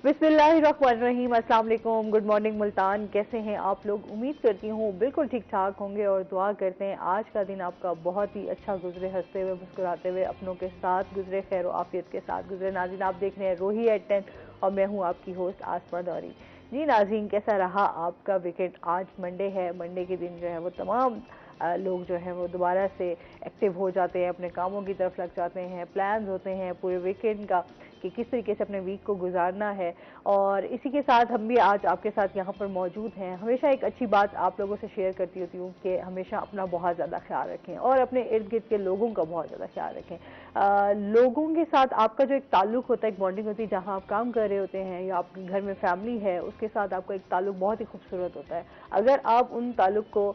बिस्मिल्लाहिर्रहमानिर्रहीम, अस्सलाम वालेकुम, गुड मॉर्निंग मुल्तान। कैसे हैं आप लोग? उम्मीद करती हूँ बिल्कुल ठीक ठाक होंगे और दुआ करते हैं आज का दिन आपका बहुत ही अच्छा गुजरे, हंसते हुए मुस्कुराते हुए अपनों के साथ गुजरे, खैर और आफियत के साथ गुजरे। नाज़रीन, आप देख रहे हैं रोही एट 10 और मैं हूँ आपकी होस्ट आसमा दौरी। जी नाज़रीन, कैसा रहा आपका वीकेंड? आज मंडे है, मंडे के दिन जो है वो तमाम लोग जो हैं वो दोबारा से एक्टिव हो जाते हैं, अपने कामों की तरफ लग जाते हैं, प्लान्स होते हैं पूरे वीकेंड का कि किस तरीके से अपने वीक को गुजारना है। और इसी के साथ हम भी आज आपके साथ यहाँ पर मौजूद हैं। हमेशा एक अच्छी बात आप लोगों से शेयर करती होती हूँ कि हमेशा अपना बहुत ज़्यादा ख्याल रखें और अपने इर्द गिर्द के लोगों का बहुत ज़्यादा ख्याल रखें। लोगों के साथ आपका जो एक ताल्लुक होता है, एक बॉन्डिंग होती है, जहाँ आप काम कर रहे होते हैं या आपके घर में फैमिली है, उसके साथ आपका एक ताल्लुक बहुत ही खूबसूरत होता है। अगर आप उन ताल्लुक को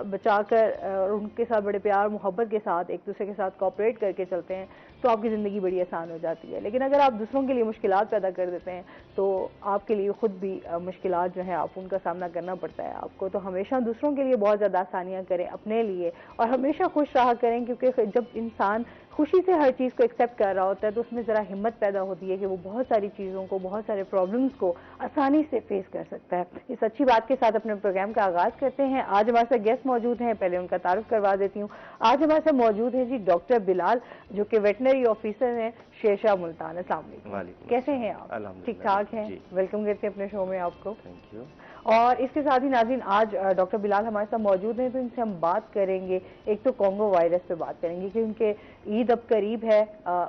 बचाकर और उनके साथ बड़े प्यार मोहब्बत के साथ एक दूसरे के साथ कोऑपरेट करके चलते हैं तो आपकी ज़िंदगी बड़ी आसान हो जाती है। लेकिन अगर आप दूसरों के लिए मुश्किलात पैदा कर देते हैं तो आपके लिए खुद भी मुश्किलात जो है आप उनका सामना करना पड़ता है आपको। तो हमेशा दूसरों के लिए बहुत ज़्यादा आसानियाँ करें अपने लिए और हमेशा खुश रहा करें, क्योंकि जब इंसान खुशी से हर चीज़ को एक्सेप्ट कर रहा होता है तो उसमें ज़रा हिम्मत पैदा होती है कि वो बहुत सारी चीज़ों को, बहुत सारे प्रॉब्लम्स को आसानी से फेस कर सकता है। इस अच्छी बात के साथ अपने प्रोग्राम का आगाज़ करते हैं। आज हमारे साथ गेस्ट मौजूद हैं, पहले उनका तारुफ करवा देती हूँ। आज हमारे साथ मौजूद है जी डॉक्टर बिलाल, जो कि वेटनरी ऑफिसर हैं शेरशाह मुल्तान। अस्सलाम वालेकुम, कैसे हैं आप? ठीक ठाक हैं? वेलकम करते हैं अपने शो में आपको। Thank you. और इसके साथ ही नाज़रीन, आज डॉक्टर बिलाल हमारे साथ मौजूद हैं, तो इनसे हम बात करेंगे। एक तो कॉन्गो वायरस पे बात करेंगे कि उनके ईद अब करीब है,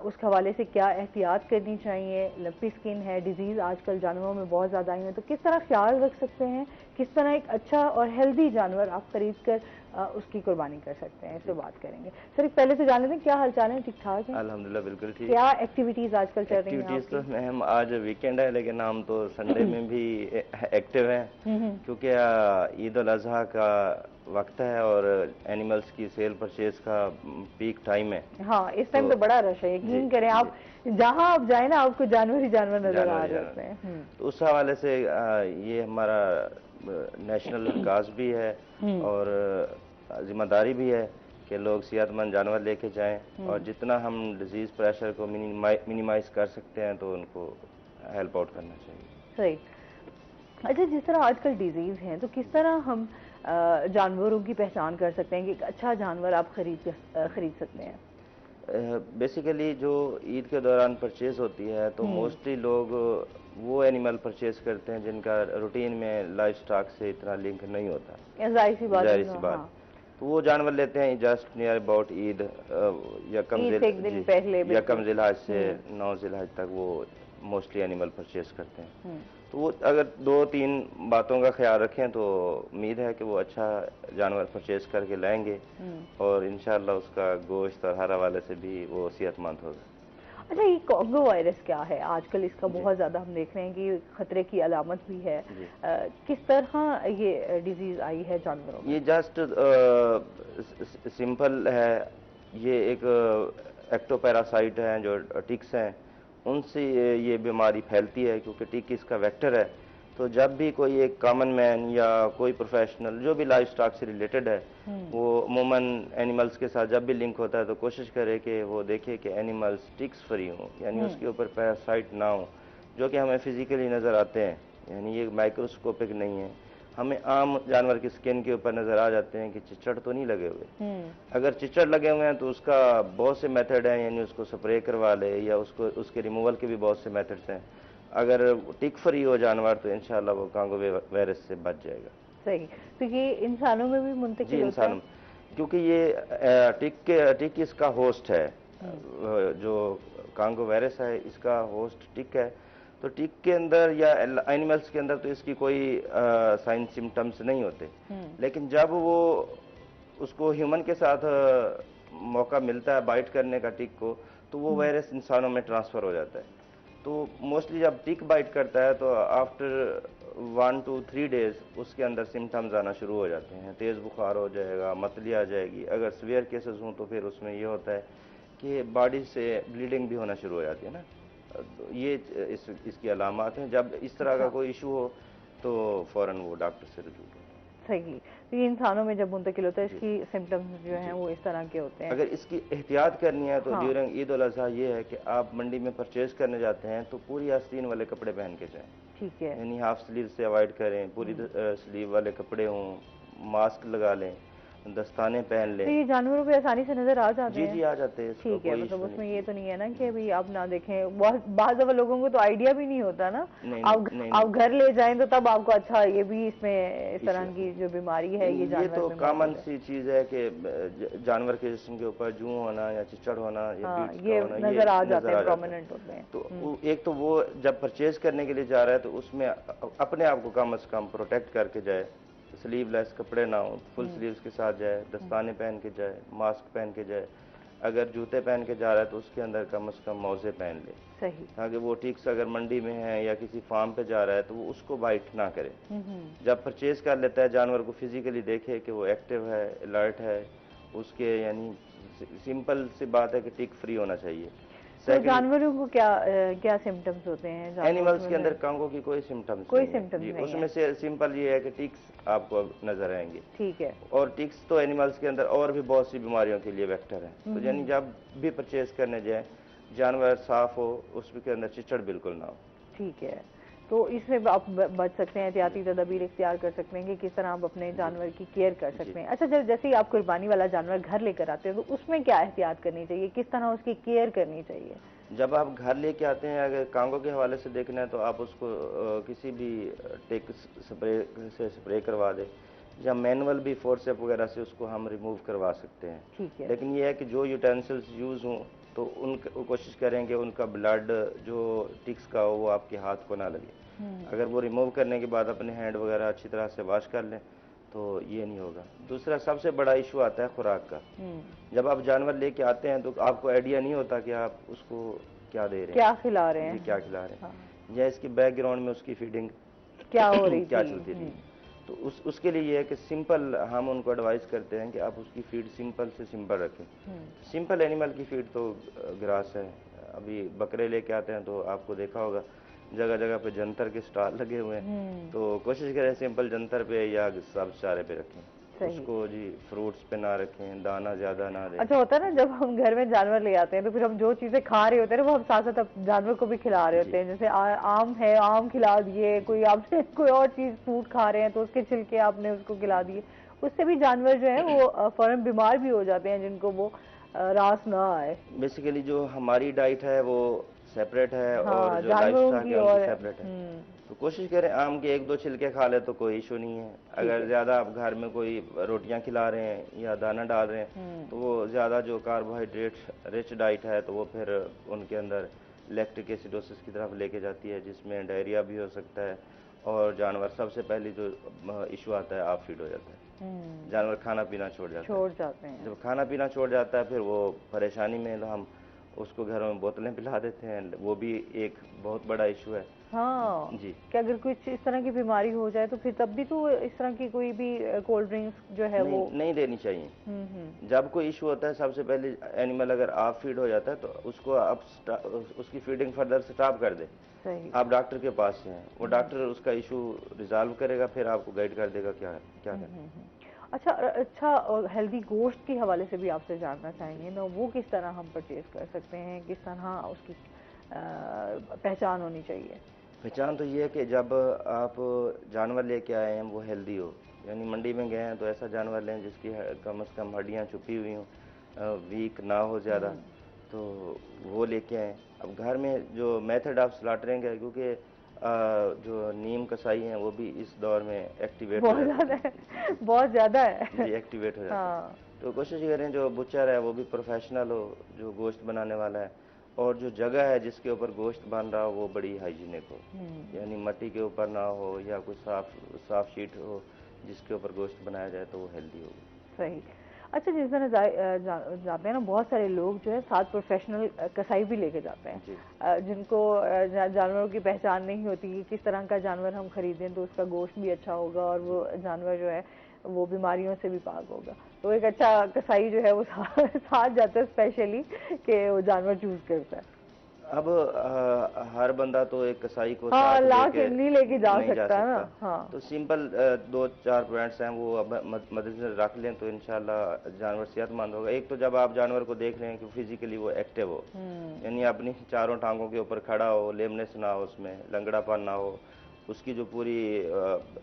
उस हवाले से क्या एहतियात करनी चाहिए। लंपी स्किन है, डिजीज़ आजकल जानवरों में बहुत ज़्यादा आई है, तो किस तरह ख्याल रख सकते हैं, किस तरह एक अच्छा और हेल्दी जानवर आप खरीद कर उसकी कुर्बानी कर सकते हैं, इस पर बात करेंगे। सर पहले तो जान लेते हैं क्या हाल चाल है? ठीक ठाक है? अल्हम्दुलिल्लाह बिल्कुल ठीक। क्या एक्टिविटीज़ आजकल चल रही हैं? एक्टिविटीज़ तो मैम आज वीकेंड है लेकिन हम तो संडे में भी एक्टिव हैं, क्योंकि ईद उल अज़हा का वक्त है और एनिमल्स की सेल परचेज का पीक टाइम है। हाँ, इस टाइम तो बड़ा रश है, यकीन करें आप जहाँ आप जाए ना आपको जानवर ही जानवर नजर आ रहे होते हैं। तो उस हवाले से ये हमारा नेशनल काज भी है और जिम्मेदारी भी है कि लोग सेहतमंद जानवर लेके जाएं और जितना हम डिजीज प्रेशर को मिनिमाइज कर सकते हैं तो उनको हेल्प आउट करना चाहिए। सही। अच्छा, जिस तरह आजकल डिजीज हैं तो किस तरह हम जानवरों की पहचान कर सकते हैं कि एक अच्छा जानवर आप खरीद सकते हैं? बेसिकली जो ईद के दौरान परचेज होती है तो मोस्टली लोग वो एनिमल परचेज करते हैं जिनका रूटीन में लाइफ स्टॉक से इतना लिंक नहीं होता। जाहिर सी बात। हाँ। तो वो जानवर लेते हैं जस्ट नियर अबाउट ईद या कम जिलहज से 9 जिलहज तक वो मोस्टली एनिमल परचेज करते हैं। तो वो अगर 2-3 बातों का ख्याल रखें तो उम्मीद है कि वो अच्छा जानवर परचेज करके लाएंगे और इंशाल्लाह उसका गोश्त और हर हवाले से भी वो सेहतमंद होगा। अच्छा, ये कॉन्गो वायरस क्या है? आजकल इसका बहुत ज़्यादा हम देख रहे हैं कि खतरे की अलामत भी है। किस तरह ये डिजीज़ आई है जानवरों में? ये जस्ट सिंपल है, ये एक एक्टोपैरासाइट है जो टिक्स हैं उनसे ये बीमारी फैलती है, क्योंकि टिक इसका वेक्टर है। तो जब भी कोई एक कॉमन मैन या कोई प्रोफेशनल जो भी लाइफ स्टॉक से रिलेटेड है वो अमूमन एनिमल्स के साथ जब भी लिंक होता है तो कोशिश करे कि वो देखे कि एनिमल्स टिक्स फ्री हों, यानी उसके ऊपर पैरासाइट ना हो, जो कि हमें फिजिकली नज़र आते हैं, यानी ये माइक्रोस्कोपिक नहीं है। हमें आम जानवर की स्किन के ऊपर नजर आ जाते हैं कि चिचड़ तो नहीं लगे हुए। अगर चिचड़ लगे हुए हैं तो उसका बहुत से मेथड हैं, यानी उसको स्प्रे करवा ले या उसको उसके रिमूवल के भी बहुत से मेथड्स हैं। अगर टिक फ्री हो जानवर तो इंशाल्लाह वो कॉन्गो वायरस से बच जाएगा। सही। तो ये इंसानों में भी मुंतकिल होता है? क्योंकि ये टिक इसका होस्ट है, जो कॉन्गो वायरस है इसका होस्ट टिक है। तो टिक के अंदर या एनिमल्स के अंदर तो इसकी कोई साइन सिम्टम्स नहीं होते, लेकिन जब वो उसको ह्यूमन के साथ मौका मिलता है बाइट करने का टिक को, तो वो वायरस इंसानों में ट्रांसफर हो जाता है। तो मोस्टली जब टिक बाइट करता है तो आफ्टर 1 to 3 डेज उसके अंदर सिम्टम्स आना शुरू हो जाते हैं। तेज़ बुखार हो जाएगा, मतली आ जाएगी। अगर सीवियर केसेस हों तो फिर उसमें ये होता है कि बॉडी से ब्लीडिंग भी होना शुरू हो जाती है ना। ये इसकी अलामात हैं। जब इस तरह का कोई इशू हो तो फौरन वो डॉक्टर से रजू करें। सही। तो ये इंसानों में जब मुंतकिल होता है, इसकी सिम्टम्स जो हैं वो इस तरह के होते हैं। अगर इसकी एहतियात करनी है तो हाँ। ड्यूरिंग ईद उल अज़हा ये है कि आप मंडी में परचेज करने जाते हैं तो पूरी आस्तीन वाले कपड़े पहन के जाएं। ठीक है। यानी हाफ स्लीव से अवॉइड करें, पूरी स्लीव वाले कपड़े हों, मास्क लगा लें, दस्ताने पहन तो लें। ये जानवरों पे आसानी से नजर आ जाते जी हैं? जी आ जाते हैं, इसका ठीक है, कोई मतलब इशू उसमें नहीं। ये तो नहीं है ना कि भाई आप ना देखें, बहुत बाज़ दफा लोगों को तो आइडिया भी नहीं होता ना। नहीं आप नहीं आप घर ले जाएं तो तब आपको अच्छा ये भी इसमें इस तरह इशू की जो बीमारी है ये ये जानवर तो में कॉमन मौजूद है। सी चीज़ है कि जानवर के जिस्म के ऊपर जूं होना या चिचड़ होना या हाँ, बीट्स का ये होना, ये नजर आ जाते नज़र हैं, आ जाता है। प्रोमिनेंट होते हैं। तो एक तो वो जब परचेज करने के लिए जा रहा है तो उसमें अपने आप को कम से कम प्रोटेक्ट करके जाए, स्लीवलेस कपड़े ना हो, फुल स्लीव्स के साथ जाए, दस्ताने पहन के जाए, मास्क पहन के जाए। अगर जूते पहन के जा रहा है तो उसके अंदर कम से कम मोजे पहन ले, सही। ताकि वो ठीक से अगर मंडी में है या किसी फार्म पे जा रहा है तो वो उसको बाइट ना करे। जब परचेज कर लेता है जानवर को फिजिकली देखे कि वो एक्टिव है, अलर्ट है, उसके यानी सिंपल सी बात है कि टिक फ्री होना चाहिए। तो जानवरों को क्या सिम्टम्स होते हैं? एनिमल्स के अंदर कांगो की कोई सिम्टम्स कोई नहीं है सिम्टम्स जी, नहीं उसमें है। से सिंपल ये है कि टिक्स आपको नजर आएंगे। ठीक है। और टिक्स तो एनिमल्स के अंदर और भी बहुत सी बीमारियों के लिए वेक्टर हैं। तो यानी जब भी परचेज करने जाए जानवर साफ हो, उसके अंदर चिचड़ बिल्कुल ना हो। ठीक है। तो इससे आप बच सकते हैं, एहतियाती तदबीर इख्तियार कर सकते हैं कि किस तरह आप अपने जानवर की केयर कर सकते हैं। अच्छा, जैसे ही आप कुर्बानी वाला जानवर घर लेकर आते हैं तो उसमें क्या एहतियात करनी चाहिए, किस तरह उसकी केयर करनी चाहिए? जब आप घर लेके आते हैं, अगर कांगो के हवाले से देखना है तो आप उसको किसी भी टेक स्प्रे से स्प्रे करवा दें, या मैनुअल भी फोर्सेप वगैरह से उसको हम रिमूव करवा सकते हैं। ठीक है। लेकिन ये है कि जो यूटेंसिल्स यूज़ हों तो कोशिश करेंगे उनका ब्लड जो टिक्स का हो वो आपके हाथ को ना लगे। अगर वो रिमूव करने के बाद अपने हैंड वगैरह अच्छी तरह से वॉश कर लें तो ये नहीं होगा। दूसरा सबसे बड़ा इशू आता है खुराक का। जब आप जानवर लेके आते हैं तो आपको आइडिया नहीं होता कि आप उसको क्या दे रहे हैं, क्या खिला रहे हैं। जी क्या खिला रहे हैं। हाँ। या इसकी बैकग्राउंड में उसकी फीडिंग क्या हो रही क्या थी। चलती रही। तो उसके लिए ये है कि सिंपल हम उनको एडवाइस करते हैं कि आप उसकी फीड सिंपल से सिंपल रखें। सिंपल एनिमल की फीड तो ग्रास है। अभी बकरे लेके आते हैं तो आपको देखा होगा जगह जगह पे जंतर के स्टॉल लगे हुए हैं, तो कोशिश करें सिंपल जंतर पे या सब चारे पे रखें। उसको जी फ्रूट्स पे ना रखें, दाना ज्यादा ना दें। अच्छा, होता है ना जब हम घर में जानवर ले आते हैं तो फिर हम जो चीजें खा रहे होते हैं ना वो हम साथ साथ जानवर को भी खिला रहे होते हैं। जैसे आम है, आम खिला दिए, कोई आपने कोई और चीज फ्रूट खा रहे हैं तो उसके छिलके आपने उसको खिला दिए, उससे भी जानवर जो है वो फौरन बीमार भी हो जाते हैं जिनको वो रास ना आए। बेसिकली जो हमारी डाइट है वो सेपरेट है और जो जानवरों लाइफ की है और सेपरेट है। तो कोशिश करें आम के एक दो छिलके खा ले तो कोई इशू नहीं है। अगर ज्यादा आप घर में कोई रोटियां खिला रहे हैं या दाना डाल रहे हैं तो वो ज्यादा जो कार्बोहाइड्रेट रिच डाइट है तो वो फिर उनके अंदर लैक्टिक एसिडोसिस की तरफ लेके जाती है, जिसमें डायरिया भी हो सकता है और जानवर सबसे पहले जो इशू आता है आप फीड हो जाता है। जानवर खाना पीना छोड़ जाते हैं। जब खाना पीना छोड़ जाता है फिर वो परेशानी में हम उसको घरों में बोतलें पिला देते हैं, वो भी एक बहुत बड़ा इशू है। हाँ जी, कि अगर कुछ इस तरह की बीमारी हो जाए तो फिर तब भी तो इस तरह की कोई भी कोल्ड ड्रिंक्स जो है वो नहीं देनी चाहिए। जब कोई इशू होता है सबसे पहले एनिमल अगर आप फीड हो जाता है तो उसको आप उसकी फीडिंग फर्दर स्टॉप कर दे। सही। आप डॉक्टर के पास से हैं, वो डॉक्टर उसका इशू रिजॉल्व करेगा, फिर आपको गाइड कर देगा क्या क्या करना। अच्छा, और हेल्दी गोश्त के हवाले से भी आपसे जानना चाहेंगे ना, वो किस तरह हम परचेज कर सकते हैं, किस तरह उसकी पहचान होनी चाहिए? पहचान तो ये है कि जब आप जानवर लेके आए हैं वो हेल्दी हो, यानी मंडी में गए हैं तो ऐसा जानवर लें जिसकी कम से कम हड्डियाँ छुपी हुई हों, वीक ना हो ज़्यादा, तो वो लेके आएँ। अब घर में जो मेथड ऑफ स्लॉटरिंग है, क्योंकि जो नीम कसाई हैं वो भी इस दौर में एक्टिवेट हो जाते हैं। बहुत ज़्यादा है जी एक्टिवेट हो जाते हैं। तो कोशिश करें जो बुचर है वो भी प्रोफेशनल हो, जो गोश्त बनाने वाला है, और जो जगह है जिसके ऊपर गोश्त बन रहा हो वो बड़ी हाइजीनिक हो, यानी मट्टी के ऊपर ना हो या कोई साफ शीट हो जिसके ऊपर गोश्त बनाया जाए तो वो हेल्दी होगी। सही। अच्छा, जिस तरह जाते हैं ना बहुत सारे लोग जो है साथ प्रोफेशनल कसाई भी लेके जाते हैं जिनको जानवरों की पहचान नहीं होती कि किस तरह का जानवर हम खरीदें तो उसका गोश्त भी अच्छा होगा और वो जानवर जो है वो बीमारियों से भी पाक होगा। तो एक अच्छा कसाई जो है वो साथ जाता है स्पेशली कि वो जानवर चूज करता है। अब हर बंदा तो एक कसाई को हाँ, साथ लाख लेके नहीं लेके जा नहीं जा सकता है ना। सकता। हाँ। तो सिंपल दो चार पॉइंट्स हैं, वो अब मदद में रख लें तो इंशाल्लाह जानवर सेहतमंद होगा। एक तो जब आप जानवर को देख रहे हैं कि फिजिकली वो एक्टिव हो, यानी अपनी चारों टांगों के ऊपर खड़ा हो, लेमनेस ना हो, उसमें लंगड़ापन ना हो, उसकी जो पूरी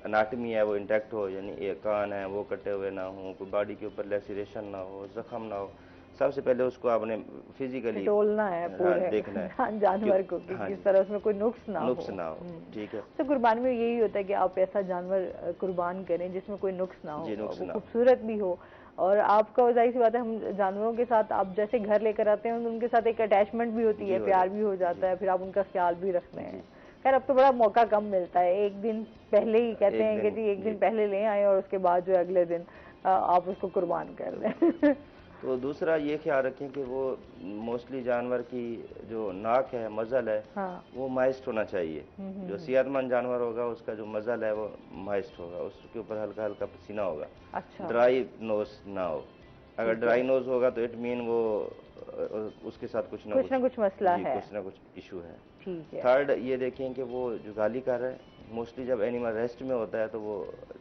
अनाटमी है वो इंटैक्ट हो, यानी एक कान है वो कटे हुए ना हो, कोई बॉडी के ऊपर लेसिरेशन ना हो, जख्म ना हो। सबसे पहले उसको आपने फिजिकली टटोलना है पूरे देखना है जानवर को कि हाँ किस जी, तरह उसमें कोई नुक्स ना नुक्स हो। ना हो। ठीक है तो कुर्बानी में यही होता है कि आप ऐसा जानवर कुर्बान करें जिसमें कोई नुक्स ना जी, हो, नुक्स वो ना हो। खूबसूरत भी हो। और आपका जाहिर सी बात है, हम जानवरों के साथ आप जैसे घर लेकर आते हैं उनके साथ एक अटैचमेंट भी होती जी है, हो प्यार जाए भी हो जाता जी है, फिर आप उनका ख्याल भी रखते हैं। जी। खैर अब तो बड़ा मौका कम मिलता है, एक दिन पहले ही कहते एक हैं कि दिन जी एक दिन जी पहले ले आए और उसके बाद जो है अगले दिन आप उसको कुर्बान कर दें। तो दूसरा ये ख्याल रखें कि वो मोस्टली जानवर की जो नाक है, मज़ल है, हाँ। वो माइस्ट होना चाहिए। जो सेहतमंद जानवर होगा उसका जो मज़ल है वो माइस्ट होगा, उसके ऊपर हल्का हल्का पसीना होगा, अच्छा। ड्राई नोज ना हो। अगर ठीक ड्राई है, नोज होगा तो इट मीन वो उसके साथ कुछ ना कुछ कुछ मसला जी, है। कुछ ना कुछ इशू है। ठीक है। थर्ड ये देखें कि वो जुगाली कर रहा है। मोस्टली जब एनिमल रेस्ट में होता है तो वो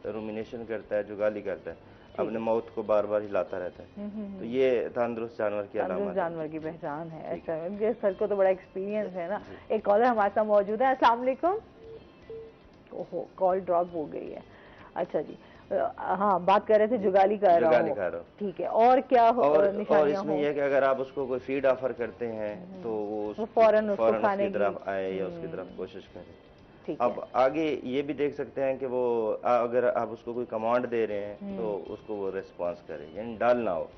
रूमिनेशन करता है, जुगाली करता है, ठीक अपने है। माउथ को बार बार हिलाता रहता है। तो ये तंदुरुस्त जानवर की तंदुरुस्त अलामत है। जानवर जी की जी पहचान है। ठीक अच्छा, ये सर को तो बड़ा एक्सपीरियंस है ना। जी एक कॉलर हमारे साथ मौजूद है। अस्सलाम वालेकुम। ओहो, कॉल ड्रॉप हो गई है। अच्छा जी, हाँ, बात कर रहे थे जी। जुगाली कर रहा जुगाली हो। कर रहा हो। ठीक है, और क्या और निशानियां इसमें हो? यह है कि अगर आप उसको कोई फीड ऑफर करते हैं तो वो वो फौरन उसको फौरन उसकी खाने की। तरफ आए या उसकी तरफ कोशिश करे। ठीक है। अब आगे ये भी देख सकते हैं कि वो अगर आप उसको कोई कमांड दे रहे हैं तो उसको वो रिस्पॉन्स करे, यानी डाल ना हो।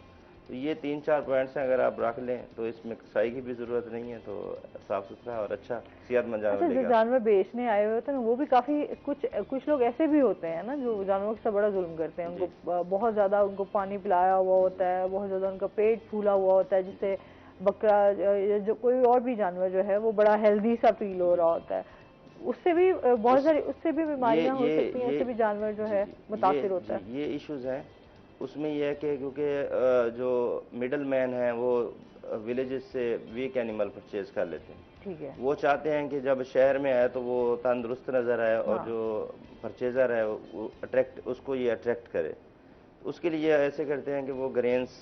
तो ये 3-4 पॉइंट्स हैं, अगर आप रख लें तो इसमें कसाई की भी ज़रूरत नहीं है, तो साफ़ सुथरा और अच्छा सेहतमंद जानवर अच्छा, जो लेके आप। जानवर बेचने आए हुए होते हैं ना, वो भी काफी कुछ लोग ऐसे भी होते हैं ना जो जानवरों के साथ बड़ा जुल्म करते हैं। जी उनको बहुत ज्यादा उनको पानी पिलाया हुआ होता है, बहुत ज्यादा उनका पेट फूला हुआ होता है, जिससे बकरा या जो कोई और भी जानवर जो है वो बड़ा हेल्दी सा फील हो जी रहा होता है। उससे भी बहुत उस सारी उससे भी बीमारियां हो सकती हैं, ये उससे भी जानवर जो जी है जी मुतासिर होता है। ये इश्यूज हैं। उसमें यह है कि क्योंकि जो मिडल मैन है वो विलेजेस से वीक एनिमल परचेज कर लेते हैं। ठीक है। वो चाहते हैं कि जब शहर में आए तो वो तंदुरुस्त नज़र आए और हाँ। जो परचेज़र है वो उसको ये अट्रैक्ट करे। उसके लिए ऐसे करते हैं कि वो ग्रेन्स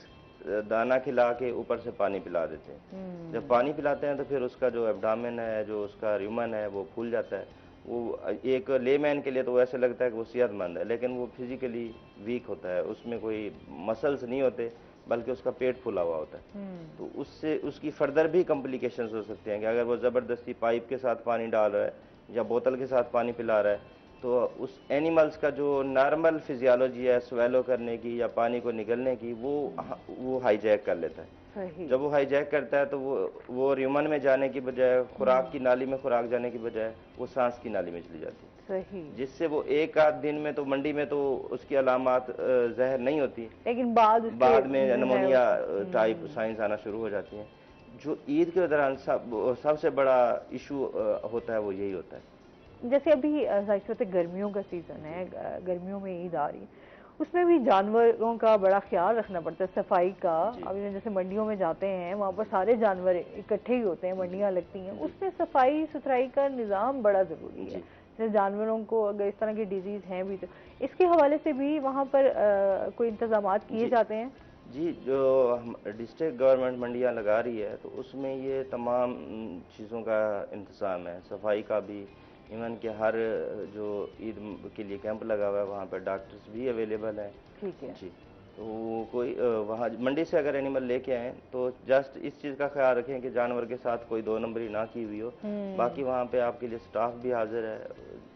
दाना खिला के ऊपर से पानी पिला देते हैं। जब पानी पिलाते हैं तो फिर उसका जो एब्डामेन है, जो उसका र्यूमन है, वो फूल जाता है। वो एक लेमैन के लिए तो ऐसे लगता है कि वो सेहतमंद है, लेकिन वो फिजिकली वीक होता है, उसमें कोई मसल्स नहीं होते, बल्कि उसका पेट फूला हुआ होता है। तो उससे उसकी फर्दर भी कॉम्प्लिकेशंस हो सकते हैं कि अगर वो ज़बरदस्ती पाइप के साथ पानी डाल रहा है या बोतल के साथ पानी पिला रहा है, तो उस एनिमल्स का जो नॉर्मल फिजियोलॉजी है स्वेलो करने की या पानी को निगलने की, वो हाईजैक कर लेता है। सही। जब वो हाईजैक करता है तो वो र्यूमन में जाने की बजाय, खुराक की नाली में खुराक जाने की बजाय वो सांस की नाली में चली जाती है, सही। जिससे वो एक आध दिन में तो मंडी में तो उसकी अलामात जहर नहीं होती, लेकिन बाद उसके बाद में जो है नमोनिया टाइप साइंस आना शुरू हो जाती हैं। जो ईद के दौरान सबसे बड़ा इशू होता है वो यही होता है। जैसे अभी जाहिर होते गर्मियों का सीजन है, गर्मियों में ईद आ रही है, उसमें भी जानवरों का बड़ा ख्याल रखना पड़ता है, सफाई का। जी अभी जैसे मंडियों में जाते हैं, वहाँ पर सारे जानवर इकट्ठे ही होते हैं, मंडियाँ लगती हैं, जी उसमें सफाई सुथराई का निज़ाम बड़ा ज़रूरी है। जी जैसे जानवरों को अगर इस तरह की डिजीज़ हैं भी तो इसके हवाले से भी वहाँ पर कोई इंतजाम किए जी जाते हैं? जी। जो डिस्ट्रिक्ट गवर्नमेंट मंडियाँ लगा रही है तो उसमें ये तमाम चीज़ों का इंतज़ाम है, सफाई का भी। इवन कि हर जो ईद के लिए कैंप लगा हुआ है वहाँ पर डॉक्टर्स भी अवेलेबल हैं। ठीक है। जी। तो कोई वहाँ मंडी से अगर एनिमल लेके आएँ तो जस्ट इस चीज़ का ख्याल रखें कि जानवर के साथ कोई दो नंबरी ना की हुई हो। बाकी वहाँ पे आपके लिए स्टाफ भी हाजिर है,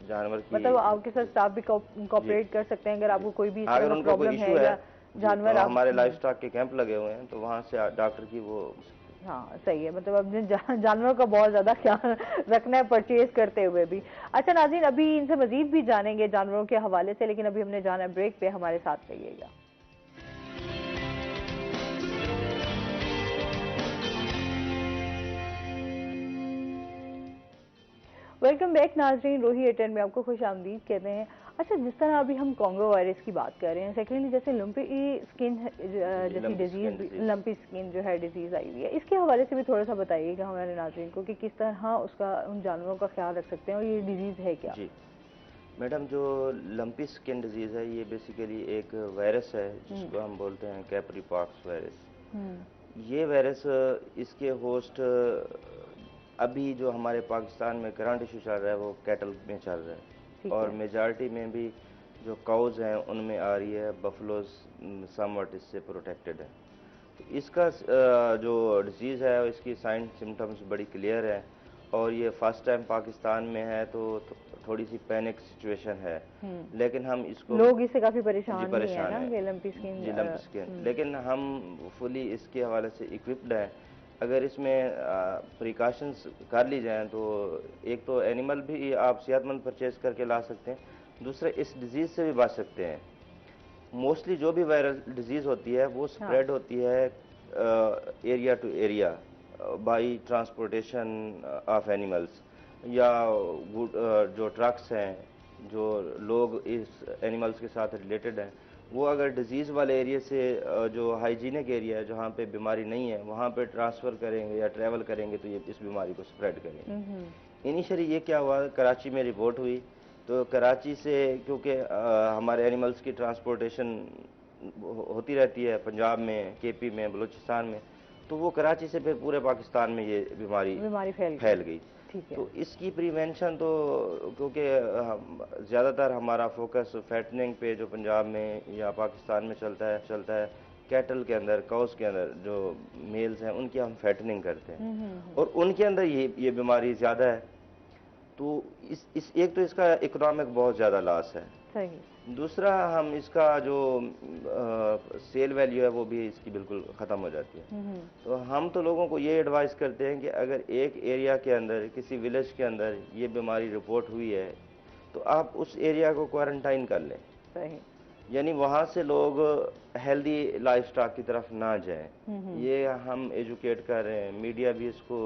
जानवर की। मतलब आपके साथ जी स्टाफ भी जी कोऑपरेट कर सकते हैं अगर जी। आपको कोई भी इस तरह अगर का उनको कोई प्रॉब्लम इशू है है या जी, तो जानवर आप। हमारे लाइफ स्टॉक के कैंप लगे हुए हैं, तो वहाँ से डॉक्टर की वो। हाँ, सही है। मतलब अपने जानवरों का बहुत ज्यादा ख्याल रखना है परचेज करते हुए भी। अच्छा नाज़रीन, अभी इनसे मजीद भी जानेंगे जानवरों के हवाले से, लेकिन अभी हमने जाना है ब्रेक पे, हमारे साथ रहिएगा। वेलकम बैक नाजरीन, रोही एटन में आपको खुश आमदीद कहते हैं। अच्छा, जिस तरह अभी हम कॉन्गो वायरस की बात कर रहे हैं, सेकेंडली जैसे लंपी स्किन जैसी डिजीज, लंपी स्किन जो है डिजीज आई हुई है, इसके हवाले से भी थोड़ा सा बताइएगा हमारे नाजरीन को कि किस तरह उसका उन जानवरों का ख्याल रख सकते हैं और ये डिजीज है क्या। जी मैडम, जो लंपी स्किन डिजीज़ है ये बेसिकली एक वायरस है जिसको हम बोलते हैं कैपरी पॉक्स वायरस। ये वायरस इसके होस्ट अभी जो हमारे पाकिस्तान में करंट इशू चल रहा है वो कैटल में चल रहा है और मेजॉरिटी में भी जो काउज हैं उनमें आ रही है। बफलोज समवट इससे प्रोटेक्टेड है। तो इसका जो डिजीज़ है इसकी साइन सिम्टम्स बड़ी क्लियर है और ये फर्स्ट टाइम पाकिस्तान में है तो थोड़ी सी पैनिक सिचुएशन है। लेकिन हम इसको, लोग इससे काफी परेशान है ना, ये लंपी स्किन। जी लंपी स्किन, लेकिन हम फुली इसके हवाले से इक्विप्ड हैं। अगर इसमें प्रिकॉशंस कर ली जाएं तो एक तो एनिमल भी आप सेहतमंद परचेज करके ला सकते हैं, दूसरा इस डिजीज़ से भी बच सकते हैं। मोस्टली जो भी वायरल डिजीज़ होती है वो स्प्रेड होती है area to area by transportation of animals या जो ट्रक्स हैं, जो लोग इस एनिमल्स के साथ रिलेटेड हैं, वो अगर डिजीज़ वाले एरिया से जो हाइजीनिक एरिया है जहाँ पे बीमारी नहीं है वहाँ पे ट्रांसफ़र करेंगे या ट्रैवल करेंगे तो ये इस बीमारी को स्प्रेड करेंगे। इनिशियली ये क्या हुआ, कराची में रिपोर्ट हुई तो कराची से क्योंकि हमारे एनिमल्स की ट्रांसपोर्टेशन होती रहती है पंजाब में, केपी में, बलूचिस्तान में, तो वो कराची से फिर पूरे पाकिस्तान में ये बीमारी फैल गई। तो इसकी प्रिवेंशन तो क्योंकि ज़्यादातर हमारा फोकस फैटनिंग पे जो पंजाब में या पाकिस्तान में चलता है कैटल के अंदर, काउस के अंदर जो मेल्स हैं उनकी हम फैटनिंग करते हैं और उनके अंदर ये बीमारी ज़्यादा है। तो इस एक तो इसका इकोनॉमिक बहुत ज़्यादा लॉस है। सही। दूसरा हम इसका जो सेल वैल्यू है वो भी इसकी बिल्कुल ख़त्म हो जाती है। तो हम तो लोगों को ये एडवाइस करते हैं कि अगर एक एरिया के अंदर, किसी विलेज के अंदर ये बीमारी रिपोर्ट हुई है तो आप उस एरिया को क्वारंटाइन कर लें। सही। यानी वहाँ से लोग हेल्दी लाइफ स्टाइल की तरफ ना जाएं। ये हम एजुकेट कर रहे हैं, मीडिया भी इसको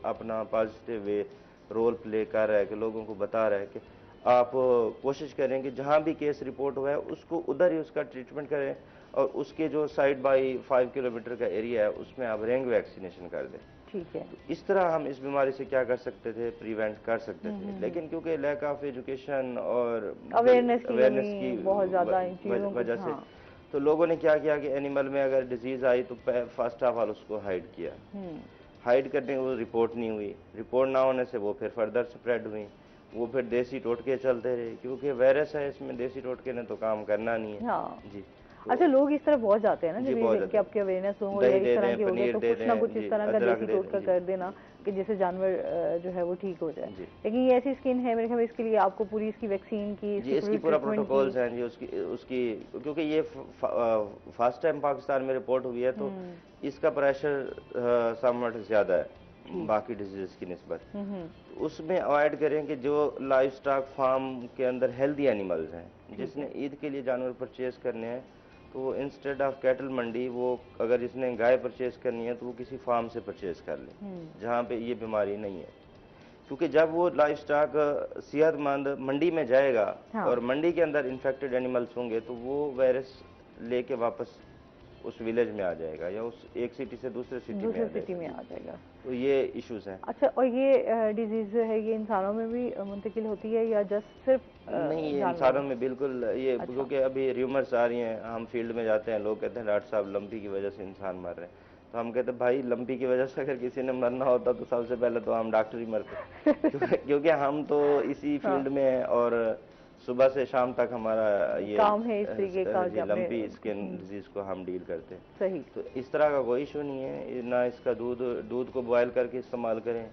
अपना पॉजिटिव वे रोल प्ले कर रहा है कि लोगों को बता रहा है कि आप कोशिश करें कि जहाँ भी केस रिपोर्ट हुआ है उसको उधर ही उसका ट्रीटमेंट करें और उसके जो साइड बाई 5 किलोमीटर का एरिया है उसमें आप रेंग वैक्सीनेशन कर दें। ठीक है। तो इस तरह हम इस बीमारी से क्या कर सकते थे, प्रिवेंट कर सकते थे। लेकिन क्योंकि लैक ऑफ एजुकेशन और अवेयरनेस की बहुत ज़्यादा वजह से तो लोगों ने क्या किया कि एनिमल में अगर डिजीज आई तो फर्स्ट ऑफ ऑल उसको हाइड किया। हाइड करने की वो रिपोर्ट नहीं हुई, रिपोर्ट ना होने से वो फिर फर्दर स्प्रेड हुई, वो फिर देसी टोटके चलते रहे क्योंकि वायरस है इसमें, देसी टोटके ने तो काम करना नहीं है। हाँ। जी। तो अच्छा, लोग इस तरह बहुत जाते हैं ना कि आपकी अवेयरनेस हो या इस तरह की हो गई तो कुछ ना कुछ इस तरह का देसी टोटका कर देना कि जिससे जानवर जो है वो ठीक हो जाए। लेकिन ये ऐसी स्किन है मेरे ख्याल इसके लिए आपको पूरी इसकी वैक्सीन की, इसकी पूरा प्रोटोकॉल्स हैं जी उसकी क्योंकि ये फर्स्ट टाइम पाकिस्तान में रिपोर्ट हुई है तो इसका प्रेशर समवट ज्यादा है बाकी डिजीज की निस्बत। उसमें अवॉइड करें कि जो लाइफ स्टॉक फार्म के अंदर हेल्दी एनिमल्स हैं, जिसने ईद के लिए जानवर परचेज करने हैं तो इंस्टेड ऑफ कैटल मंडी वो अगर इसने गाय परचेज करनी है तो वो किसी फार्म से परचेज कर ले जहाँ पे ये बीमारी नहीं है। क्योंकि जब वो लाइफ स्टॉक सेहतमंद मंडी में जाएगा और मंडी के अंदर इन्फेक्टेड एनिमल्स होंगे तो वो वायरस लेके वापस उस विलेज में आ जाएगा या उस एक सिटी से दूसरे सिटी में आ जाएगा। तो ये इश्यूज हैं। अच्छा, और ये डिजीज जो है ये इंसानों में भी मुंतकिल होती है या जस्ट सिर्फ नहीं, ये इंसानों में बिल्कुल ये क्योंकि अभी र्यूमर्स आ रही हैं, हम फील्ड में जाते हैं, लोग कहते हैं डॉक्टर साहब लंपी की वजह से इंसान मर रहे हैं, तो हम कहते हैं भाई लंपी की वजह से अगर किसी ने मरना होता तो सबसे पहले तो हम डॉक्टर ही मरते क्योंकि हम तो इसी फील्ड में हैं और सुबह से शाम तक हमारा ये काम है इस तरीके का लंपी स्किन डिजीज को हम डील करते हैं। सही। तो इस तरह का कोई इशू नहीं है ना, इसका दूध को बॉयल करके इस्तेमाल करें,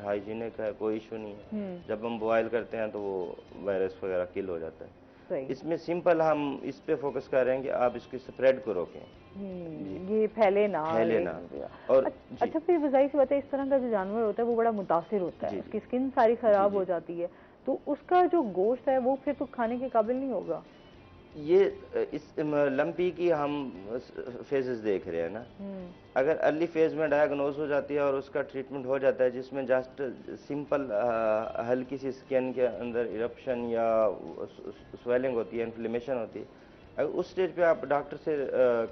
हाइजीनिक है, कोई इशू नहीं है। जब हम बॉयल करते हैं तो वो वायरस वगैरह किल हो जाता है। इसमें सिंपल हम इस पे फोकस कर रहे हैं कि आप इसके स्प्रेड को रोकें, ये फैले ना। और अच्छा, फिर वज़ाई सी बात है, इस तरह का जो जानवर होता है वो बड़ा मुतासिर होता है, उसकी स्किन सारी खराब हो जाती है, तो उसका जो गोश्त है वो फिर तो खाने के काबिल नहीं होगा। ये इस लंपी की हम फेजेस देख रहे हैं ना। अगर अर्ली फेज में डायग्नोज हो जाती है और उसका ट्रीटमेंट हो जाता है, जिसमें जस्ट सिंपल हल्की सी स्किन के अंदर इरप्शन या स्वेलिंग होती है, इन्फ्लेमेशन होती है, अगर उस स्टेज पे आप डॉक्टर से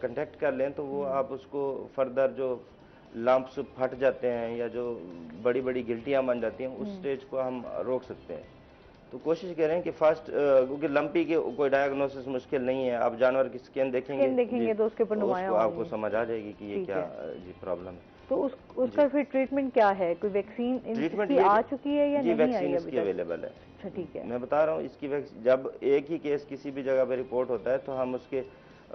कांटेक्ट कर लें तो वो आप उसको फर्दर जो लंप्स फट जाते हैं या जो बड़ी बड़ी गिल्टियाँ बन जाती हैं, उस स्टेज को हम रोक सकते हैं। तो कोशिश करें कि फर्स्ट, क्योंकि लंपी के कोई डायग्नोसिस मुश्किल नहीं है। आप जानवर की स्किन देखेंगे तो उसके ऊपर नुमाया उसको आपको समझ आ जाएगी कि ये क्या जी प्रॉब्लम है। तो उसका फिर ट्रीटमेंट क्या है? कोई वैक्सीन इसकी आ चुकी है या नहीं आई? वैक्सीन इसकी अवेलेबल है। अच्छा, ठीक है। मैं बता रहा हूँ, इसकी जब एक ही केस किसी भी जगह पे रिपोर्ट होता है तो हम उसके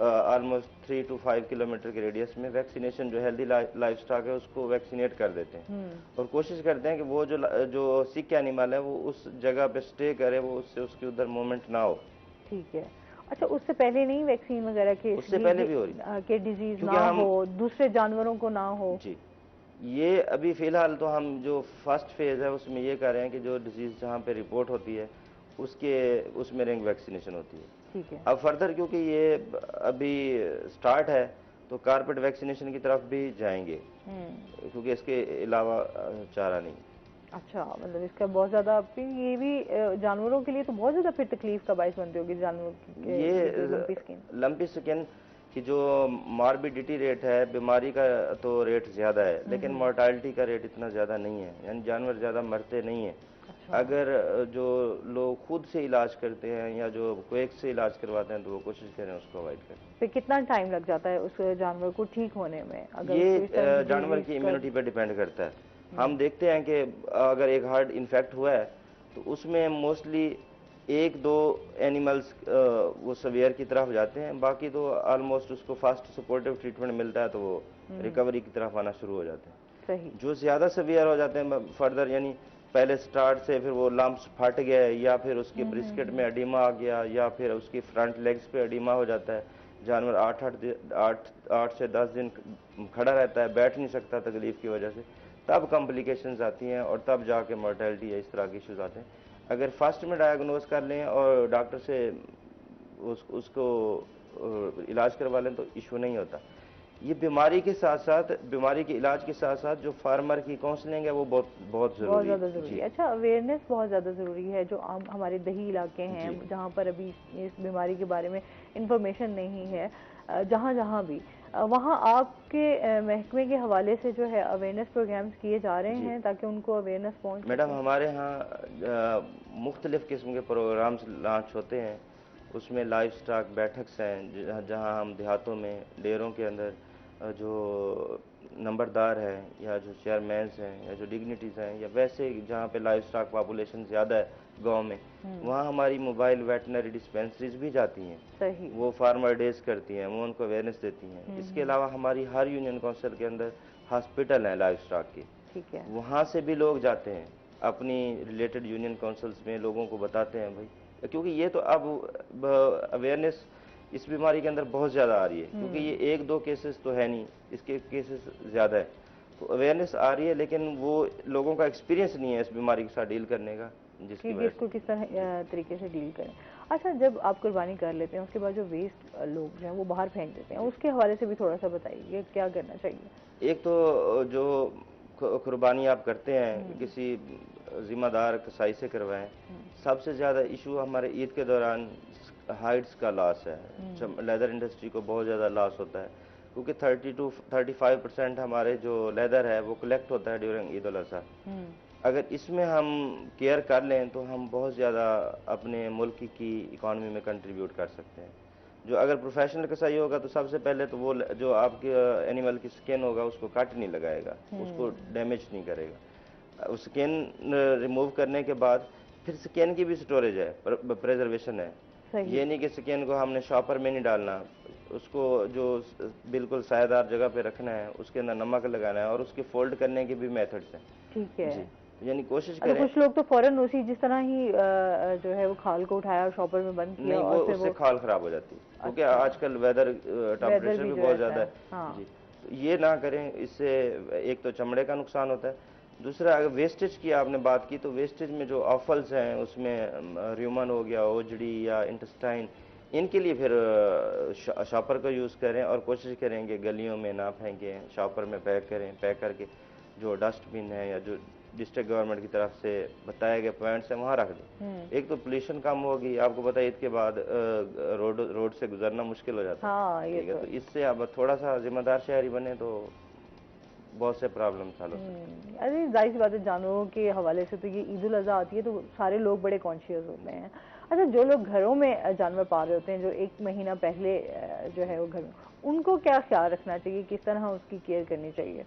ऑलमोस्ट 3 to 5 किलोमीटर के रेडियस में वैक्सीनेशन, जो हेल्दी लाइफ स्टॉक है उसको वैक्सीनेट कर देते हैं और कोशिश करते हैं कि वो जो सिक एनिमल है वो उस जगह पे स्टे करे, वो उससे उसकी उधर मूवमेंट ना हो। ठीक है। अच्छा, उससे पहले नहीं वैक्सीन वगैरह के? उससे पहले भी हो रही कि डिजीज ना हो, दूसरे जानवरों को ना हो? जी, ये अभी फिलहाल तो हम जो फर्स्ट फेज है उसमें ये कर रहे हैं कि जो डिजीज जहाँ पे रिपोर्ट होती है उसमें रिंग वैक्सीनेशन होती है। ठीक है। अब फर्दर क्योंकि ये अभी स्टार्ट है तो कारपेट वैक्सीनेशन की तरफ भी जाएंगे, क्योंकि इसके अलावा चारा नहीं। अच्छा, मतलब इसका बहुत ज्यादा ये भी जानवरों के लिए तो बहुत ज्यादा फिर तकलीफ का बायस बनती होगी जानवरों की ये लंपी स्किन की जो मॉर्बिडिटी रेट है, बीमारी का तो रेट ज्यादा है, लेकिन मोर्टालिटी का रेट इतना ज्यादा नहीं है, यानी जानवर ज्यादा मरते नहीं है। अच्छा। अगर जो लोग खुद से इलाज करते हैं या जो क्वेक से इलाज करवाते हैं तो वो कोशिश करें उसको अवॉइड करें। फिर कितना टाइम लग जाता है उस जानवर को ठीक होने में? अगर ये जानवर की इम्यूनिटी पर डिपेंड करता है। हम देखते हैं कि अगर एक हार्ट इन्फेक्ट हुआ है तो उसमें मोस्टली 1-2 एनिमल्स वो सवियर की तरफ जाते हैं, बाकी तो ऑलमोस्ट उसको फास्ट सपोर्टिव ट्रीटमेंट मिलता है तो वो रिकवरी की तरफ आना शुरू हो जाते हैं। सही। जो ज्यादा सवियर हो जाते हैं फर्दर, यानी पहले स्टार्ट से फिर वो लंप्स फट गए या फिर उसके ब्रिस्केट में एडिमा आ गया या फिर उसकी फ्रंट लेग्स पे एडिमा हो जाता है, जानवर 8 से 10 दिन खड़ा रहता है, बैठ नहीं सकता तकलीफ की वजह से, तब कॉम्प्लिकेशंस आती हैं और तब जाके मोर्टेलिटी या इस तरह के इश्यूज आते हैं। अगर फर्स्ट में डायग्नोज कर लें और डॉक्टर से उसको इलाज करवा लें तो इशू नहीं होता। ये बीमारी के साथ साथ, बीमारी के इलाज के साथ साथ जो फार्मर की काउंसलिंग है वो बहुत ज़रूरी है। अच्छा, अवेयरनेस बहुत ज़्यादा ज़रूरी है। जो हमारे दही इलाके हैं जहाँ पर अभी इस बीमारी के बारे में इंफॉर्मेशन नहीं है, जहाँ भी वहाँ आपके महकमे के हवाले से जो है अवेयरनेस प्रोग्राम्स किए जा रहे हैं ताकि उनको अवेयरनेस पहुँचे? मैडम, हमारे यहाँ मुख्तलिफ किस्म के प्रोग्राम्स लॉन्च होते हैं। उसमें लाइफ स्टॉक बैठक्स हैं जहाँ हम देहातों में डेयरों के अंदर जो नंबरदार हैं या जो चेयरमैन्स हैं या जो डिग्निटीज़ हैं या वैसे जहाँ पे लाइफ स्टॉक पॉपुलेशन ज़्यादा है गांव में, वहाँ हमारी मोबाइल वेटनरी डिस्पेंसरीज भी जाती हैं। सही। वो फार्मर डेज करती हैं, वो उनको अवेयरनेस देती हैं। इसके अलावा हमारी हर यूनियन काउंसिल के अंदर हॉस्पिटल हैं लाइफ स्टॉक के। ठीक है। वहाँ से भी लोग जाते हैं, अपनी रिलेटेड यूनियन काउंसिल्स में लोगों को बताते हैं भाई, क्योंकि ये तो अब अवेयरनेस इस बीमारी के अंदर बहुत ज़्यादा आ रही है, क्योंकि ये 1-2 केसेस तो है नहीं, इसके केसेस ज़्यादा है। तो अवेयरनेस आ रही है लेकिन वो लोगों का एक्सपीरियंस नहीं है इस बीमारी के साथ डील करने का, जिसकी वजह इसको किस तरह तरीके से डील करें। अच्छा, जब आप कुर्बानी कर लेते हैं उसके बाद जो वेस्ट लोग जो हैं वो बाहर फेंक देते हैं, उसके हवाले से भी थोड़ा सा बताइए, क्या करना चाहिए? एक तो जो कुर्बानी आप करते हैं किसी जिम्मेदार कसाई से करवाएं। सबसे ज़्यादा इशू हमारे ईद के दौरान हाइड्स का लॉस है। लेदर इंडस्ट्री को बहुत ज़्यादा लॉस होता है, क्योंकि 30 to 35% हमारे जो लेदर है वो कलेक्ट होता है ड्यूरिंग ईद उल अज़हा। अगर इसमें हम केयर कर लें तो हम बहुत ज़्यादा अपने मुल्क की इकॉनमी में कंट्रीब्यूट कर सकते हैं। जो अगर प्रोफेशनल कसाई होगा तो सबसे पहले तो वो जो आपके एनिमल की स्किन होगा उसको कट नहीं लगाएगा, उसको डैमेज नहीं करेगा। स्किन रिमूव करने के बाद फिर स्किन की भी स्टोरेज है, प्रिजर्वेशन है। ये नहीं कि स्किन को हमने शॉपर में नहीं डालना, उसको जो बिल्कुल सायेदार जगह पे रखना है, उसके अंदर नमक लगाना है और उसके फोल्ड करने के भी मेथड्स हैं। ठीक है, यानी कोशिश करें। कुछ लोग तो फौरन उसी जिस तरह ही जो है वो खाल को उठाया और शॉपर में बंद किया और फिर उससे खाल खराब हो जाती है, क्योंकि आजकल वेदर टेम्परेचर भी बहुत ज़्यादा है। हाँ। जी, तो ये ना करें, इससे एक तो चमड़े का नुकसान होता है, दूसरा अगर वेस्टेज की आपने बात की तो वेस्टेज में जो ऑफल्स हैं उसमें र्यूमन हो गया, ओजड़ी या इंटेस्टाइन, इनके लिए फिर शॉपर का यूज़ करें और कोशिश करें कि गलियों में ना फेंकें, शॉपर में पैक करें, पैक करके जो डस्टबिन है या जो डिस्ट्रिक्ट गवर्नमेंट की तरफ से बताए गए पॉइंट्स हैं वहाँ रख दें। एक तो पोल्यूशन कम होगी, आपको पता है ईद के बाद रोड से गुजरना मुश्किल हो जाता है। हाँ, ये ठीक है, तो तो इससे अब थोड़ा सा जिम्मेदार शहरी बने तो बहुत से प्रॉब्लम सॉल्व हो सकते हैं। अरे जाहिर सी बात है, जानवरों के हवाले से तो ये ईद उल अज़हा आती है तो सारे लोग बड़े कॉन्शियस होते हैं। अच्छा, जो लोग घरों में जानवर पाल रहे होते हैं, जो 1 महीना पहले जो है वो घर में, उनको क्या ख्याल रखना चाहिए, किस तरह उसकी केयर करनी चाहिए?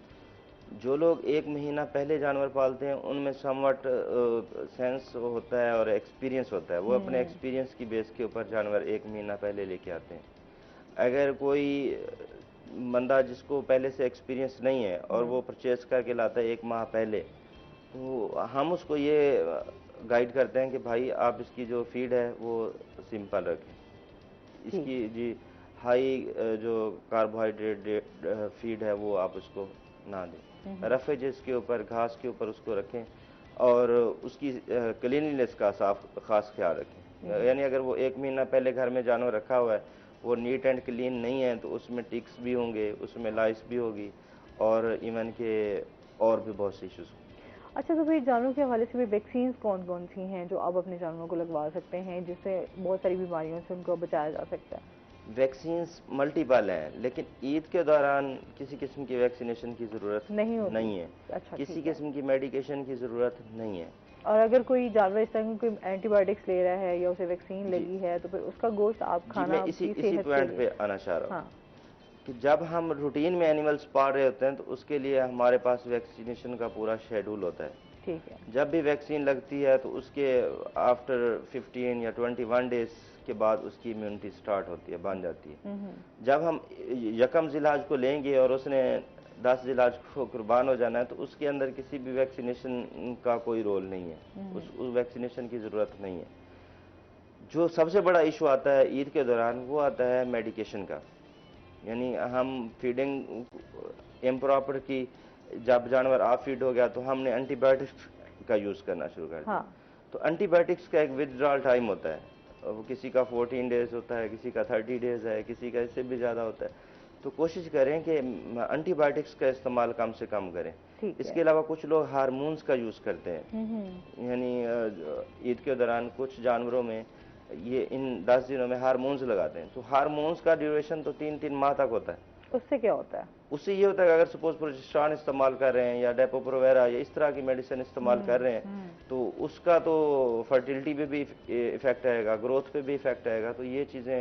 जो लोग 1 महीना पहले जानवर पालते हैं उनमें समवट सेंस होता है और एक्सपीरियंस होता है। वो अपने एक्सपीरियंस की बेस के ऊपर जानवर 1 महीना पहले लेके आते हैं। अगर कोई बंदा जिसको पहले से एक्सपीरियंस नहीं है और वो परचेज करके लाता है 1 माह पहले, तो हम उसको ये गाइड करते हैं कि भाई आप इसकी जो फीड है वो सिंपल रखें। इसकी जी हाई जो कार्बोहाइड्रेट फीड है वो आप उसको ना दें। रफेजेस के ऊपर, घास के ऊपर उसको रखें और उसकी क्लीनलीनेस का खास ख्याल रखें। यानी अगर वो 1 महीना पहले घर में जानवर रखा हुआ है, वो नीट एंड क्लीन नहीं है, तो उसमें टिक्स भी होंगे, उसमें लाइस भी होगी और इवन के और भी बहुत से इश्यूज होंगे। अच्छा, तो भाई जानवरों के हवाले से भी वैक्सीन कौन कौन सी हैं जो आप अपने जानवरों को लगवा सकते हैं, जिससे बहुत सारी बीमारियों से उनको बचाया जा सकता है? वैक्सीन्स मल्टीपल हैं, लेकिन ईद के दौरान किसी किस्म की वैक्सीनेशन की ज़रूरत नहीं होती? नहीं है। अच्छा, किसी ठीक है। किस्म की मेडिकेशन की ज़रूरत नहीं है। और अगर कोई जानवर इस तरह की कोई एंटीबायोटिक्स ले रहा है या उसे वैक्सीन जी लगी है, तो फिर उसका गोश्त आप जी, मैं खाना इसी आपकी इसी सेहत के पॉइंट लिए? पे आना चाह रहा हूँ हाँ। कि जब हम रूटीन में एनिमल्स पाल रहे होते हैं तो उसके लिए हमारे पास वैक्सीनेशन का पूरा शेड्यूल होता है। ठीक है। जब भी वैक्सीन लगती है तो उसके आफ्टर 15 या 21 डेज के बाद उसकी इम्यूनिटी स्टार्ट होती है, बन जाती है। जब हम यकम जिलाज को लेंगे और उसने 10 जिलाज को कुर्बान हो जाना है, तो उसके अंदर किसी भी वैक्सीनेशन का कोई रोल नहीं है, उस वैक्सीनेशन की ज़रूरत नहीं है। जो सबसे बड़ा इशू आता है ईद के दौरान वो आता है मेडिकेशन का। यानी हम फीडिंग इम्प्रॉपर की, जब जानवर आप फीड हो गया तो हमने एंटीबायोटिक्स का यूज़ करना शुरू कर दिया। तो एंटीबायोटिक्स का एक विथड्रॉल टाइम होता है, वो किसी का 14 डेज होता है, किसी का 30 डेज है, किसी का इससे भी ज़्यादा होता है। तो कोशिश करें कि एंटीबायोटिक्स का इस्तेमाल कम से कम करें। इसके अलावा कुछ लोग हार्मोन्स का यूज़ करते हैं। यानी ईद के दौरान कुछ जानवरों में ये इन 10 दिनों में हार्मोन्स लगाते हैं। तो हार्मोन्स का ड्यूरेशन तो 3-3 माह तक होता है। उससे क्या होता है? उससे ये होता है कि अगर सपोज प्रोजेस्टेरॉन इस्तेमाल कर रहे हैं या डेपो-प्रोवेरा या इस तरह की मेडिसिन इस्तेमाल कर रहे हैं, तो उसका तो फर्टिलिटी पे भी इफेक्ट आएगा, ग्रोथ पे भी इफेक्ट आएगा। तो ये चीज़ें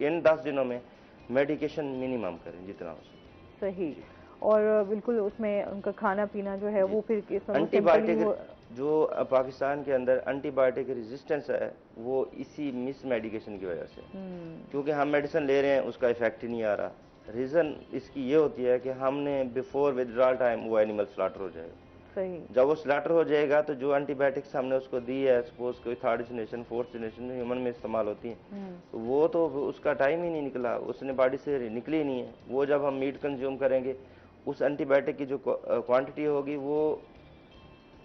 इन 10 दिनों में मेडिकेशन मिनिमम करें जितना हो सके। सही। और बिल्कुल उसमें उनका खाना पीना जो है वो फिर किस तरह एंटीबायोटिक जो पाकिस्तान के अंदर एंटीबायोटिक रेजिस्टेंस है वो इसी मिस मेडिकेशन की वजह से, क्योंकि हम मेडिसिन ले रहे हैं उसका इफेक्ट ही नहीं आ रहा। रीज़न इसकी ये होती है कि हमने बिफोर विथड्रॉल टाइम वो एनिमल स्लॉटर हो जाएगा। सही। जब वो स्लॉटर हो जाएगा तो जो एंटीबायोटिक्स हमने उसको दी है, सपोज कोई 3rd generation 4th generation human में इस्तेमाल होती है, तो वो तो उसका टाइम ही नहीं निकला, उसने बॉडी से निकली ही नहीं है। वो जब हम मीट कंज्यूम करेंगे उस एंटीबायोटिक की जो क्वांटिटी होगी वो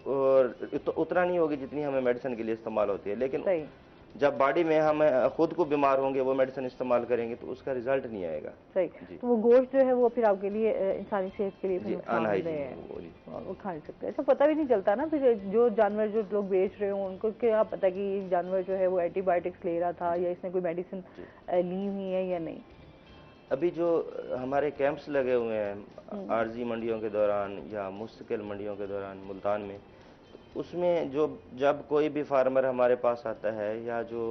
और उतना नहीं होगी जितनी हमें मेडिसिन के लिए इस्तेमाल होती है। लेकिन जब बॉडी में हम खुद को बीमार होंगे वो मेडिसिन इस्तेमाल करेंगे तो उसका रिजल्ट नहीं आएगा। सही। तो वो गोश्त जो है वो फिर आपके लिए इंसानी सेहत के लिए नुकसानदेह है, वो खा नहीं सकते। अच्छा, पता भी नहीं चलता ना फिर जो जानवर जो लोग बेच रहे हो उनको क्या पता कि ये जानवर जो है वो एंटीबायोटिक्स ले रहा था या इसने कोई मेडिसिन ली हुई है या नहीं? अभी जो हमारे कैंप्स लगे हुए हैं आरजी मंडियों के दौरान या मुस्तकिल मंडियों के दौरान मुल्तान में, उसमें जो जब कोई भी फार्मर हमारे पास आता है या जो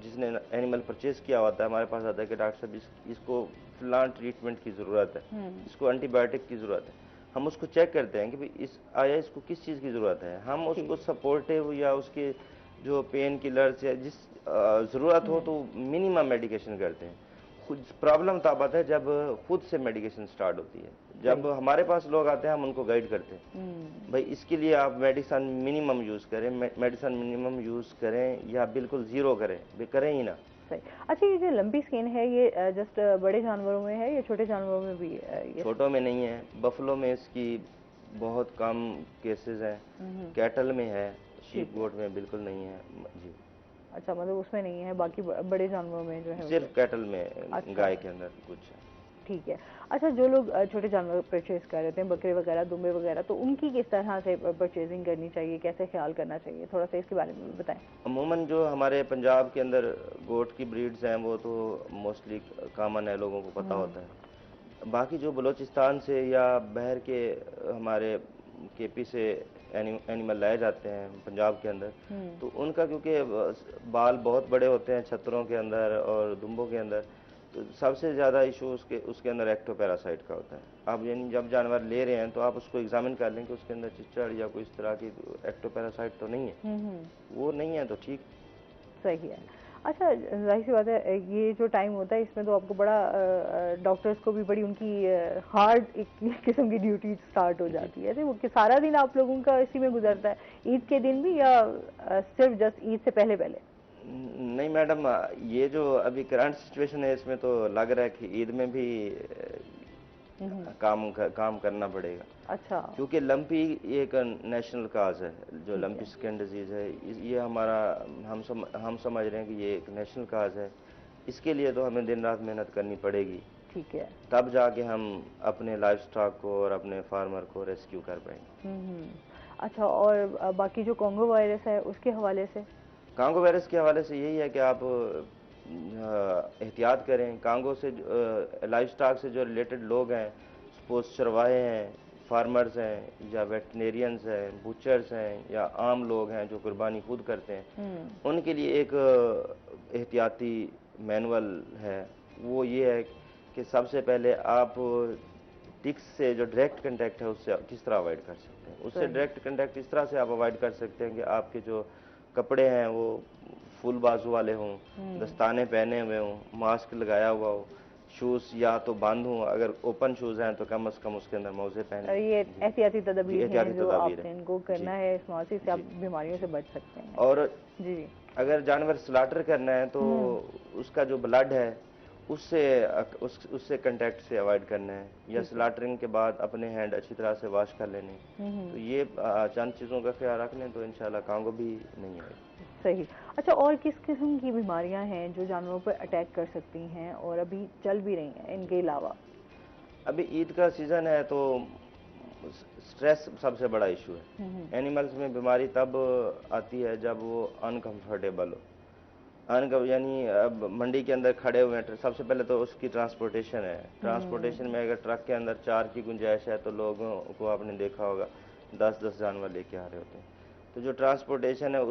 जिसने एनिमल परचेज किया होता है हमारे पास आता है कि डॉक्टर साहब इसको फलां ट्रीटमेंट की ज़रूरत है, इसको एंटीबायोटिक की ज़रूरत है, हम उसको चेक करते हैं कि भाई इसको किस चीज़ की ज़रूरत है। हम उसको सपोर्टिव या उसके जो पेन किलर्स या जिस ज़रूरत हो तो मिनिमम मेडिकेशन करते हैं। खुद प्रॉब्लम तब आता है जब खुद से मेडिकेशन स्टार्ट होती है। जब हमारे पास लोग आते हैं हम उनको गाइड करते हैं, भाई इसके लिए आप मेडिसिन मिनिमम यूज़ करें, मेडिसिन मिनिमम यूज़ करें या बिल्कुल ज़ीरो करें, करें ही ना। सही। अच्छा, ये जो लंबी स्किन है ये जस्ट बड़े जानवरों में है या छोटे जानवरों में भी है? छोटों में नहीं है, बफलो में इसकी बहुत कम केसेस हैं, कैटल में है, शीप गोट में बिल्कुल नहीं है जी। अच्छा, मतलब उसमें नहीं है, बाकी बड़े जानवरों में जो है सिर्फ कैटल में, अच्छा, गाय के अंदर कुछ है। ठीक है। अच्छा, जो लोग छोटे जानवर परचेज कर रहे हैं, बकरे वगैरह, दुम्बे वगैरह, तो उनकी किस तरह से परचेजिंग करनी चाहिए, कैसे ख्याल करना चाहिए, थोड़ा सा इसके बारे में भी बताएं। अमूमन जो हमारे पंजाब के अंदर गोट की ब्रीड्स हैं वो तो मोस्टली कॉमन है, लोगों को पता होता है। बाकी जो बलूचिस्तान से या बहर के हमारे केपी से एनिमल लाए जाते हैं पंजाब के अंदर, तो उनका क्योंकि बाल बहुत बड़े होते हैं छतरों के अंदर और दुम्बों के अंदर, तो सबसे ज़्यादा इशू उसके उसके अंदर एक्टोपैरासाइट का होता है। आप यानी जब जानवर ले रहे हैं तो आप उसको एग्जामिन कर लें कि उसके अंदर चिचड़ या कोई इस तरह की एक्टोपैरासाइट तो नहीं है। वो नहीं है तो ठीक, सही है। अच्छा, जाहिर सी बात है, ये जो टाइम होता है इसमें तो आपको बड़ा डॉक्टर्स को भी बड़ी उनकी हार्ड एक किस्म की ड्यूटी स्टार्ट हो जाती है, तो वो कि सारा दिन आप लोगों का इसी में गुजरता है, ईद के दिन भी, या सिर्फ जस्ट ईद से पहले पहले? नहीं मैडम, ये जो अभी करंट सिचुएशन है इसमें तो लग रहा है कि ईद में भी काम करना पड़ेगा। अच्छा, क्योंकि लंपी ये एक नेशनल काज है, जो लंपी स्किन डिजीज है, ये हमारा हम समझ रहे हैं कि ये एक नेशनल काज है। इसके लिए तो हमें दिन रात मेहनत करनी पड़ेगी, ठीक है, तब जाके हम अपने लाइफ स्टॉक को और अपने फार्मर को रेस्क्यू कर पाएंगे। अच्छा, और बाकी जो कॉन्गो वायरस है उसके हवाले से? कांगो वायरस के हवाले से यही है कि आप एहतियात करें। कांगो से लाइफ स्टॉक से जो रिलेटेड लोग हैं, सपोज चरवाहे हैं, फार्मर्स हैं, या वेटनेरियंस हैं, बुचर्स हैं, या आम लोग हैं जो कुर्बानी खुद करते हैं, उनके लिए एक एहतियाती मैनुअल है। वो ये है कि सबसे पहले आप टिक्स से जो डायरेक्ट कंटेक्ट है उससे किस तरह अवॉइड कर सकते हैं। उससे डायरेक्ट कंटेक्ट इस तरह से आप अवॉइड कर सकते हैं कि आपके जो कपड़े हैं वो फुल बाजू वाले हों, दस्ताने पहने हुए हों, मास्क लगाया हुआ हो, शूज या तो बंद हों, अगर ओपन शूज हैं तो कम से कम उसके अंदर मोजे पहने। ये एहतियाती तदबीर हैं जो आपने है इनको करना है, इस्तेमाल से आप बीमारियों से बच सकते हैं। और जी, अगर जानवर स्लाटर करना है तो उसका जो ब्लड है उससे उससे कंटेक्ट से अवॉइड करना है, या स्लाटरिंग के बाद अपने हैंड अच्छी तरह से वॉश कर लेने। तो ये चंद चीज़ों का ख्याल रख लें तो इंशाल्लाह कांगो भी नहीं आएगी। सही। अच्छा, और किस किस्म की बीमारियां हैं जो जानवरों पर अटैक कर सकती हैं और अभी चल भी रही हैं इनके अलावा? अभी ईद का सीज़न है तो स्ट्रेस सबसे बड़ा इशू है। एनिमल्स में बीमारी तब आती है जब वो अनकंफर्टेबल हो। यानी अब मंडी के अंदर खड़े हुए हैं, सबसे पहले तो उसकी ट्रांसपोर्टेशन है। ट्रांसपोर्टेशन में अगर ट्रक के अंदर 4 की गुंजाइश है तो लोगों को आपने देखा होगा 10-10 जानवर लेके आ रहे होते हैं। तो जो ट्रांसपोर्टेशन है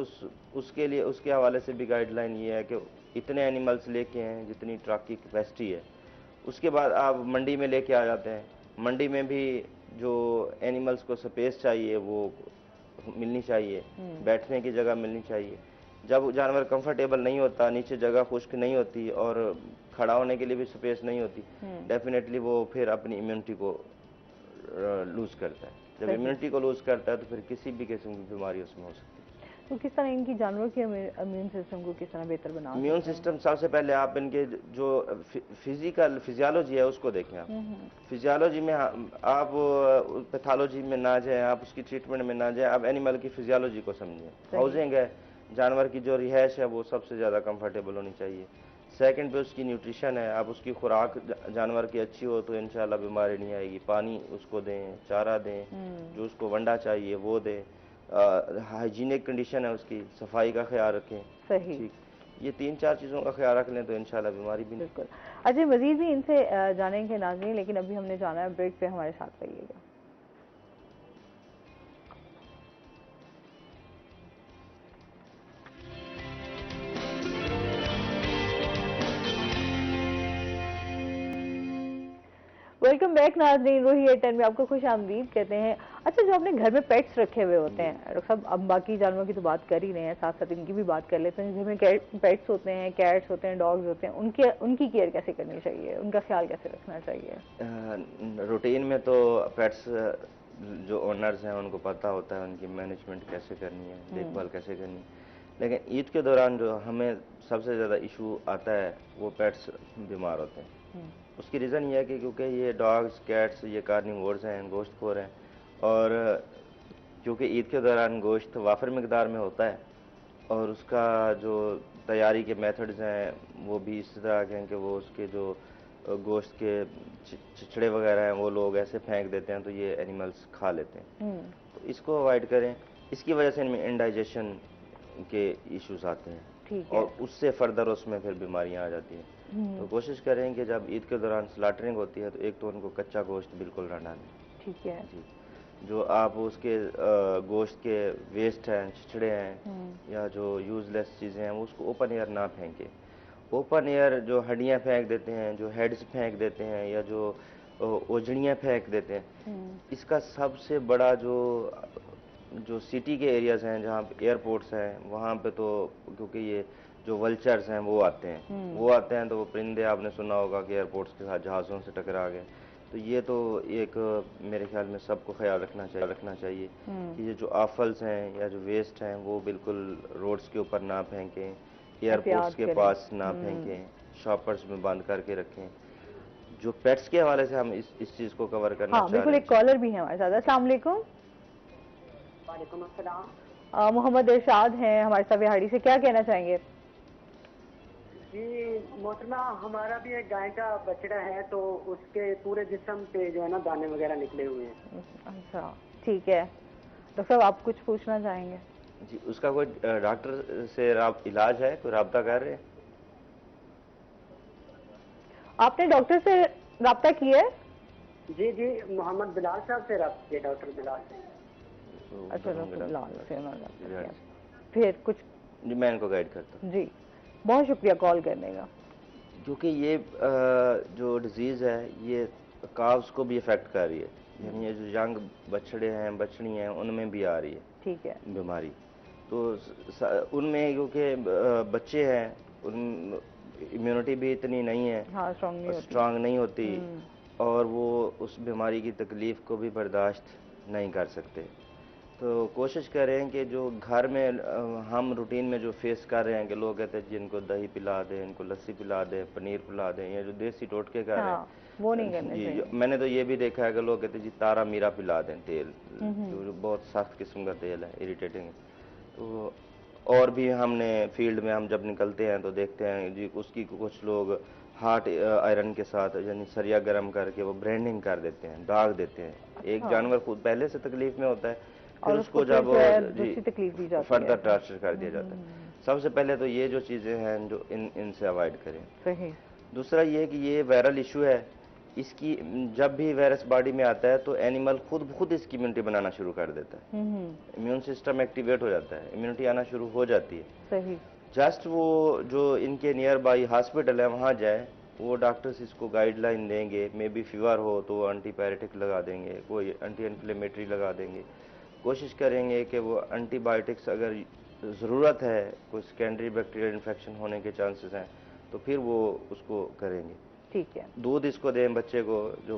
उसके लिए उसके हवाले से भी गाइडलाइन ये है कि इतने एनिमल्स लेके हैं जितनी ट्रक की कैपेसिटी है। उसके बाद आप मंडी में लेके आ जाते हैं। मंडी में भी जो एनिमल्स को स्पेस चाहिए वो मिलनी चाहिए, बैठने की जगह मिलनी चाहिए। जब जानवर कंफर्टेबल नहीं होता, नीचे जगह खुश्क नहीं होती और खड़ा होने के लिए भी स्पेस नहीं होती, डेफिनेटली वो फिर अपनी इम्यूनिटी को लूज करता है। जब इम्यूनिटी को लूज करता है तो फिर किसी भी किस्म की बीमारी उसमें हो सकती है। तो किस तरह इनकी जानवरों के इम्यून सिस्टम को किस तरह बेहतर बना इम्यून सिस्टम सबसे पहले आप इनके जो फिजियोलॉजी है उसको देखें। आप फिजियोलॉजी में आप पैथोलॉजी में ना जाए, आप उसकी ट्रीटमेंट में ना जाए, आप एनिमल की फिजियोलॉजी को समझें। हाउसिंग है, जानवर की जो रिहाइश है वो सबसे ज़्यादा कंफर्टेबल होनी चाहिए। सेकंड पे उसकी न्यूट्रिशन है, आप उसकी खुराक जानवर की अच्छी हो तो इंशाल्लाह बीमारी नहीं आएगी। पानी उसको दें, चारा दें, जो उसको वंडा चाहिए वो दें। हाइजीनिक कंडीशन है उसकी, सफाई का ख्याल रखें। सही। ठीक, ये 3-4 चीज़ों का ख्याल रख लें तो इंशाल्लाह बीमारी भी नहीं। बिल्कुल। अच्छा, मजीद भी इनसे जानेंगे नाज़रीन, लेकिन अभी हमने जाना है ब्रेक पे, हमारे साथ रहिएगा। वेलकम बैक नाज़रीन, रोही एयरटेल में आपको खुश आमदीद कहते हैं। अच्छा, जो अपने घर में पेट्स रखे हुए होते हैं, डॉक्टर साहब, अब बाकी जानवरों की तो बात कर ही रहे हैं, साथ साथ इनकी भी बात कर लेते हैं। घर में पेट्स होते हैं, कैट्स होते हैं, डॉग्स होते हैं, उनकी केयर कैसे करनी चाहिए, उनका ख्याल कैसे रखना चाहिए? रूटीन में तो पेट्स जो ओनर्स हैं उनको पता होता है उनकी मैनेजमेंट कैसे करनी है, देखभाल कैसे करनी है। लेकिन ईद के दौरान जो हमें सबसे ज़्यादा इशू आता है वो पेट्स बीमार होते हैं। उसकी रीज़न ये है कि क्योंकि ये डॉग्स, कैट्स, ये कार्निवोर्स हैं, गोश्तखोर हैं, और क्योंकि ईद के दौरान गोश्त वाफर मिकदार में होता है और उसका जो तैयारी के मेथड्स हैं वो भी इस तरह के हैं कि वो उसके जो गोश्त के छिछड़े वगैरह हैं वो लोग ऐसे फेंक देते हैं, तो ये एनिमल्स खा लेते हैं। तो इसको अवॉइड करें। इसकी वजह से इनमें इंडाइजेशन के इश्यूज आते हैं ठीक है। और उससे फर्दर उसमें फिर बीमारियां आ जाती हैं। तो कोशिश करें कि जब ईद के दौरान स्लाटरिंग होती है तो एक तो उनको कच्चा गोश्त बिल्कुल ना डालें। ठीक है जी। जो आप उसके गोश्त के वेस्ट हैं, छिछड़े हैं या जो यूजलेस चीज़ें हैं वो उसको ओपन एयर ना फेंकें। ओपन एयर जो हड्डियां फेंक देते हैं, जो हेड्स फेंक देते हैं या जो ओजड़ियाँ फेंक देते हैं, इसका सबसे बड़ा जो सिटी के एरियाज हैं जहाँ पे एयरपोर्ट्स हैं वहाँ पे तो क्योंकि ये जो वल्चर्स हैं वो आते हैं तो वो परिंदे आपने सुना होगा कि एयरपोर्ट्स के साथ जहाज़ों से टकरा गए। तो ये तो एक मेरे ख्याल में सबको ख्याल रखना चाहिए कि ये जो आफल्स हैं या जो वेस्ट हैं वो बिल्कुल रोड्स के ऊपर ना फेंकें, एयरपोर्ट्स के पास ना फेंकें, शॉपर्स में बंद करके रखें। जो पेट्स के हवाले से हम इस चीज़ को कवर करना चाह रहे हैं। बिल्कुल। एक कॉलर भी है हमारे साथ। अस्सलाम वालेकुम। वालेकुम अस्सलाम। मोहम्मद इरशाद हैं हमारे साथ बिहाड़ी से, क्या कहना चाहेंगे? जी मोहतरमा, हमारा भी एक गाय का बछड़ा है तो उसके पूरे जिस्म पे जो है ना दाने वगैरह निकले हुए हैं। अच्छा ठीक है। डॉक्टर साहब आप कुछ पूछना चाहेंगे? जी, उसका कोई डॉक्टर से इलाज है, कोई राब्ता कर रहे हैं? आपने डॉक्टर से राब्ता किया है? जी जी, मोहम्मद बिलाल साहब से राब्ता किया, डॉक्टर बिलाल से। अच्छा, डॉक्टर बिलाल से। फिर कुछ? जी, मैं इनको गाइड करता हूँ। जी, बहुत शुक्रिया कॉल करने का। क्योंकि ये जो डिजीज़ है ये काव्स को भी इफेक्ट कर रही है, यानी ये जो यंग बछड़े हैं, बछड़ी हैं, उनमें भी आ रही है ठीक है बीमारी। तो उनमें क्योंकि बच्चे हैं, उन इम्यूनिटी भी इतनी नहीं है, हाँ, स्ट्रांग नहीं होती और वो उस बीमारी की तकलीफ को भी बर्दाश्त नहीं कर सकते। तो कोशिश करें कि जो घर में हम रूटीन में जो फेस कर रहे हैं कि लोग कहते हैं जिनको दही पिला दें, इनको लस्सी पिला दें, पनीर पिला दें, या जो देसी टोटके कर रहे हैं वो नहीं करने जी। चाहिए। मैंने तो ये भी देखा है कि लोग कहते हैं जी तारा मीरा पिला दें, तेल जो बहुत सख्त किस्म का तेल है, इरिटेटिंग है। तो और भी हमने फील्ड में हम जब निकलते हैं तो देखते हैं जी उसकी कुछ लोग हार्ट आयरन के साथ यानी सरिया गर्म करके वो ब्रांडिंग कर देते हैं, दाग देते हैं। एक जानवर खुद पहले से तकलीफ में होता है, फिर उसको जब दूसरी तकलीफ दी जाती है, फर्दर ट्रांसफर कर दिया जाता है। सबसे पहले तो ये जो चीज़ें हैं जो इनसे अवॉइड करें। सही। दूसरा ये कि ये वायरल इशू है, इसकी जब भी वायरस बॉडी में आता है तो एनिमल खुद इसकी इम्यूनिटी बनाना शुरू कर देता है, इम्यून सिस्टम एक्टिवेट हो जाता है, इम्यूनिटी आना शुरू हो जाती है। सही। जस्ट वो जो इनके नियर बाई हॉस्पिटल है वहाँ जाए, वो डॉक्टर्स इसको गाइडलाइन देंगे, मे बी फीवर हो तो वो एंटीबायोटिक लगा देंगे, कोई एंटी इन्फ्लेमेटरी लगा देंगे। कोशिश करेंगे कि वो एंटीबायोटिक्स अगर ज़रूरत है, कोई सेकेंडरी बैक्टीरियल इन्फेक्शन होने के चांसेस हैं तो फिर वो उसको करेंगे। ठीक है। दूध इसको दें बच्चे को, जो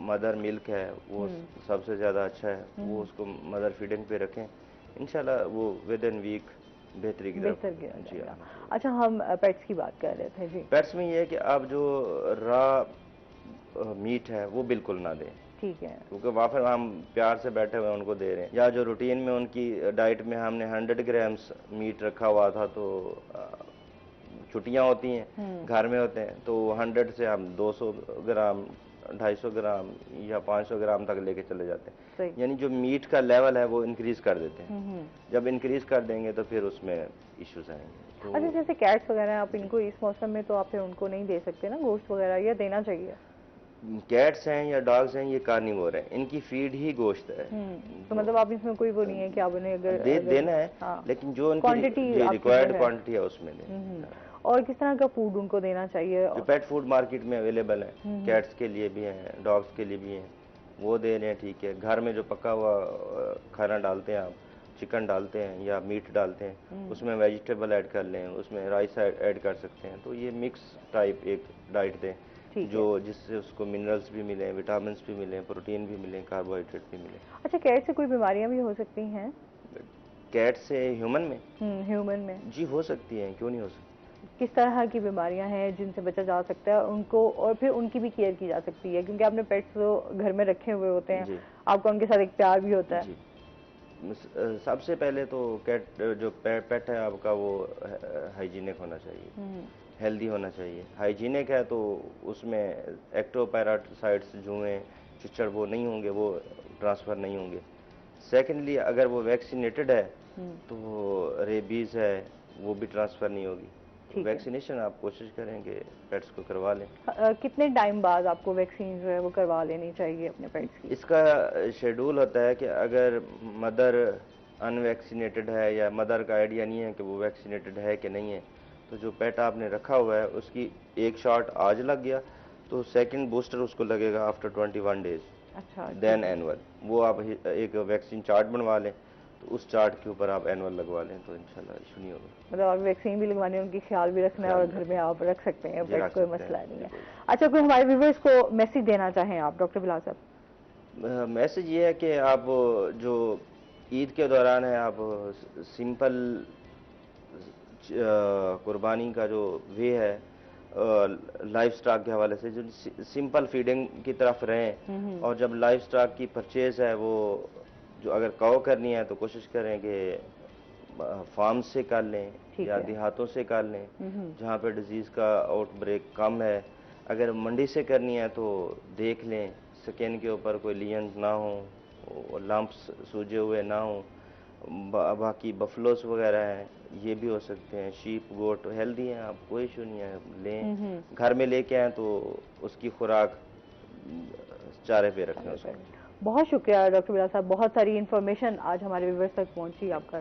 मदर मिल्क है वो सबसे ज़्यादा अच्छा है, वो उसको मदर फीडिंग पे रखें, इंशाल्लाह वो विद इन वीक बेहतरी की तरफ। जी हाँ। अच्छा, हम पेट्स की बात कर रहे थे जी। पेट्स में ये है कि आप जो रॉ मीट है वो बिल्कुल ना दें। ठीक है। क्योंकि वहाँ पर हम प्यार से बैठे हुए उनको दे रहे हैं, या जो रूटीन में उनकी डाइट में हमने 100 ग्राम्स मीट रखा हुआ था तो छुट्टियाँ होती हैं, घर में होते हैं, तो 100 से हम 200 ग्राम, 250 ग्राम या 500 ग्राम तक लेके चले जाते हैं। यानी जो मीट का लेवल है वो इंक्रीज कर देते हैं। जब इंक्रीज कर देंगे तो फिर उसमें इश्यूज आएंगे। तो अच्छा, जैसे कैट्स वगैरह आप इनको इस मौसम में तो आप फिर उनको नहीं दे सकते ना गोश्त वगैरह, या देना चाहिए? कैट्स हैं या डॉग्स हैं ये कार्निवोर हैं, इनकी फीड ही गोश्त है। तो मतलब आप इसमें कोई वो नहीं है कि आप उन्हें अगर देना है, लेकिन जो उनकी रिक्वायर्ड क्वांटिटी है उसमें दें। और किस तरह का फूड उनको देना चाहिए? जो पेट फूड मार्केट में अवेलेबल है, कैट्स के लिए भी हैं, डॉग्स के लिए भी हैं, वो दे रहे हैं। ठीक है, घर में जो पका हुआ खाना डालते हैं आप, चिकन डालते हैं या मीट डालते हैं, उसमें वेजिटेबल ऐड कर लें, उसमें राइस ऐड कर सकते हैं। तो ये मिक्स टाइप एक डाइट दें जो जिससे उसको मिनरल्स भी मिलें, विटामिन भी मिलें, प्रोटीन भी मिलें, कार्बोहाइड्रेट भी मिले। अच्छा, कैट से कोई बीमारियां भी हो सकती हैं? कैट से ह्यूमन में? ह्यूमन में जी हो सकती हैं, क्यों नहीं हो सकती। किस तरह की बीमारियां हैं जिनसे बचा जा सकता है उनको, और फिर उनकी भी केयर की जा सकती है? क्योंकि आपने पेट्स तो घर में रखे हुए होते हैं, आपका उनके साथ एक प्यार भी होता है। सबसे पहले तो कैट जो पेट है आपका वो हाइजीनिक होना चाहिए, हेल्दी होना चाहिए। हाइजीनिक है तो उसमें एक्टोपैरासाइट्स, जुएं, चिचड़ वो नहीं होंगे, वो ट्रांसफ़र नहीं होंगे। सेकेंडली अगर वो वैक्सीनेटेड है तो रेबीज़ है वो भी ट्रांसफ़र नहीं होगी। वैक्सीनेशन आप कोशिश करेंगे पेट्स को करवा लें। कितने टाइम बाद आपको वैक्सीन जो है वो करवा लेनी चाहिए अपने पेट्स की? इसका शेड्यूल होता है कि अगर मदर अनवैक्सीनेटेड है या मदर का आइडिया नहीं है कि वो वैक्सीनेटेड है कि नहीं है, तो जो पेट आपने रखा हुआ है उसकी एक शॉट आज लग गया तो सेकंड बूस्टर उसको लगेगा आफ्टर 21 डेज। अच्छा, देन एनुअल। वो आप एक वैक्सीन चार्ट बनवा लें तो उस चार्ट के ऊपर आप एनुअल लगवा लें तो इंशाल्लाह इशू नहीं होगा। मतलब आप वैक्सीन भी लगवानी है, उनकी ख्याल भी रखना है और घर में आप रख सकते हैं, पेट कोई मसला नहीं है। अच्छा, कोई हमारे व्यूअर्स को मैसेज देना चाहें आप डॉक्टर बिलाल साहब? मैसेज ये है कि आप जो ईद के दौरान है आप सिंपल कुर्बानी का जो वे है लाइफ स्टॉक के हवाले से जो सिंपल फीडिंग की तरफ रहें, और जब लाइफ स्टॉक की परचेज है वो जो अगर कव करनी है तो कोशिश करें कि फार्म से कर लें या देहातों से कर लें जहाँ पे डिजीज़ का आउटब्रेक कम है। अगर मंडी से करनी है तो देख लें स्किन के ऊपर कोई लियंस ना हो, लंप्स सूजे हुए ना हो। बाकी बफलोस वगैरह हैं ये भी हो सकते हैं, शीप गोट हेल्दी हैं, आप कोई इशू नहीं है, लें घर में लेके आएँ तो उसकी खुराक चारे पे रखें उसको। बहुत शुक्रिया डॉक्टर बिलाल साहब, बहुत सारी इन्फॉर्मेशन आज हमारे व्यूअर्स तक पहुंची, आपका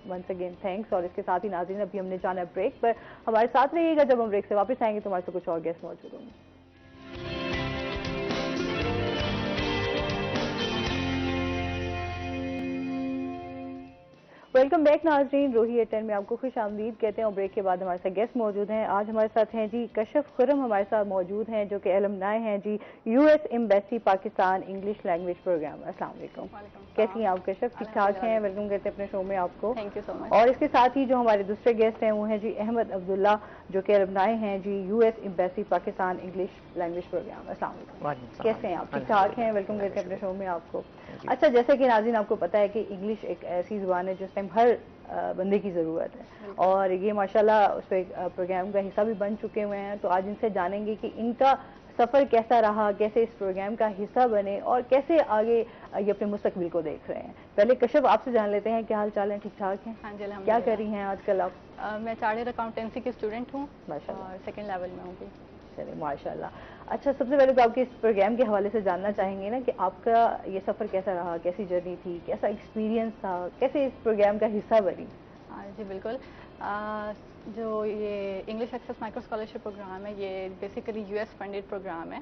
वंस अगेन थैंक्स। और इसके साथ ही नाज़रीन अभी हमने जाना है ब्रेक पर, हमारे साथ रहिएगा। जब हम ब्रेक से वापस आएंगे तो हमारे साथ कुछ और गेस्ट मौजूद होंगे। वेलकम बैक नाजरीन, रोही 10 में आपको खुश आमदीद कहते हैं। और ब्रेक के बाद हमारे साथ गेस्ट मौजूद हैं। आज हमारे साथ हैं जी कशफ खुर्रम, हमारे साथ मौजूद हैं जो कि एलुमनाई हैं जी US embassy Pakistan English language programme. अस्सलाम वालेकुम, कैसी हैं आप कशफ? ठीक ठाक हैं? वेलकम करते हैं अपने शो में आपको। Thank you so much. और इसके साथ ही जो हमारे दूसरे गेस्ट हैं वो हैं जी अहमद अब्दुल्ला जो कि एलुमनाई हैं जी US embassy Pakistan English language programme. अस्सलाम वालेकुम, कैसे हैं आप? ठीक ठाक हैं? वेलकम करते हैं अपने शो में आपको। अच्छा, जैसे कि नाज़रीन आपको पता है कि इंग्लिश एक ऐसी ज़ुबान है जिस टाइम हर बंदे की ज़रूरत है, और ये माशाल्लाह उस पर प्रोग्राम का हिस्सा भी बन चुके हुए हैं। तो आज इनसे जानेंगे कि इनका सफ़र कैसा रहा, कैसे इस प्रोग्राम का हिस्सा बने और कैसे आगे ये अपने मुस्तकबिल को देख रहे हैं। पहले कशफ आपसे जान लेते हैं, क्या हाल चाल है? ठीक ठाक हैं? हाँ जी, क्या कर रही हैं आजकल आप? मैं चार्टर्ड अकाउंटेंसी की स्टूडेंट हूँ माशाल्लाह, और सेकेंड लेवल में हूँ। चलिए माशाल्लाह। अच्छा, सबसे पहले तो आपके इस प्रोग्राम के हवाले से जानना चाहेंगे ना कि आपका ये सफ़र कैसा रहा, कैसी जर्नी थी, कैसा एक्सपीरियंस था, कैसे इस प्रोग्राम का हिस्सा बनी? हाँ जी बिल्कुल। जो ये English access micro scholarship program है ये बेसिकली यूएस फंडेड प्रोग्राम है,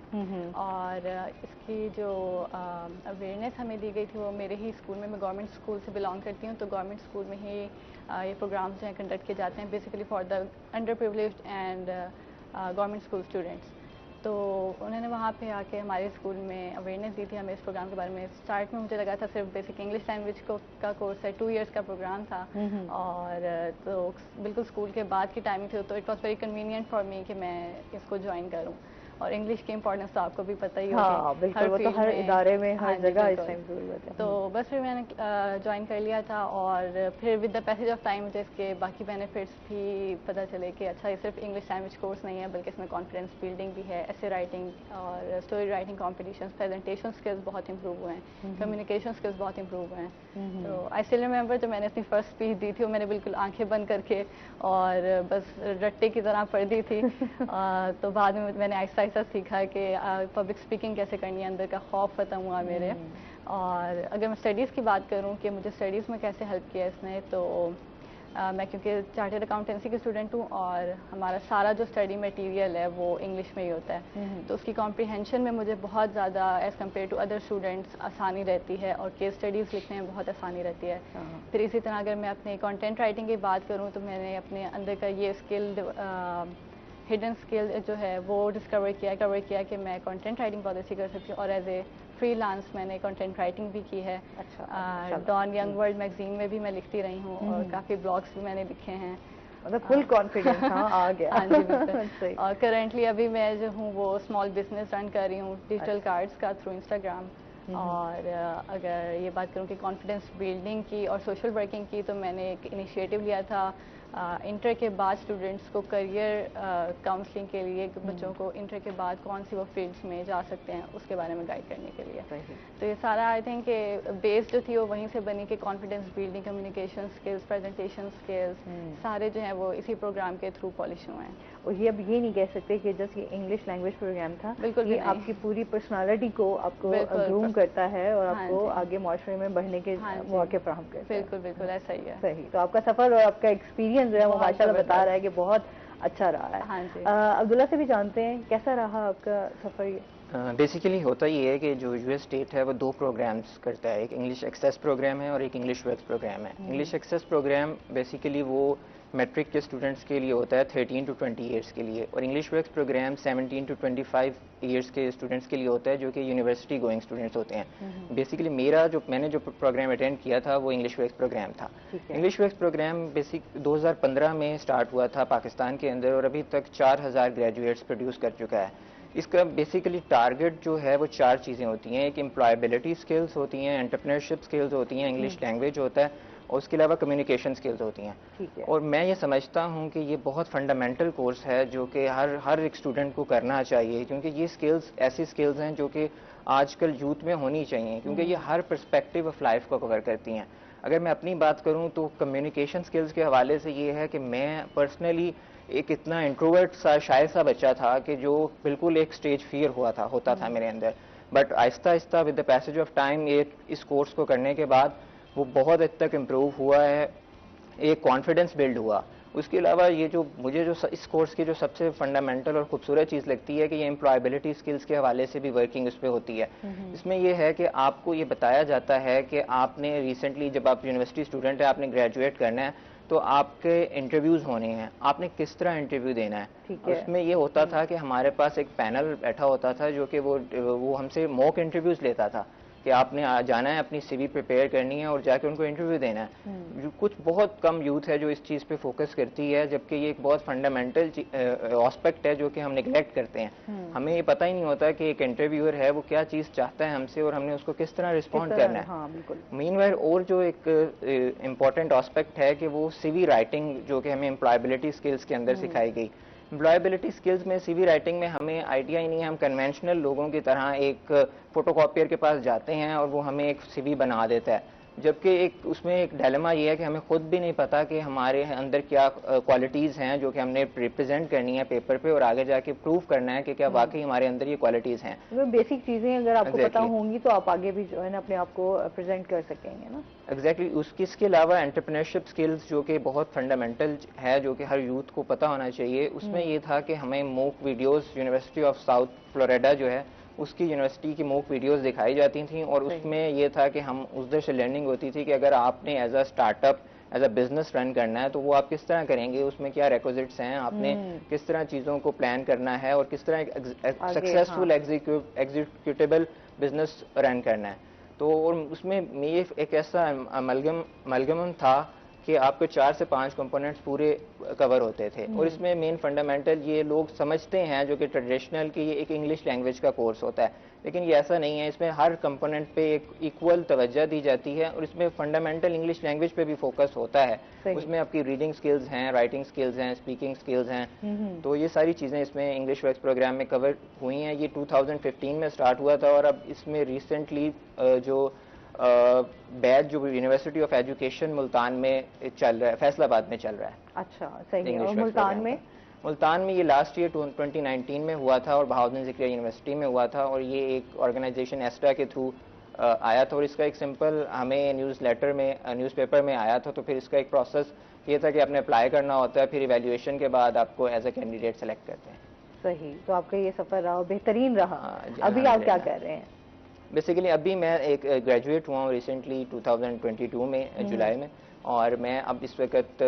और इसकी जो अवेयरनेस हमें दी गई थी वो मेरे ही स्कूल में, मैं गवर्नमेंट स्कूल से बिलोंग करती हूँ, तो गवर्नमेंट स्कूल में ही ये प्रोग्राम्स जो हैं कंडक्ट किए जाते हैं basically for the under privileged and government school students. तो उन्होंने वहाँ पे आके हमारे स्कूल में अवेयरनेस दी थी हमें इस प्रोग्राम के बारे में। स्टार्ट में मुझे लगा था सिर्फ बेसिक इंग्लिश लैंग्वेज का कोर्स है, 2 इयर्स का प्रोग्राम था, और तो बिल्कुल स्कूल के बाद की टाइमिंग थी, तो it was very convenient for me कि मैं इसको ज्वाइन करूँ। और इंग्लिश की इंपॉर्टेंस तो आपको भी पता ही होगी। हाँ, बिल्कुल, वो तो हर इदारे में हर जगह इस टाइम ज़रूरत है। तो बस फिर मैंने ज्वाइन कर लिया था, और फिर with the passage of time मुझे इसके बाकी बेनिफिट्स भी पता चले कि अच्छा ये सिर्फ इंग्लिश लैंग्वेज कोर्स नहीं है बल्कि इसमें कॉन्फिडेंस बिल्डिंग भी है, ऐसे राइटिंग और story writing competitions, presentation skills बहुत इंप्रूव हुए हैं, कम्युनिकेशन स्किल्स बहुत इंप्रूव हुए हैं। तो आई स्टिल रिमेंबर जब मैंने अपनी फर्स्ट स्पीच दी थी वो मैंने बिल्कुल आंखें बंद करके और बस रट्टे की तरह पढ़ दी थी। तो बाद में मैंने आहिस्ता आहिस्ता सीखा कि पब्लिक स्पीकिंग कैसे करनी है, अंदर का खौफ ख़त्म हुआ मेरे। और अगर मैं स्टडीज़ की बात करूं कि मुझे स्टडीज़ में कैसे हेल्प किया इसने, तो मैं क्योंकि चार्टर्ड अकाउंटेंसी की स्टूडेंट हूं और हमारा सारा जो स्टडी मटेरियल है वो इंग्लिश में ही होता है, तो उसकी कॉम्प्रिहेंशन में मुझे बहुत ज़्यादा as compare to other students आसानी रहती है और केस स्टडीज़ लिखने में बहुत आसानी रहती है। फिर इसी तरह अगर मैं अपने कंटेंट राइटिंग की बात करूँ तो मैंने अपने अंदर का ये स्किल हिडन स्किल जो है वो डिस्कवर किया कि मैं कंटेंट राइटिंग बहुत अच्छी कर सकती हूँ, और एज ए फ्रीलांस मैंने कंटेंट राइटिंग भी की है। अच्छा, डॉन यंग वर्ल्ड मैगजीन में भी मैं लिखती रही हूँ और काफ़ी ब्लॉग्स भी मैंने लिखे हैं। मतलब फुल कॉन्फिडेंस आ गया। हाँ जी बिल्कुल। और करेंटली अभी मैं जो हूँ वो स्मॉल बिजनेस रन कर रही हूँ डिजिटल कार्ड्स का थ्रू इंस्टाग्राम, और अगर ये बात करूँ कि कॉन्फिडेंस बिल्डिंग की और सोशल वर्किंग की, तो मैंने एक इनिशिएटिव लिया था इंटर के बाद स्टूडेंट्स को करियर काउंसलिंग के लिए, बच्चों को इंटर के बाद कौन सी वो फील्ड्स में जा सकते हैं उसके बारे में गाइड करने के लिए। तो ये सारा आई थिंक बेस जो थी वो वहीं से बनी कि confidence building, communication skills, presentation skills सारे जो हैं वो इसी प्रोग्राम के थ्रू पॉलिश हुए हैं। और ये अब ये नहीं कह सकते कि जस्ट ये इंग्लिश लैंग्वेज प्रोग्राम था, बिल्कुल ये आपकी पूरी पर्सनालिटी को आपको ग्रूम करता है और आपको आगे माशरे में बढ़ने के मौके फराहम करता है। बिल्कुल बिल्कुल ऐसा ही है। सही। तो आपका सफर और आपका एक्सपीरियंस जो है वो माशाल्लाह बता रहा है कि बहुत अच्छा रहा है। हाँ जी। अब्दुल्ला से भी जानते हैं कैसा रहा आपका सफर। बेसिकली होता ये है कि जो यूएस स्टेट है वो दो प्रोग्राम्स करता है, एक इंग्लिश एक्सेस प्रोग्राम है और एक इंग्लिश वेल्थ प्रोग्राम है। इंग्लिश एक्सेस प्रोग्राम बेसिकली वो मैट्रिक के स्टूडेंट्स के लिए होता है 13 to 20 ईयर्स के लिए, और English wealth program 17 to 25 years के स्टूडेंट्स के लिए होता है जो कि यूनिवर्सिटी गोइंग स्टूडेंट्स होते हैं। बेसिकली मैंने जो प्रोग्राम अटेंड किया था वो इंग्लिश वेल्थ प्रोग्राम था। इंग्लिश वेल्थ प्रोग्राम बेसिक 2015 में स्टार्ट हुआ था पाकिस्तान के अंदर और अभी तक 4000 ग्रेजुएट्स प्रोड्यूस कर चुका है। इसका बेसिकली टारगेट जो है वो 4 चीज़ें होती हैं। एक एम्प्लॉयबिलिटी स्किल्स होती हैं, एंटरप्रेन्योरशिप स्किल्स होती हैं, इंग्लिश लैंग्वेज होता है और उसके अलावा कम्युनिकेशन स्किल्स होती हैं। और मैं ये समझता हूँ कि ये बहुत फंडामेंटल कोर्स है जो कि हर एक स्टूडेंट को करना चाहिए, क्योंकि ये स्किल्स ऐसी स्किल्स हैं जो कि आजकल यूथ में होनी चाहिए, क्योंकि ये हर पर्सपेक्टिव ऑफ लाइफ को कवर करती हैं। अगर मैं अपनी बात करूँ तो कम्युनिकेशन स्किल्स के हवाले से ये है कि मैं पर्सनली एक इतना इंट्रोवर्ट सा शायर सा बच्चा था कि जो बिल्कुल एक स्टेज फियर होता था मेरे अंदर, but Aahista Aahista with the passage of time इस कोर्स को करने के बाद वो बहुत हद तक इम्प्रूव हुआ है, एक कॉन्फिडेंस बिल्ड हुआ। उसके अलावा मुझे इस कोर्स की जो सबसे फंडामेंटल और खूबसूरत चीज़ लगती है कि ये एम्प्लॉयबिलिटी स्किल्स के हवाले से भी वर्किंग उस पर होती है। इसमें यह है कि आपको ये बताया जाता है कि आपने रिसेंटली, जब आप यूनिवर्सिटी स्टूडेंट है, आपने ग्रेजुएट करना है तो आपके इंटरव्यूज होने हैं, आपने किस तरह इंटरव्यू देना है। उसमें ये होता था कि हमारे पास एक पैनल बैठा होता था जो कि वो हमसे मॉक इंटरव्यूज लेता था कि आपने जाना है, अपनी सीवी प्रिपेयर करनी है और जाके उनको इंटरव्यू देना है। कुछ बहुत कम यूथ है जो इस चीज़ पे फोकस करती है, जबकि ये एक बहुत फंडामेंटल एस्पेक्ट है जो कि हम निगलेक्ट करते हैं। हमें ये पता ही नहीं होता कि एक इंटरव्यूअर है वो क्या चीज़ चाहता है हमसे और हमने उसको किस तरह रिस्पॉन्ड करना है। मीनवाइल और जो एक इम्पॉर्टेंट एस्पेक्ट है कि वो सीवी राइटिंग जो कि हमें एम्प्लॉयबिलिटी स्किल्स के अंदर सिखाई गई। एम्प्लॉयबिलिटी स्किल्स में सीवी राइटिंग में हमें आइडिया ही नहीं है, हम कन्वेंशनल लोगों की तरह एक फोटोकॉपियर के पास जाते हैं और वो हमें एक सीवी बना देता है, जबकि उसमें एक डायलेमा ये है कि हमें खुद भी नहीं पता कि हमारे अंदर क्या क्वालिटीज़ हैं जो कि हमने रिप्रेजेंट करनी है पेपर पे और आगे जाके प्रूव करना है कि क्या वाकई हमारे अंदर ये क्वालिटीज़ हैं। तो बेसिक चीज़ें अगर आपको पता होंगी तो आप आगे भी जो है ना अपने आप को प्रेजेंट कर सकेंगे ना। एग्जैक्टली। इसके अलावा एंटरप्रेन्योरशिप स्किल्स जो कि बहुत फंडामेंटल है, जो कि हर यूथ को पता होना चाहिए, उसमें ये था कि हमें मूक videos university of south Florida जो है उसकी यूनिवर्सिटी की मूक वीडियोस दिखाई जाती थी और उसमें ये था कि हम उधर से लर्निंग होती थी कि अगर आपने as a startup as a business run करना है तो वो आप किस तरह करेंगे, उसमें क्या रिक्विजिट्स हैं, आपने किस तरह चीज़ों को प्लान करना है और किस तरह सक्सेसफुल एग्जीक्यूटेबल बिजनेस रन करना है। तो और उसमें ये एक ऐसा अमलगम था कि आपको 4 से 5 कंपोनेंट्स पूरे कवर होते थे और इसमें मेन फंडामेंटल ये लोग समझते हैं जो कि ट्रेडिशनल कि ये एक इंग्लिश लैंग्वेज का कोर्स होता है, लेकिन ये ऐसा नहीं है। इसमें हर कंपोनेंट पे एक इक्वल तवज्जो दी जाती है और इसमें फंडामेंटल इंग्लिश लैंग्वेज पे भी फोकस होता है। उसमें आपकी रीडिंग स्किल्स हैं, राइटिंग स्किल्स हैं, स्पीकिंग स्किल्स हैं, तो ये सारी चीज़ें इसमें इंग्लिश वर्क्स प्रोग्राम में कवर हुई हैं। ये 2015 में स्टार्ट हुआ था और अब इसमें रिसेंटली जो बैच जो यूनिवर्सिटी ऑफ एजुकेशन मुल्तान में चल रहा है, फैसलाबाद में चल रहा है। अच्छा, सही है। और मुल्तान में ये लास्ट ईयर 2019 में हुआ था और बहाउद्दीन ज़िक्रिया यूनिवर्सिटी में हुआ था और ये एक ऑर्गेनाइजेशन एस्टा के थ्रू आया था और इसका एक सिंपल हमें न्यूज़पेपर में आया था। तो फिर इसका एक प्रोसेस ये था कि आपने अप्लाई करना होता है, फिर इवैल्यूएशन के बाद आपको एज ए कैंडिडेट सेलेक्ट करते हैं। सही। तो आपका ये सफ़र रहा, बेहतरीन रहा। अभी आप क्या कर रहे हैं? बेसिकली अभी मैं एक ग्रेजुएट हुआ हूँ रिसेंटली 2022 में जुलाई में, और मैं अब इस वक्त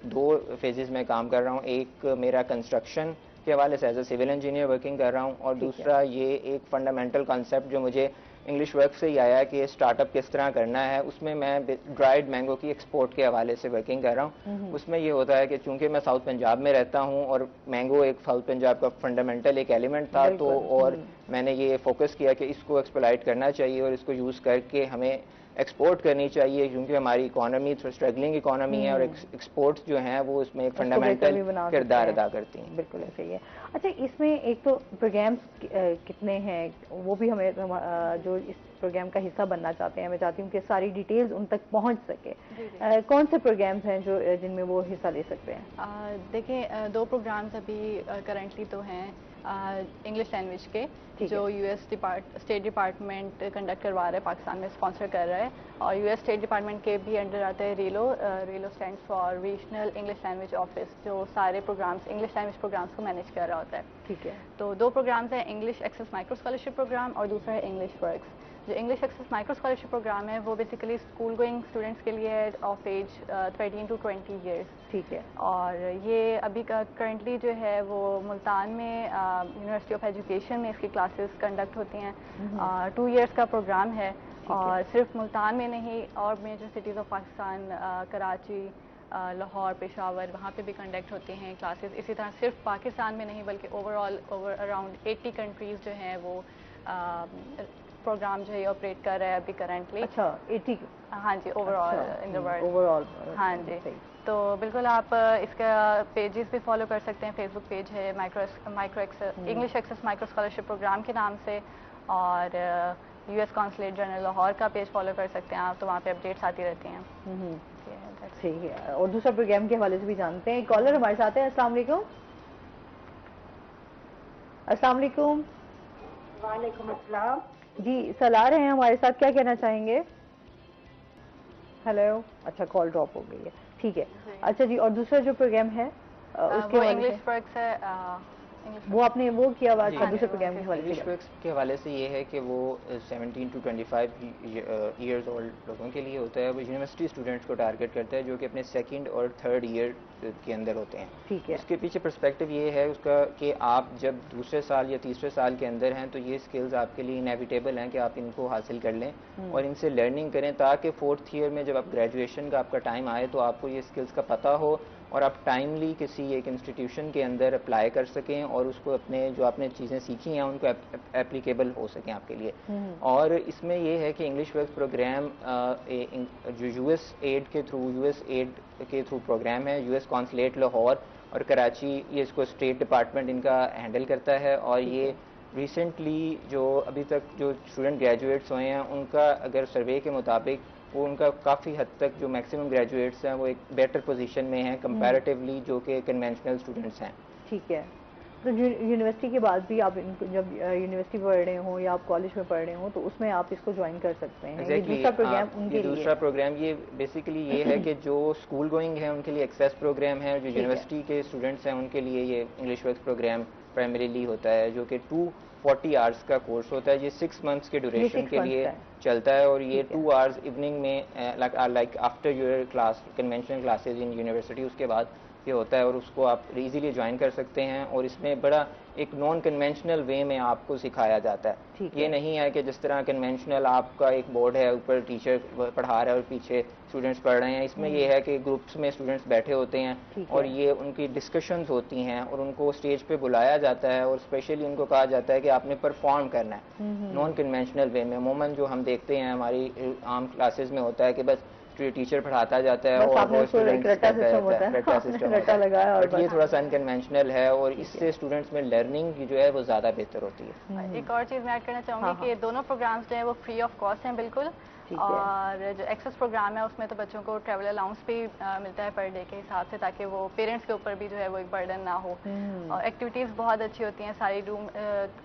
2 फेजेस में काम कर रहा हूँ। एक मेरा कंस्ट्रक्शन के हवाले से as a civil engineer working कर रहा हूँ और दूसरा ये एक फंडामेंटल कॉन्सेप्ट जो मुझे इंग्लिश वर्क से ही आया कि स्टार्टअप किस तरह करना है। उसमें मैं ड्राइड मैंगो की एक्सपोर्ट के हवाले से वर्किंग कर रहा हूँ। उसमें ये होता है कि चूंकि मैं साउथ पंजाब में रहता हूँ और मैंगो एक साउथ पंजाब का फंडामेंटल एक एलिमेंट था, तो और मैंने ये फोकस किया कि इसको एक्सप्लॉइट करना चाहिए और इसको यूज़ करके हमें एक्सपोर्ट करनी चाहिए, क्योंकि हमारी इकोनॉमी थोड़ी स्ट्रगलिंग इकोनॉमी है और एक्सपोर्ट्स जो हैं वो उसमें एक फंडामेंटल किरदार अदा करती हैं। बिल्कुल ऐसे ही है। अच्छा, इसमें एक तो प्रोग्राम्स कितने हैं वो भी हमें जो इस प्रोग्राम का हिस्सा बनना चाहते हैं, मैं चाहती हूँ कि सारी डिटेल्स उन तक पहुँच सके। कौन से प्रोग्राम्स हैं जो जिनमें वो हिस्सा ले सकते हैं? देखिए, 2 प्रोग्राम्स अभी करंटली तो हैं इंग्लिश लैंग्वेज के, जो यूएस स्टेट डिपार्टमेंट कंडक्ट करवा रहा है, पाकिस्तान में स्पॉन्सर कर रहा है, और यूएस स्टेट डिपार्टमेंट के भी अंडर आता है रेलो stands for regional English language office, जो सारे प्रोग्राम्स इंग्लिश लैंग्वेज प्रोग्राम्स को मैनेज कर रहा होता है। ठीक है। तो 2 प्रोग्राम्स हैं, English access micro scholarship program और दूसरा है इंग्लिश वर्क्स। जो English access micro scholarship program है वो बेसिकली स्कूल गोइंग स्टूडेंट्स के लिए है ऑफ एज 13 to 20 ईयर्स। ठीक है। और ये अभी करंटली जो है वो मुल्तान में यूनिवर्सिटी ऑफ एजुकेशन में इसकी क्लासेस कंडक्ट होती हैं। 2 इयर्स का प्रोग्राम है और सिर्फ मुल्तान में नहीं और major cities of Pakistan, Karachi, Lahore, Peshawar, वहाँ पे भी कंडक्ट होते हैं क्लासेस। इसी तरह सिर्फ पाकिस्तान में नहीं बल्कि ओवरऑल अराउंड 80 कंट्रीज़ जो हैं वो प्रोग्राम जो है ऑपरेट कर रहा है अभी करंटली। अच्छा, 80? हाँ जी, overall in the world. Overall? हाँ जी। तो बिल्कुल आप इसका पेजेस भी फॉलो कर सकते हैं। फेसबुक पेज है English access micro scholarship program के नाम से, और यूएस कॉन्सुलेट जनरल लाहौर का पेज फॉलो कर सकते हैं आप, तो वहाँ पे अपडेट्स आती रहती हैं। ठीक है। और दूसरा प्रोग्राम के हवाले से भी जानते हैं। कॉलर हमारे साथ है। अस्सलाम वालेकुम। अस्सलाम वालेकुम। वालेकुम अस्सलाम। जी, सलाह रहे हैं हमारे साथ, क्या कहना चाहेंगे? हेलो। अच्छा, कॉल ड्रॉप हो गई है। ठीक है। अच्छा जी, और दूसरा जो प्रोग्राम है उसके इंग्लिश वर्क्स है, वो आपने वो किया हुआ था दूसरे प्रोग्राम के हवाले से? इंग्लिश वर्क्स के हवाले से ये है कि वो 17 to 25 ईयर्स ओल्ड लोगों के लिए होता है। वो यूनिवर्सिटी स्टूडेंट्स को टारगेट करता है जो कि अपने 2nd और 3rd ईयर के अंदर होते हैं। ठीक है। उसके पीछे पर्सपेक्टिव ये है उसका कि आप जब दूसरे साल या तीसरे साल के अंदर हैं तो ये स्किल्स आपके लिए इनएविटेबल हैं कि आप इनको हासिल कर लें और इनसे लर्निंग करें, ताकि 4th ईयर में जब आप ग्रेजुएशन का आपका टाइम आए तो आपको ये स्किल्स का पता हो और आप टाइमली किसी एक इंस्टीट्यूशन के अंदर अप्लाई कर सकें और उसको अपने जो आपने चीज़ें सीखी हैं उनको एप्लीकेबल हो सकें आपके लिए। और इसमें ये है कि इंग्लिश वर्क्स प्रोग्राम जो यूएस एड के थ्रू प्रोग्राम है, यूएस कॉन्सुलेट लाहौर और कराची, ये इसको स्टेट डिपार्टमेंट इनका हैंडल करता है। और ये रिसेंटली जो अभी तक जो स्टूडेंट ग्रेजुएट्स हुए हैं उनका अगर सर्वे के मुताबिक वो उनका काफ़ी हद तक जो मैक्सिमम ग्रेजुएट्स हैं वो एक बेटर पोजीशन में हैं कंपैरेटिवली जो कि कन्वेंशनल स्टूडेंट्स हैं। ठीक है। तो यूनिवर्सिटी के बाद भी आप इनको जब यूनिवर्सिटी पढ़ रहे हो या आप कॉलेज में पढ़ रहे हो तो उसमें आप इसको ज्वाइन कर सकते हैं। Exactly, दूसरा प्रोग्राम उनके लिए दूसरा प्रोग्राम ये बेसिकली ये है कि जो स्कूल गोइंग है उनके लिए एक्सेस प्रोग्राम है, जो यूनिवर्सिटी के स्टूडेंट्स हैं उनके लिए ये इंग्लिश वर्क्स प्रोग्राम प्राइमरीली होता है जो कि 240 आवर्स का कोर्स होता है। ये 6 मंथ्स के ड्यूरेशन के लिए चलता है और ये 2 आवर्स इवनिंग में like after your class conventional classes in university उसके बाद ये होता है और उसको आप इजीली ज्वाइन कर सकते हैं। और इसमें बड़ा एक नॉन कन्वेंशनल वे में आपको सिखाया जाता है। ये नहीं है कि जिस तरह कन्वेंशनल आपका एक बोर्ड है ऊपर टीचर पढ़ा रहा है और पीछे स्टूडेंट्स पढ़ रहे हैं, इसमें ये है कि ग्रुप्स में स्टूडेंट्स बैठे होते हैं और ये उनकी डिस्कशंस होती हैं और उनको स्टेज पे बुलाया जाता है और स्पेशली उनको कहा जाता है कि आपने परफॉर्म करना है नॉन कन्वेंशनल वे में। अमूमन जो हम देखते हैं हमारी आम क्लासेस में होता है कि बस टीचर पढ़ाता जाता है और रट्टा लगाया और ये थोड़ा सा अनकन्वेंशनल है और इससे स्टूडेंट्स में लर्निंग जो है वो ज़्यादा बेहतर होती है। एक और चीज़ मैं ऐड करना चाहूँगी कि दोनों प्रोग्राम्स जो है वो फ्री ऑफ कॉस्ट हैं बिल्कुल। और जो एक्सेस प्रोग्राम है उसमें तो बच्चों को ट्रैवल अलाउंस भी मिलता है पर डे के हिसाब से, ताकि वो पेरेंट्स के ऊपर भी जो है वो एक बर्डन ना हो। और एक्टिविटीज़ बहुत अच्छी होती हैं, सारी रूम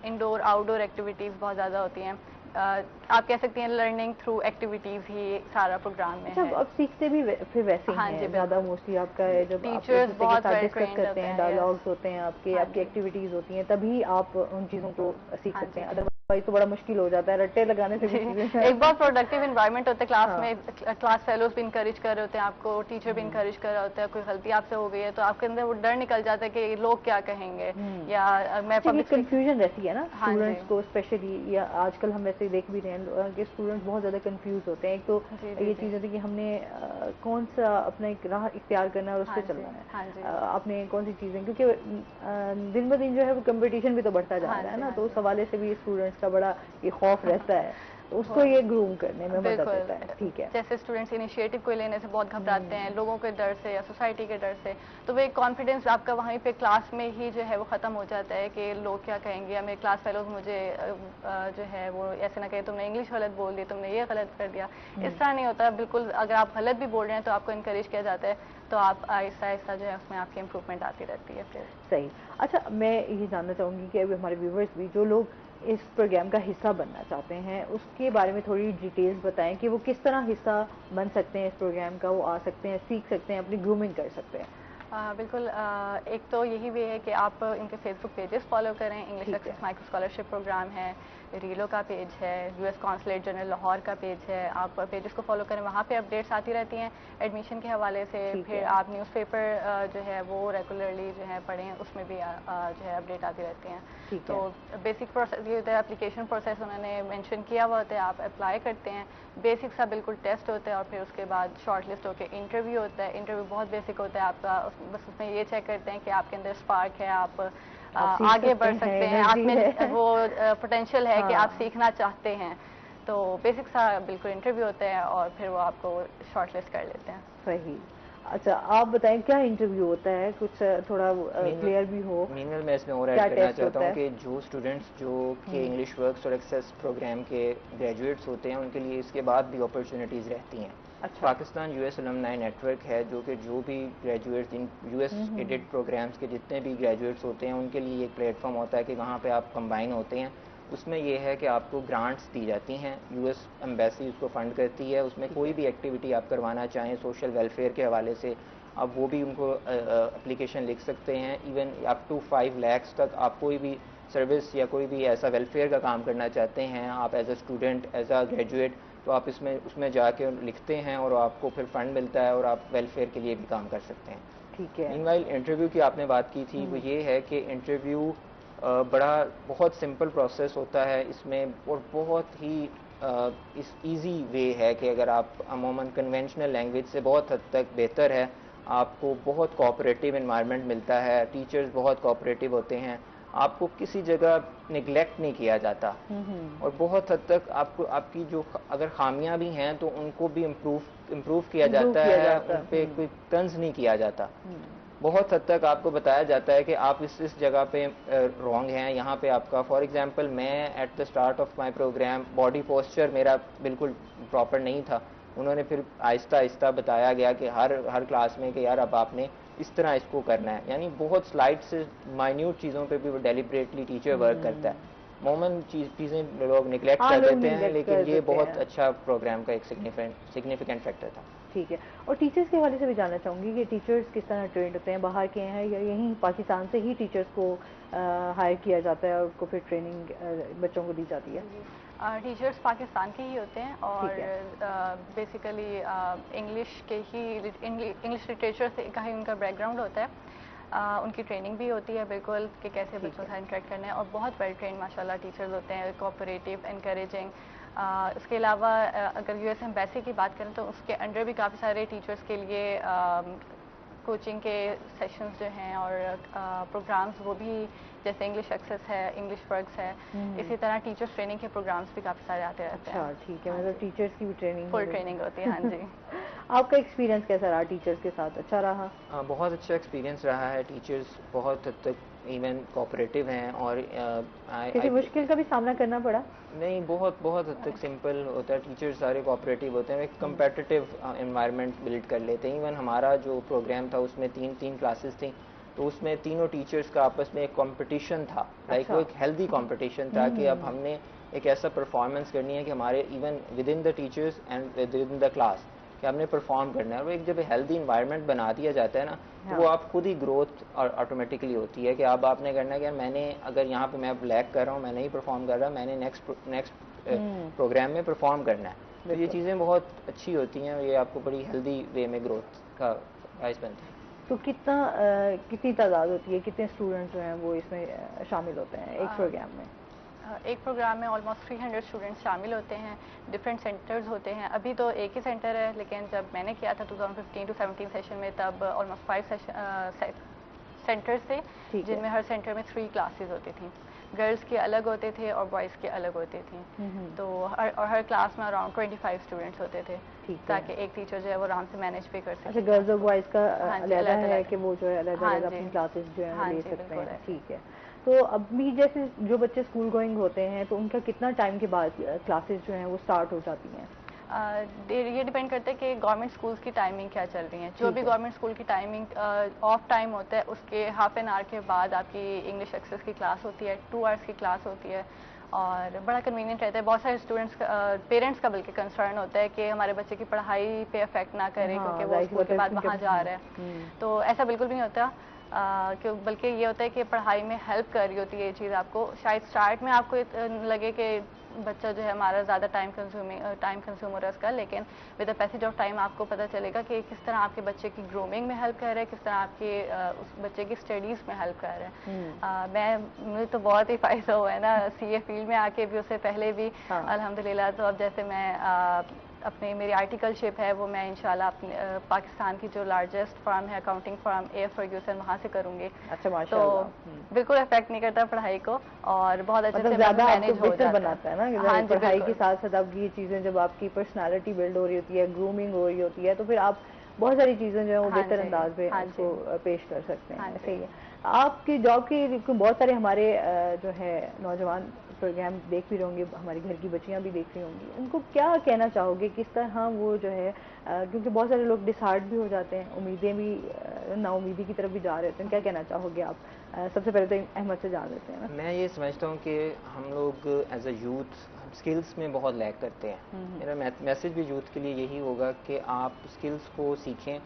इंडोर आउटडोर एक्टिविटीज़ बहुत ज़्यादा होती हैं। आप कह सकती हैं लर्निंग थ्रू एक्टिविटीज ही सारा प्रोग्राम में है। अब सीखते भी फिर वैसे हाँ हैं ज़्यादा मोस्टली आपका है जब टीचर्स बहुत डिस्कस करते हैं, डायलॉग्स होते हैं आपके, आपकी एक्टिविटीज होती हैं, तभी आप उन चीज़ों को सीख सकते हैं। भाई तो बड़ा मुश्किल हो जाता है, रट्टे लगाने से भी चीजें एक बहुत प्रोडक्टिव इन्वायरमेंट होता है क्लास हाँ। में, क्लास फेलोज भी इंकरेज कर रहे होते हैं आपको, टीचर भी इंकरेज कर रहा होता है, कोई गलती आपसे हो गई है तो आपके अंदर वो डर निकल जाता है कि लोग क्या कहेंगे, या मैं पब्लिक कंफ्यूजन रहती है ना हाँ स्टूडेंट्स को स्पेशली, या आजकल हम वैसे देख भी रहे हैं कि स्टूडेंट्स बहुत ज़्यादा कंफ्यूज होते हैं। एक तो ये चीज़ होती है कि हमने कौन सा अपना एक राह इख्तियार करना है और उस पर चलना है, आपने कौन सी चीज़ें, क्योंकि दिन ब दिन जो है वो कंपटीशन भी तो बढ़ता जा रहा है ना, तो उस हवाले से भी स्टूडेंट्स का बड़ा ये खौफ रहता है, तो उसको ये ग्रूम करने में मदद देता है। ठीक है, जैसे स्टूडेंट्स इनिशिएटिव को लेने से बहुत घबराते हैं लोगों के डर से या सोसाइटी के डर से, तो वो एक कॉन्फिडेंस आपका वहीं पे क्लास में ही जो है वो ख़त्म हो जाता है कि लोग क्या कहेंगे, या मेरे क्लास फेलोज मुझे जो है वो ऐसे ना कहे तुमने इंग्लिश गलत बोल दी, तुमने ये गलत कर दिया। इस तरह नहीं होता, बिल्कुल अगर आप गलत भी बोल रहे हैं तो आपको इनकरेज किया जाता है, तो आप आहिस्ता आहिस्ता जो है उसमें आपकी इम्प्रूवमेंट आती रहती है फिर। सही। अच्छा, मैं ये जानना चाहूँगी कि अभी हमारे व्यूवर्स भी जो लोग इस प्रोग्राम का हिस्सा बनना चाहते हैं उसके बारे में थोड़ी डिटेल्स बताएं कि वो किस तरह हिस्सा बन सकते हैं इस प्रोग्राम का, वो आ सकते हैं, सीख सकते हैं, अपनी ग्रूमिंग कर सकते हैं। बिल्कुल, एक तो यही वे है कि आप इनके फेसबुक पेजेस फॉलो करें, English access micro scholarship program है, रीलो का पेज है, यूएस कॉन्सुलेट जनरल लाहौर का पेज है, आप पेजेस को फॉलो करें, वहाँ पे अपडेट्स आती रहती हैं एडमिशन के हवाले से। फिर आप न्यूज़पेपर जो है वो रेगुलरली जो है पढ़ें, उसमें भी जो है अपडेट आती रहती हैं। तो बेसिक प्रोसेस ये होता है, एप्लीकेशन प्रोसेस उन्होंने मेंशन किया हुआ होता है, आप अप्लाई करते हैं, बेसिक सा बिल्कुल टेस्ट होता है और फिर उसके बाद शॉर्ट लिस्ट होकर इंटरव्यू होता है। इंटरव्यू बहुत बेसिक होता है आपका, बस उसमें ये चेक करते हैं कि आपके अंदर स्पार्क है, आप आगे बढ़ सकते हैं, आप में वो पोटेंशियल है कि आप सीखना चाहते हैं। तो बेसिक सा बिल्कुल इंटरव्यू होता है और फिर वो आपको शॉर्ट लिस्ट कर लेते हैं। सही। अच्छा, आप बताएं क्या इंटरव्यू होता है, कुछ थोड़ा क्लियर भी हो। मीनल, मैं इसमें और ऐड करना चाहता हूँ कि जो स्टूडेंट्स जो कि इंग्लिश वर्क्स और एक्सेस प्रोग्राम के ग्रेजुएट्स होते हैं उनके लिए इसके बाद भी अपॉर्चुनिटीज़ रहती हैं। अच्छा। पाकिस्तान यूएस अलुमनाई नेटवर्क है जो कि जो भी graduates in US aided programs के जितने भी ग्रेजुएट्स होते हैं उनके लिए एक प्लेटफॉर्म होता है कि वहाँ पे आप कंबाइन होते हैं। उसमें यह है कि आपको ग्रांट्स दी जाती हैं, यूएस एम्बेसी उसको फंड करती है, उसमें कोई भी एक्टिविटी आप करवाना चाहें सोशल वेलफेयर के हवाले से आप वो भी उनको एप्लीकेशन लिख सकते हैं। इवन अप टू 5 लाख तक आप कोई भी सर्विस या कोई भी ऐसा वेलफेयर का काम करना चाहते हैं, आप as a student, as a graduate, तो आप उसमें जाके लिखते हैं और आपको फिर फंड मिलता है और आप वेलफेयर के लिए भी काम कर सकते हैं। ठीक है। मीनवाइल इंटरव्यू की आपने बात की थी, वो ये है कि इंटरव्यू बहुत सिंपल प्रोसेस होता है इसमें और बहुत ही इस इजी वे है कि अगर आप अमूमन कन्वेंशनल लैंग्वेज से बहुत हद तक बेहतर है, आपको बहुत कोऑपरेटिव एनवायरनमेंट मिलता है, टीचर्स बहुत कोऑपरेटिव होते हैं, आपको किसी जगह निगलेक्ट नहीं किया जाता और बहुत हद तक आपको आपकी जो अगर खामियां भी हैं तो उनको भी इम्प्रूव किया जाता है, उन पे कोई तंज नहीं किया जाता। बहुत हद तक आपको बताया जाता है कि आप इस जगह पे रॉन्ग हैं, यहाँ पे आपका फॉर एग्जांपल मैं at the start of my program body posture मेरा बिल्कुल प्रॉपर नहीं था, उन्होंने फिर आहिस्ता आहिस्ता बताया गया कि हर क्लास में कि यार अब आपने इस तरह इसको करना है, यानी बहुत स्लाइड से माइन्यूट चीज़ों पे भी वो डेलिबरेटली टीचर वर्क करता है। मोमन चीज़ें लोग निगलेक्ट कर देते हैं, लेकिन ये बहुत अच्छा प्रोग्राम का एक सिग्निफिकेंट फैक्टर था। ठीक है। और टीचर्स के हवाले से भी जानना चाहूँगी कि टीचर्स किस तरह ट्रेंड होते हैं, बाहर के हैं या यहीं पाकिस्तान से ही टीचर्स को हायर किया जाता है और उनको फिर ट्रेनिंग बच्चों को दी जाती है? टीचर्स पाकिस्तान के ही होते हैं और बेसिकली इंग्लिश के ही इंग्लिश लिटरेचर से का ही उनका बैकग्राउंड होता है। उनकी ट्रेनिंग भी होती है बिल्कुल कि कैसे बच्चों से इंटरेक्ट करना है और बहुत वेल ट्रेंड माशाल्लाह टीचर्स होते हैं, कोऑपरेटिव, एनकरेजिंग। इसके अलावा अगर यूएस एम्बेसी की बात करें तो उसके अंडर भी काफ़ी सारे टीचर्स के लिए कोचिंग के सेशंस जो हैं और प्रोग्राम्स वो भी, जैसे इंग्लिश एक्सेस है, इंग्लिश वर्क्स है, इसी तरह टीचर्स ट्रेनिंग के प्रोग्राम्स भी काफ़ी सारे आते रहते हैं। अच्छा, ठीक है, मतलब टीचर्स की भी ट्रेनिंग, फुल ट्रेनिंग होती है। हाँ जी। आपका एक्सपीरियंस कैसा रहा टीचर्स के साथ? अच्छा रहा? बहुत अच्छा एक्सपीरियंस रहा है, टीचर्स बहुत हद तक इवन कोऑपरेटिव हैं और किसी मुश्किल का भी सामना करना पड़ा? नहीं, बहुत हद तक सिंपल होता है, टीचर्स सारे कोऑपरेटिव होते हैं, एक कम्पेटिटिव एनवायरनमेंट बिल्ड कर लेते हैं। इवन हमारा जो प्रोग्राम था उसमें तीन क्लासेस थी, तो उसमें तीनों टीचर्स का आपस में एक कंपटीशन था, लाइक वो एक हेल्दी कंपटीशन था कि अब हमने एक ऐसा परफॉर्मेंस करनी है कि हमारे even with in the teachers and with in the class कि आपने परफॉर्म करना है। और एक जब हेल्दी इन्वायरमेंट बना दिया जाता है ना, तो वो आप खुद ही ग्रोथ ऑटोमेटिकली होती है कि अब आपने करना है कि मैंने अगर यहाँ पे मैं लैग कर रहा हूँ, मैं नहीं परफॉर्म कर रहा, मैंने नेक्स्ट प्रोग्राम में परफॉर्म करना है। तो ये चीज़ें बहुत अच्छी होती हैं और ये आपको बड़ी हेल्दी वे में ग्रोथ का बायस बनती है। तो कितनी तादाद होती है, कितने स्टूडेंट्स जो हैं वो इसमें शामिल होते हैं एक प्रोग्राम में? एक प्रोग्राम में ऑलमोस्ट 300 स्टूडेंट्स शामिल होते हैं। डिफरेंट सेंटर्स होते हैं। अभी तो एक ही सेंटर है, लेकिन जब मैंने किया था 2015 to 17 सेशन में, तब ऑलमोस्ट 5 सेंटर्स थे, जिनमें हर सेंटर में 3 क्लासेस होती थी। गर्ल्स के अलग होते थे और बॉयज़ के अलग होते थे। तो हर क्लास में अराउंड 25 स्टूडेंट्स होते थे, ताकि एक टीचर जो है वो आराम से मैनेज भी कर सके। अच्छा, गर्ल्स और बॉयज़ का अलग है कि वो जो है अलग अलग अपनी क्लासेस जो है ले सकते हैं। ठीक है। तो अभी जैसे जो बच्चे स्कूल गोइंग होते हैं, तो उनका कितना टाइम के बाद क्लासेस जो हैं वो स्टार्ट हो जाती हैं? ये डिपेंड करता है कि गवर्नमेंट स्कूल्स की टाइमिंग क्या चल रही है। जो भी गवर्नमेंट स्कूल की टाइमिंग ऑफ टाइम होता है, उसके हाफ एन आवर के बाद आपकी इंग्लिश एक्सेस की क्लास होती है, 2 आवर्स की क्लास होती है। और बड़ा कन्वीनियंट रहता है। बहुत सारे स्टूडेंट्स पेरेंट्स का बल्कि कंसर्न होता है कि हमारे बच्चे की पढ़ाई पे अफेक्ट ना करे, क्योंकि वो स्कूल के बाद वहाँ जा रहा है। तो ऐसा बिल्कुल भी नहीं होता, क्यों बल्कि ये होता है कि पढ़ाई में हेल्प कर रही होती है ये चीज़ आपको। शायद स्टार्ट में आपको लगे कि बच्चा जो है हमारा ज़्यादा टाइम कंज्यूम हो रहा है उसका, लेकिन with the passage of time आपको पता चलेगा कि किस तरह आपके बच्चे की ग्रूमिंग में हेल्प कर रहा है, किस तरह आपके उस बच्चे की स्टडीज़ में हेल्प कर रहा है। मुझे तो बहुत ही फ़ायदा हुआ है ना CA फील्ड में आके भी, उससे पहले भी अल्हम्दुलिल्लाह। तो अब जैसे मैं अपने मेरी आर्टिकलशिप है वो मैं इंशाल्लाह अपने पाकिस्तान की जो लार्जेस्ट फर्म है अकाउंटिंग फर्म AF फर्ग्यूसन, वहाँ से करूँगी। अच्छा, माशाल्लाह। तो बिल्कुल इफेक्ट नहीं करता पढ़ाई को और बहुत अच्छे से ज़्यादा मैनेज हो जाता है। बनाता है ना, पढ़ाई के साथ साथ आपकी ये चीज़ें, जब आपकी पर्सनालिटी बिल्ड हो रही होती है, ग्रूमिंग हो रही होती है, तो फिर आप बहुत सारी चीज़ें जो है वो बेहतर अंदाज में उसको पेश कर सकते हैं। सही है। आपकी जॉब की बहुत सारे हमारे जो है नौजवान प्रोग्राम देख भी होंगे, हमारी घर की बच्चियां भी देख रही होंगी, उनको क्या कहना चाहोगे, किस तरह वो जो है क्योंकि बहुत सारे लोग डिसहार्ट भी हो जाते हैं, उम्मीदें भी नाउमीदी की तरफ भी जा रहे होते हैं, क्या कहना चाहोगे आप? सबसे पहले तो अहमद से जान लेते हैं ना। मैं ये समझता हूँ कि हम लोग एज अ यूथ स्किल्स में बहुत लैग करते हैं। मेरा मैसेज भी यूथ के लिए यही होगा कि आप स्किल्स को सीखें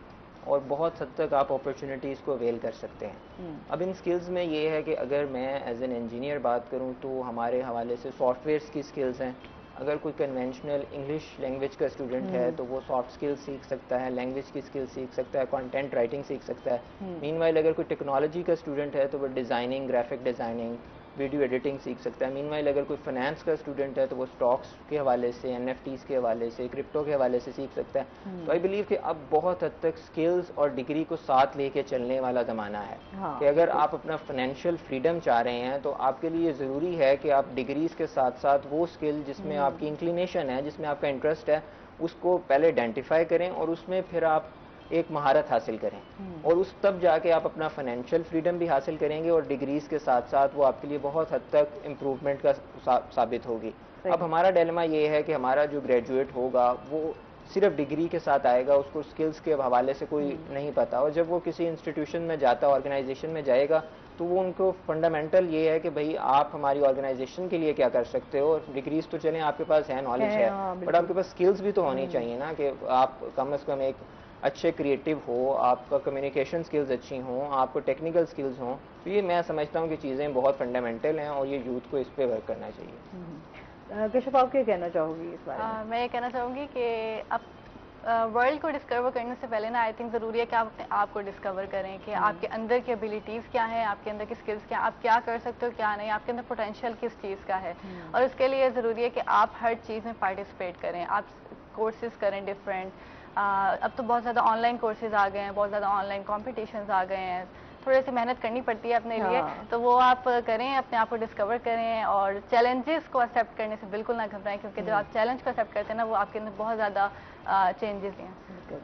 और बहुत हद तक आप अपॉर्चुनिटीज़ को अवेल कर सकते हैं। अब इन स्किल्स में ये है कि अगर मैं एज एन इंजीनियर बात करूं तो हमारे हवाले से सॉफ्टवेयर्स की स्किल्स हैं। अगर कोई कन्वेंशनल इंग्लिश लैंग्वेज का स्टूडेंट है तो वो सॉफ्ट स्किल्स सीख सकता है, लैंग्वेज की स्किल्स सीख सकता है, कंटेंट राइटिंग सीख सकता है। मीनवाइल अगर कोई टेक्नोलॉजी का स्टूडेंट है तो वो designing, graphic designing, video editing सीख सकता है। मीनवाइल अगर कोई फाइनेंस का स्टूडेंट है तो वो स्टॉक्स के हवाले से, NFTs के हवाले से, क्रिप्टो के हवाले से सीख सकता है। तो आई बिलीव कि अब बहुत हद तक स्किल्स और डिग्री को साथ लेके चलने वाला ज़माना है। कि अगर आप अपना फाइनेंशियल फ्रीडम चाह रहे हैं तो आपके लिए ज़रूरी है कि आप डिग्रीज़ के साथ साथ वो स्किल जिसमें आपकी इंक्लिनेशन है, जिसमें आपका इंटरेस्ट है, उसको पहले आइडेंटिफाई करें और उसमें फिर आप एक महारत हासिल करें। और उस तब जाके आप अपना फाइनेंशियल फ्रीडम भी हासिल करेंगे और डिग्रीज के साथ साथ वो आपके लिए बहुत हद तक इम्प्रूवमेंट का साबित होगी। अब हमारा डिलेमा ये है कि हमारा जो ग्रेजुएट होगा वो सिर्फ डिग्री के साथ आएगा, उसको स्किल्स के हवाले से कोई नहीं पता, और जब वो किसी इंस्टीट्यूशन में जाता, ऑर्गेनाइजेशन में जाएगा, तो वो उनको फंडामेंटल ये है कि भाई आप हमारी ऑर्गेनाइजेशन के लिए क्या कर सकते हो। डिग्रीज तो चलें आपके पास है, नॉलेज है, बट आपके पास स्किल्स भी तो होनी चाहिए ना, कि आप कम से कम एक अच्छे क्रिएटिव हो, आपका कम्युनिकेशन स्किल्स अच्छी हों, आपको टेक्निकल स्किल्स हों। तो ये मैं समझता हूँ कि चीज़ें बहुत फंडामेंटल हैं और ये यूथ को इस पे वर्क करना चाहिए। कशिफ, आप क्या कहना चाहोगी इस बारे में? मैं ये कहना चाहूँगी कि अब वर्ल्ड को डिस्कवर करने से पहले ना आई थिंक ज़रूरी है कि आप अपने आप को डिस्कवर करें कि आपके अंदर की एबिलिटीज़ क्या हैं, आपके अंदर की स्किल्स क्या, आप क्या कर सकते हो क्या नहीं, आपके अंदर पोटेंशियल किस चीज़ का है। और इसके लिए ज़रूरी है कि आप हर चीज़ में पार्टिसिपेट करें, आप कोर्सेज करें डिफरेंट। अब तो बहुत ज़्यादा ऑनलाइन कोर्सेज आ गए हैं, बहुत ज़्यादा ऑनलाइन कॉम्पिटिशन्स आ गए हैं, थोड़ी सी मेहनत करनी पड़ती है अपने लिए, तो वो आप करें, अपने आप को डिस्कवर करें और चैलेंजेस को एक्सेप्ट करने से बिल्कुल ना घबराएं, क्योंकि जब आप चैलेंज को एक्सेप्ट करते हैं ना, वो आपके अंदर बहुत ज़्यादा चेंजेस हैं।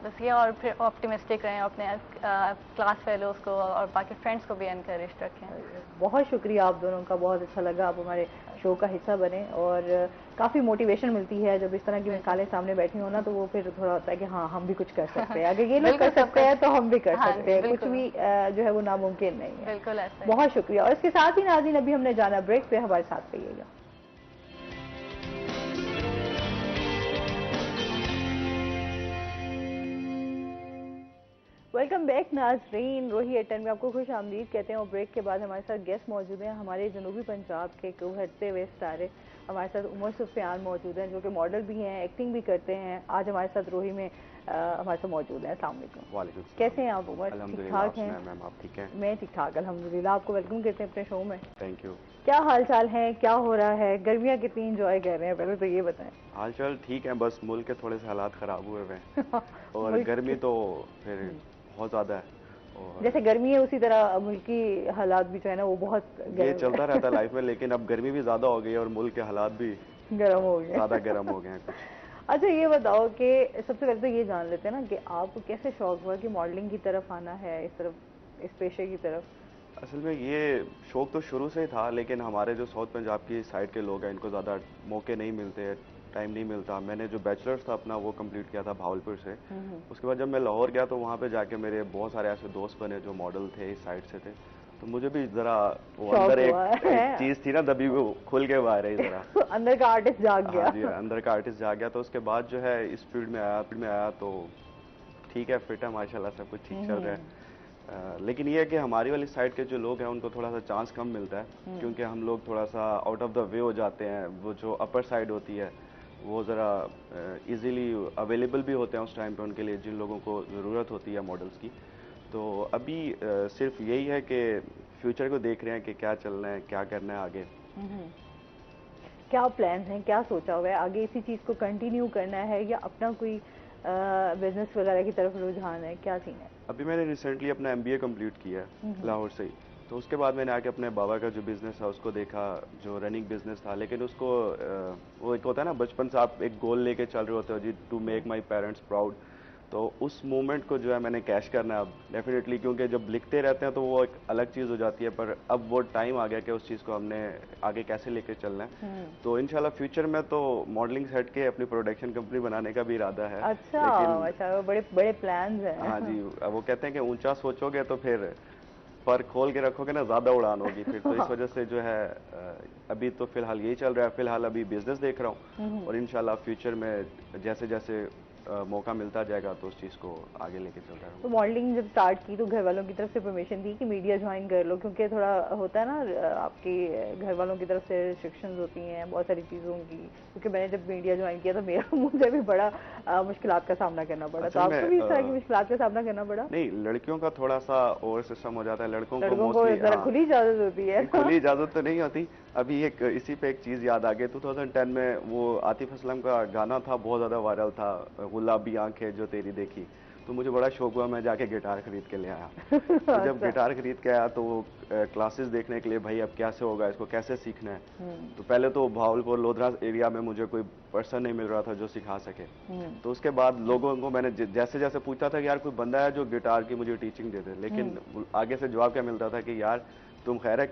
बस ये, और फिर ऑप्टिमिस्टिक रहें, अपने क्लास फेलोज को और बाकी फ्रेंड्स को भी एनकरेज रखें। बहुत शुक्रिया आप दोनों का, बहुत अच्छा लगा आप हमारे शो का हिस्सा बने, और काफ़ी मोटिवेशन मिलती है जब इस तरह की मिसालें सामने बैठी हो ना, तो वो फिर थोड़ा होता है कि हाँ हम भी कुछ कर सकते हैं, अगर ये लोग कर सकते हैं तो हम भी कर सकते हैं, कुछ भी जो है वो नामुमकिन नहीं है। बिल्कुल ऐसा। बहुत शुक्रिया। और इसके साथ ही नाज़रीन, अभी हमने जाना ब्रेक पे, हमारे साथ रहिएगा। वेलकम बैक नाजरीन, रोही एटन में आपको खुश आमदीद कहते हैं। और ब्रेक के बाद हमारे साथ गेस्ट मौजूद हैं, हमारे जनूबी पंजाब के एक उभरते हुए सितारे हमारे साथ उमर सुफियान मौजूद हैं, जो कि मॉडल भी हैं, एक्टिंग भी करते हैं। आज हमारे साथ रोही में हमारे साथ मौजूद हैं। अस्सलाम वालेकुम। वालेकुम। कैसे हैं आप उमर? ठीक ठाक हैं? मैम आप ठीक हैं? मैं ठीक ठाक अल्हम्दुलिल्लाह। आपको वेलकम करते हैं अपने शो में। Thank you. क्या हाल चाल है, क्या हो रहा है, गर्मियाँ कितनी इंजॉय कर रहे हैं, पहले तो ये बताएं। हाल चाल ठीक है, बस मुल्क के थोड़े से हालात ख़राब हुए हुए हैं और गर्मी तो फिर बहुत ज़्यादा है। और जैसे गर्मी है उसी तरह मुल्की हालात भी जो है ना वो बहुत ये चलता रहता है लाइफ में, लेकिन अब गर्मी भी ज़्यादा हो गई है और मुल्क के हालात भी गर्म हो गए, ज़्यादा गर्म हो गए हैं कुछ। अच्छा ये बताओ कि सबसे पहले तो ये जान लेते हैं ना कि आपको कैसे शौक हुआ कि मॉडलिंग की तरफ आना है, इस तरफ, इस पेशे की तरफ? असल में ये शौक तो शुरू से ही था, लेकिन हमारे जो साउथ पंजाब की साइड के लोग हैं इनको ज़्यादा मौके नहीं मिलते, टाइम नहीं मिलता। मैंने जो बैचलर्स था अपना वो कंप्लीट किया था भावलपुर से। उसके बाद जब मैं लाहौर गया तो वहाँ पे जाके मेरे बहुत सारे ऐसे दोस्त बने जो मॉडल थे, इस साइड से थे, तो मुझे भी ज़रा वो अंदर एक चीज़ थी ना, दबी वो खुल के बाहर है ज़रा अंदर का आर्टिस्ट जाग गया। हाँ जी, अंदर का आर्टिस्ट जाग गया। तो उसके बाद जो है इस फील्ड में आया तो ठीक है, फिट है माशाल्लाह, सब कुछ ठीक चल रहा है। लेकिन ये है कि हमारी वाली साइड के जो लोग हैं उनको थोड़ा सा चांस कम मिलता है, क्योंकि हम लोग थोड़ा सा आउट ऑफ द वे हो जाते हैं। वो जो अपर साइड होती है वो ज़रा इजीली अवेलेबल भी होते हैं उस टाइम पे उनके लिए, जिन लोगों को ज़रूरत होती है मॉडल्स की। तो अभी सिर्फ यही है कि फ्यूचर को देख रहे हैं कि क्या चलना है, क्या करना है आगे। क्या प्लान्स हैं, क्या सोचा हुआ है आगे? इसी चीज़ को कंटिन्यू करना है या अपना कोई बिजनेस वगैरह की तरफ रुझान है, क्या सीन है? अभी मैंने रिसेंटली अपना MBA कंप्लीट किया है लाहौर से ही, तो उसके बाद मैंने आके अपने बाबा का जो बिज़नेस है उसको देखा, जो रनिंग बिज़नेस था। लेकिन उसको वो एक होता है ना, बचपन से आप एक गोल लेके चल रहे होते हो जी, to make my parents proud. तो उस मोमेंट को जो है मैंने कैश करना है अब डेफिनेटली, क्योंकि जब लिखते रहते हैं तो वो एक अलग चीज़ हो जाती है, पर अब वो टाइम आ गया कि उस चीज़ को हमने आगे कैसे लेके चलना है। तो इंशाल्लाह फ्यूचर में तो मॉडलिंग से हट के अपनी प्रोडक्शन कंपनी बनाने का भी इरादा है। अच्छा, अच्छा, बड़े बड़े प्लान्स हैं। हाँ जी, वो कहते हैं कि ऊंचा सोचोगे तो फिर पर खोल के रखोगे ना, ज़्यादा उड़ान होगी फिर। तो इस वजह से जो है अभी तो फिलहाल यही चल रहा है, फिलहाल अभी बिजनेस देख रहा हूँ और इंशाल्लाह फ्यूचर में जैसे जैसे मौका मिलता जाएगा तो उस चीज़ को आगे लेके चल रहा हूँ। तो मॉडलिंग जब स्टार्ट की तो घर वालों की तरफ से परमिशन दी कि मीडिया ज्वाइन कर लो? क्योंकि थोड़ा होता है ना आपके घर वालों की तरफ से रिस्ट्रिक्शंस होती हैं बहुत सारी चीज़ों की, क्योंकि मैंने जब मीडिया ज्वाइन किया तो मेरा मुझे भी बड़ा मुश्किलात का सामना करना पड़ा। तो आपको भी इस तरह की मुश्किलात का सामना करना पड़ा? नहीं, लड़कियों का थोड़ा सा और सिस्टम हो जाता है, लड़कों को खुली इजाज़त होती है। खुली इजाज़त तो नहीं होती। अभी एक इसी पे एक चीज़ याद आ गई, 2010 में वो आतिफ असलम का गाना था, बहुत ज़्यादा वायरल था, गुलाबी आंखें जो तेरी देखी। तो मुझे बड़ा शौक हुआ, मैं जाके गिटार खरीद के ले आया। तो जब गिटार खरीद के आया तो वो क्लासेस देखने के लिए, भाई अब कैसे होगा, इसको कैसे सीखना है। तो पहले तो भावलपुर लोधरा एरिया में मुझे कोई पर्सन नहीं मिल रहा था जो सिखा सके। तो उसके बाद लोगों को मैंने जैसे जैसे पूछा था कि यार कोई बंदा है जो गिटार की मुझे टीचिंग दे दे, लेकिन आगे से जवाब क्या मिलता था कि यार तुम खैर है,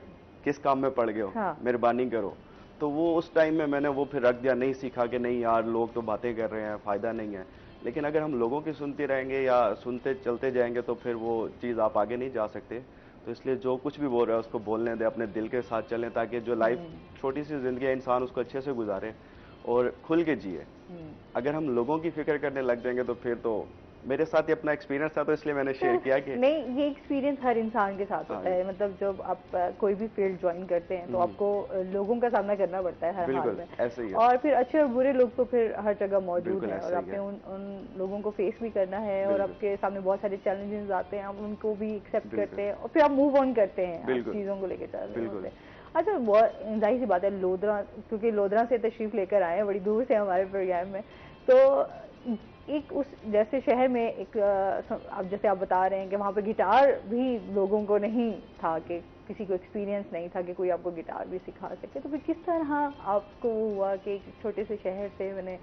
किस काम में पड़ गए हो, मेहरबानी करो। तो वो उस टाइम में मैंने वो फिर रख दिया, नहीं सीखा कि नहीं यार लोग तो बातें कर रहे हैं, फ़ायदा नहीं है। लेकिन अगर हम लोगों की सुनते रहेंगे या सुनते चलते जाएंगे तो फिर वो चीज़ आप आगे नहीं जा सकते। तो इसलिए जो कुछ भी बोल रहा है उसको बोलने दें, अपने दिल के साथ चलें, ताकि जो लाइफ छोटी सी ज़िंदगी है इंसान उसको अच्छे से गुजारे और खुल के जिए। अगर हम लोगों की फिक्र करने लग जाएंगे तो फिर तो मेरे साथ ही अपना एक्सपीरियंस था, तो इसलिए मैंने शेयर किया कि नहीं, ये एक्सपीरियंस हर इंसान के साथ होता है। मतलब जब आप कोई भी फील्ड ज्वाइन करते हैं तो आपको लोगों का सामना करना पड़ता है हर हाल में, ऐसे ही। और फिर अच्छे और बुरे लोग तो फिर हर जगह मौजूद हैं और आपने उन लोगों को फेस भी करना है और आपके सामने बहुत सारे चैलेंजेस आते हैं, आप उनको भी एक्सेप्ट करते हैं और फिर आप मूव ऑन करते हैं, चीज़ों को लेकर चल रहे होते हैं। अच्छा, बहुत जाहिर सी बात है, लोधरा, क्योंकि लोधरा से तशरीफ लेकर आए हैं, बड़ी दूर से हमारे प्रोग्राम में, तो एक उस जैसे शहर में एक अब जैसे आप बता रहे हैं कि वहाँ पे गिटार भी लोगों को नहीं था, कि किसी को एक्सपीरियंस नहीं था कि कोई आपको गिटार भी सिखा सके, तो फिर किस तरह आपको हुआ कि एक छोटे से शहर से मैंने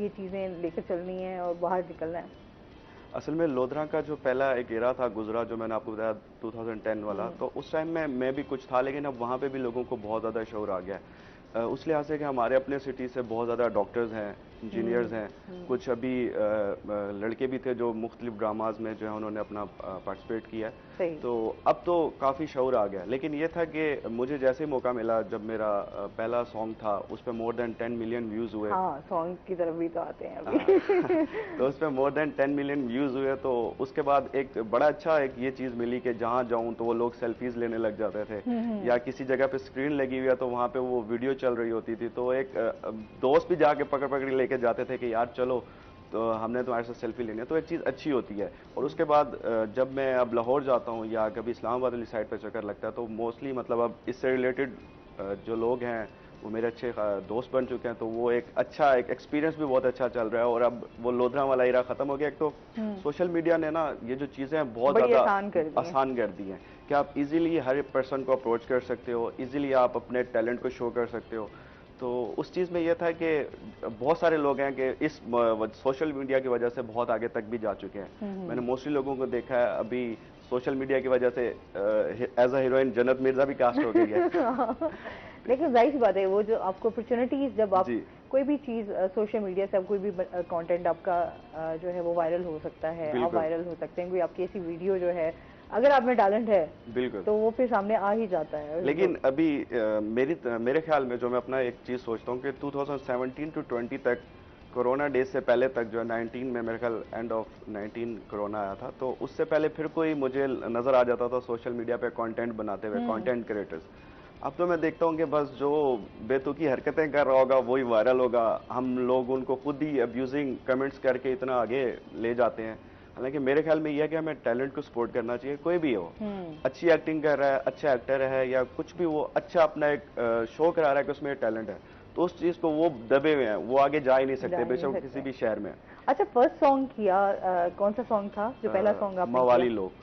ये चीज़ें लेकर चलनी है और बाहर निकलना है? असल में लोधरा का जो पहला एक एरा था गुजरा, जो मैंने आपको बताया 2010 वाला, तो उस टाइम में मैं भी कुछ था, लेकिन अब वहाँ पे भी लोगों को बहुत ज़्यादा शौर आ गया है। उस लिहाज से कि हमारे अपने सिटी से बहुत ज़्यादा डॉक्टर्स हैं, इंजीनियर्स हैं, कुछ अभी लड़के भी थे जो मुख्तलिफ ड्रामाज में जो है उन्होंने अपना पार्टिसिपेट किया है। तो अब तो काफ़ी शऊर आ गया, लेकिन ये था कि मुझे जैसे मौका मिला, जब मेरा पहला सॉन्ग था उस पर मोर देन 10 मिलियन व्यूज़ हुए। हाँ, सॉन्ग की तरफ भी तो आते हैं अभी। तो उस पर मोर देन 10 मिलियन व्यूज़ हुए, तो उसके बाद एक बड़ा अच्छा एक ये चीज़ मिली कि जहाँ जाऊँ तो वो लोग सेल्फीज लेने लग जाते थे, या किसी जगह पे स्क्रीन लगी हुई है तो वहाँ पे वो वीडियो चल रही होती थी, तो एक दोस्त भी जाके पकड़ पकड़ लेके जाते थे कि यार चलो, तो हमने तुम्हारे साथ सेल्फी लेनी है, तो एक चीज़ अच्छी होती है। और उसके बाद जब मैं अब लाहौर जाता हूँ या कभी इस्लामाबाद वाली साइड पर चक्कर लगता है, तो मोस्टली मतलब अब इससे रिलेटेड जो लोग हैं वो मेरे अच्छे दोस्त बन चुके हैं, तो वो एक अच्छा एक एक्सपीरियंस भी बहुत अच्छा चल रहा है। और अब वो लोधरा वाला इरा खत्म हो गया। एक तो सोशल मीडिया ने ना ये जो चीज़ें हैं बहुत ज़्यादा आसान कर दी हैं कि आप इजीली हर पर्सन को अप्रोच कर सकते हो, इजीली आप अपने टैलेंट को शो कर सकते हो। तो उस चीज़ में यह था कि बहुत सारे लोग हैं कि इस सोशल मीडिया की वजह से बहुत आगे तक भी जा चुके हैं। मैंने मोस्टली लोगों को देखा है अभी सोशल मीडिया की वजह से एज अ हीरोइन जन्नत मिर्जा भी कास्ट हो गई है। लेकिन जाहिर सी बात है, वो जो आपको अपॉर्चुनिटीज, जब आप कोई भी चीज़ सोशल मीडिया से, आप कोई भी कंटेंट आपका जो है वो वायरल हो सकता है, आप वायरल हो सकते हैं, कोई आपकी ऐसी वीडियो जो है अगर आप में टैलेंट है बिल्कुल तो वो फिर सामने आ ही जाता है। लेकिन अभी मेरे ख्याल में जो मैं अपना एक चीज़ सोचता हूँ कि 2017 to 20 तक, कोरोना डेज से पहले तक, जो 19 में मेरे ख्याल एंड ऑफ 19 कोरोना आया था, तो उससे पहले फिर कोई मुझे नज़र आ जाता था सोशल मीडिया पे कंटेंट बनाते हुए, कंटेंट क्रिएटर्स। अब तो मैं देखता हूँ कि बस जो बेतुकी हरकतें कर रहा होगा वही वायरल होगा, हम लोग उनको खुद ही अब्यूजिंग कमेंट्स करके इतना आगे ले जाते हैं। हालांकि मेरे ख्याल में यह है कि हमें टैलेंट को सपोर्ट करना चाहिए, कोई भी हो, अच्छी एक्टिंग कर रहा है, अच्छा एक्टर है, या कुछ भी वो अच्छा अपना एक शो करा रहा है कि उसमें टैलेंट है, तो उस चीज को वो दबे हुए हैं, वो आगे जा ही नहीं सकते बेशक किसी भी शहर में। अच्छा, फर्स्ट सॉन्ग किया कौन सा सॉन्ग था जो पहला सॉन्ग आपने मवाली लोग?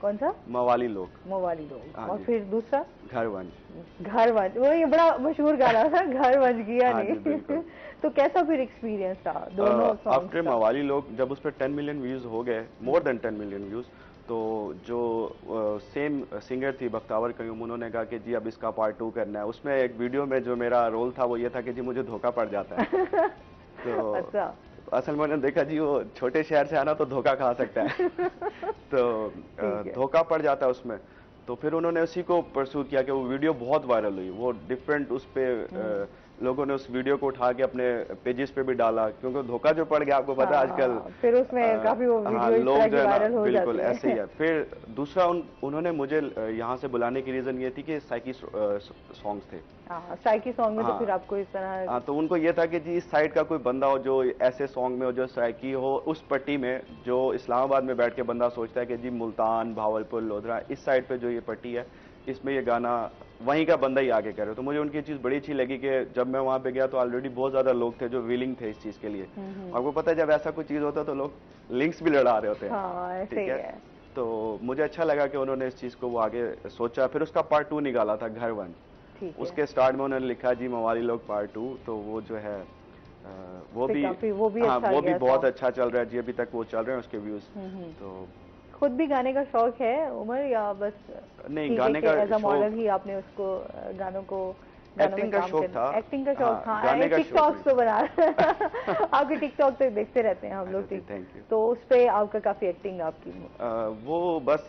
कौन सा? मवाली लोग। मवाली लोग। और फिर दूसरा घरवंज। घरवंज, वो ये बड़ा मशहूर गाना था, घरवंज किया नहीं। तो कैसा फिर एक्सपीरियंस था दोनों सॉन्ग्स का? आफ्टर मवाली लोग जब उस पर 10 मिलियन व्यूज हो गए, मोर देन 10 मिलियन व्यूज, तो जो सेम सिंगर थी बख्तावर कयूम, उन्होंने कहा कि जी अब इसका पार्ट 2 करना है। उसमें एक वीडियो में जो मेरा रोल था वो ये था कि जी मुझे धोखा पड़ जाता है। तो अच्छा, असल में उन्होंने देखा जी वो छोटे शहर से आना तो धोखा खा सकता है। तो धोखा पड़ जाता है उसमें, तो फिर उन्होंने उसी को परस्यू किया कि वो वीडियो बहुत वायरल हुई, वो डिफरेंट उस पे लोगों ने उस वीडियो को उठा के अपने पेजेस पे भी डाला, क्योंकि धोखा जो पड़ गया आपको पता है आजकल, फिर उसमें काफी वो वीडियो लोग जो है वायरल हो बिल्कुल जाते हैं। ऐसे ही है। फिर दूसरा उन्होंने मुझे यहाँ से बुलाने की रीजन ये थी कि साइकी सॉन्ग्स थे, साइकी सॉन्ग में, तो फिर आपको इस तरह तो उनको ये था कि जी इस साइड का कोई बंदा हो जो ऐसे सॉन्ग में हो, जो साइकी हो, उस पट्टी में जो इस्लामाबाद में बैठ के बंदा सोचता है कि जी मुल्तान, भावलपुर, लोधरा, इस साइड पे जो ये पट्टी है, इसमें ये गाना वहीं का बंदा ही आगे करे। तो मुझे उनकी चीज़ बड़ी अच्छी लगी कि जब मैं वहाँ पे गया तो ऑलरेडी बहुत ज़्यादा लोग थे जो विलिंग थे इस चीज़ के लिए। आपको पता है जब ऐसा कोई चीज़ होता है तो लोग लिंक्स भी लड़ा रहे होते हैं, ठीक है। तो मुझे अच्छा लगा कि उन्होंने इस चीज़ को वो आगे सोचा। फिर उसका पार्ट 2 निकाला था, घरवंज। उसके स्टार्ट में उन्होंने लिखा जी मवाली लोग पार्ट 2, तो वो जो है वो भी बहुत अच्छा चल रहा है जी, अभी तक वो चल रहे हैं उसके व्यूज। तो खुद भी गाने का शौक है उमर, या बस नहीं गाने का एज अ मॉडल ही आपने उसको गानों को एक्टिंग का शौक था? एक्टिंग का शौक था, टिकटॉक तो बना आपके टिकटॉक तो देखते रहते हैं हम लोग, तो उस पे आपका काफी एक्टिंग आपकी वो बस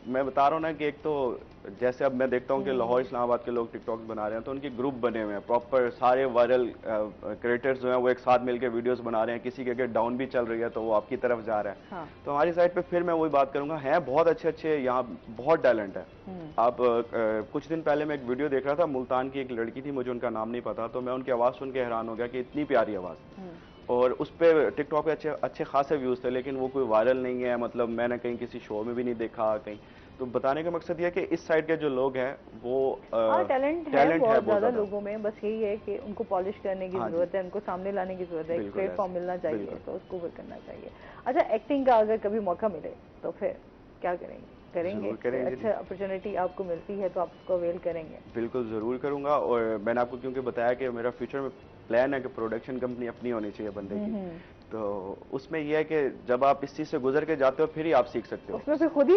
मैं बता रहा हूँ ना कि एक तो जैसे अब मैं देखता हूँ कि लाहौर इस्लामाबाद के लोग टिकटॉक बना रहे हैं, तो उनके ग्रुप बने हुए हैं प्रॉपर, सारे वायरल क्रिएटर्स जो हैं वो एक साथ मिलकर वीडियोस बना रहे हैं, किसी के अगर डाउन भी चल रही है तो वो आपकी तरफ जा रहा है। तो हमारी साइड पे फिर मैं वही बात करूंगा, हैं बहुत अच्छे अच्छे यहाँ, बहुत टैलेंट है। आप कुछ दिन पहले मैं एक वीडियो देख रहा था, मुल्तान की एक लड़की थी, मुझे उनका नाम नहीं पता, तो मैं उनकी आवाज़ सुन के हैरान हो गया कि इतनी प्यारी आवाज़, और उस पर टिकटॉक पे अच्छे खासे व्यूज़ थे, लेकिन वो कोई वायरल नहीं है, मतलब मैंने कहीं किसी शो में भी नहीं देखा कहीं। तो बताने का मकसद यह कि इस साइड के जो लोग हैं वो टैलेंट है बहुत ज़्यादा लोगों में, बस यही है कि उनको पॉलिश करने की जरूरत है, उनको सामने लाने की जरूरत है, एक प्लेटफॉर्म मिलना चाहिए, तो उसको वो करना चाहिए। अच्छा, एक्टिंग का अगर कभी मौका मिले तो फिर क्या करेंगे? अच्छा अपॉर्चुनिटी आपको मिलती है तो आप उसको अवेल करेंगे? बिल्कुल जरूर करूंगा, और मैंने आपको क्योंकि बताया कि मेरा फ्यूचर में प्लान है कि प्रोडक्शन कंपनी अपनी होनी चाहिए बंदे की, तो उसमें यह है कि जब आप इस चीज से गुजर के जाते हो फिर ही आप सीख सकते हो। उसमें फिर खुद ही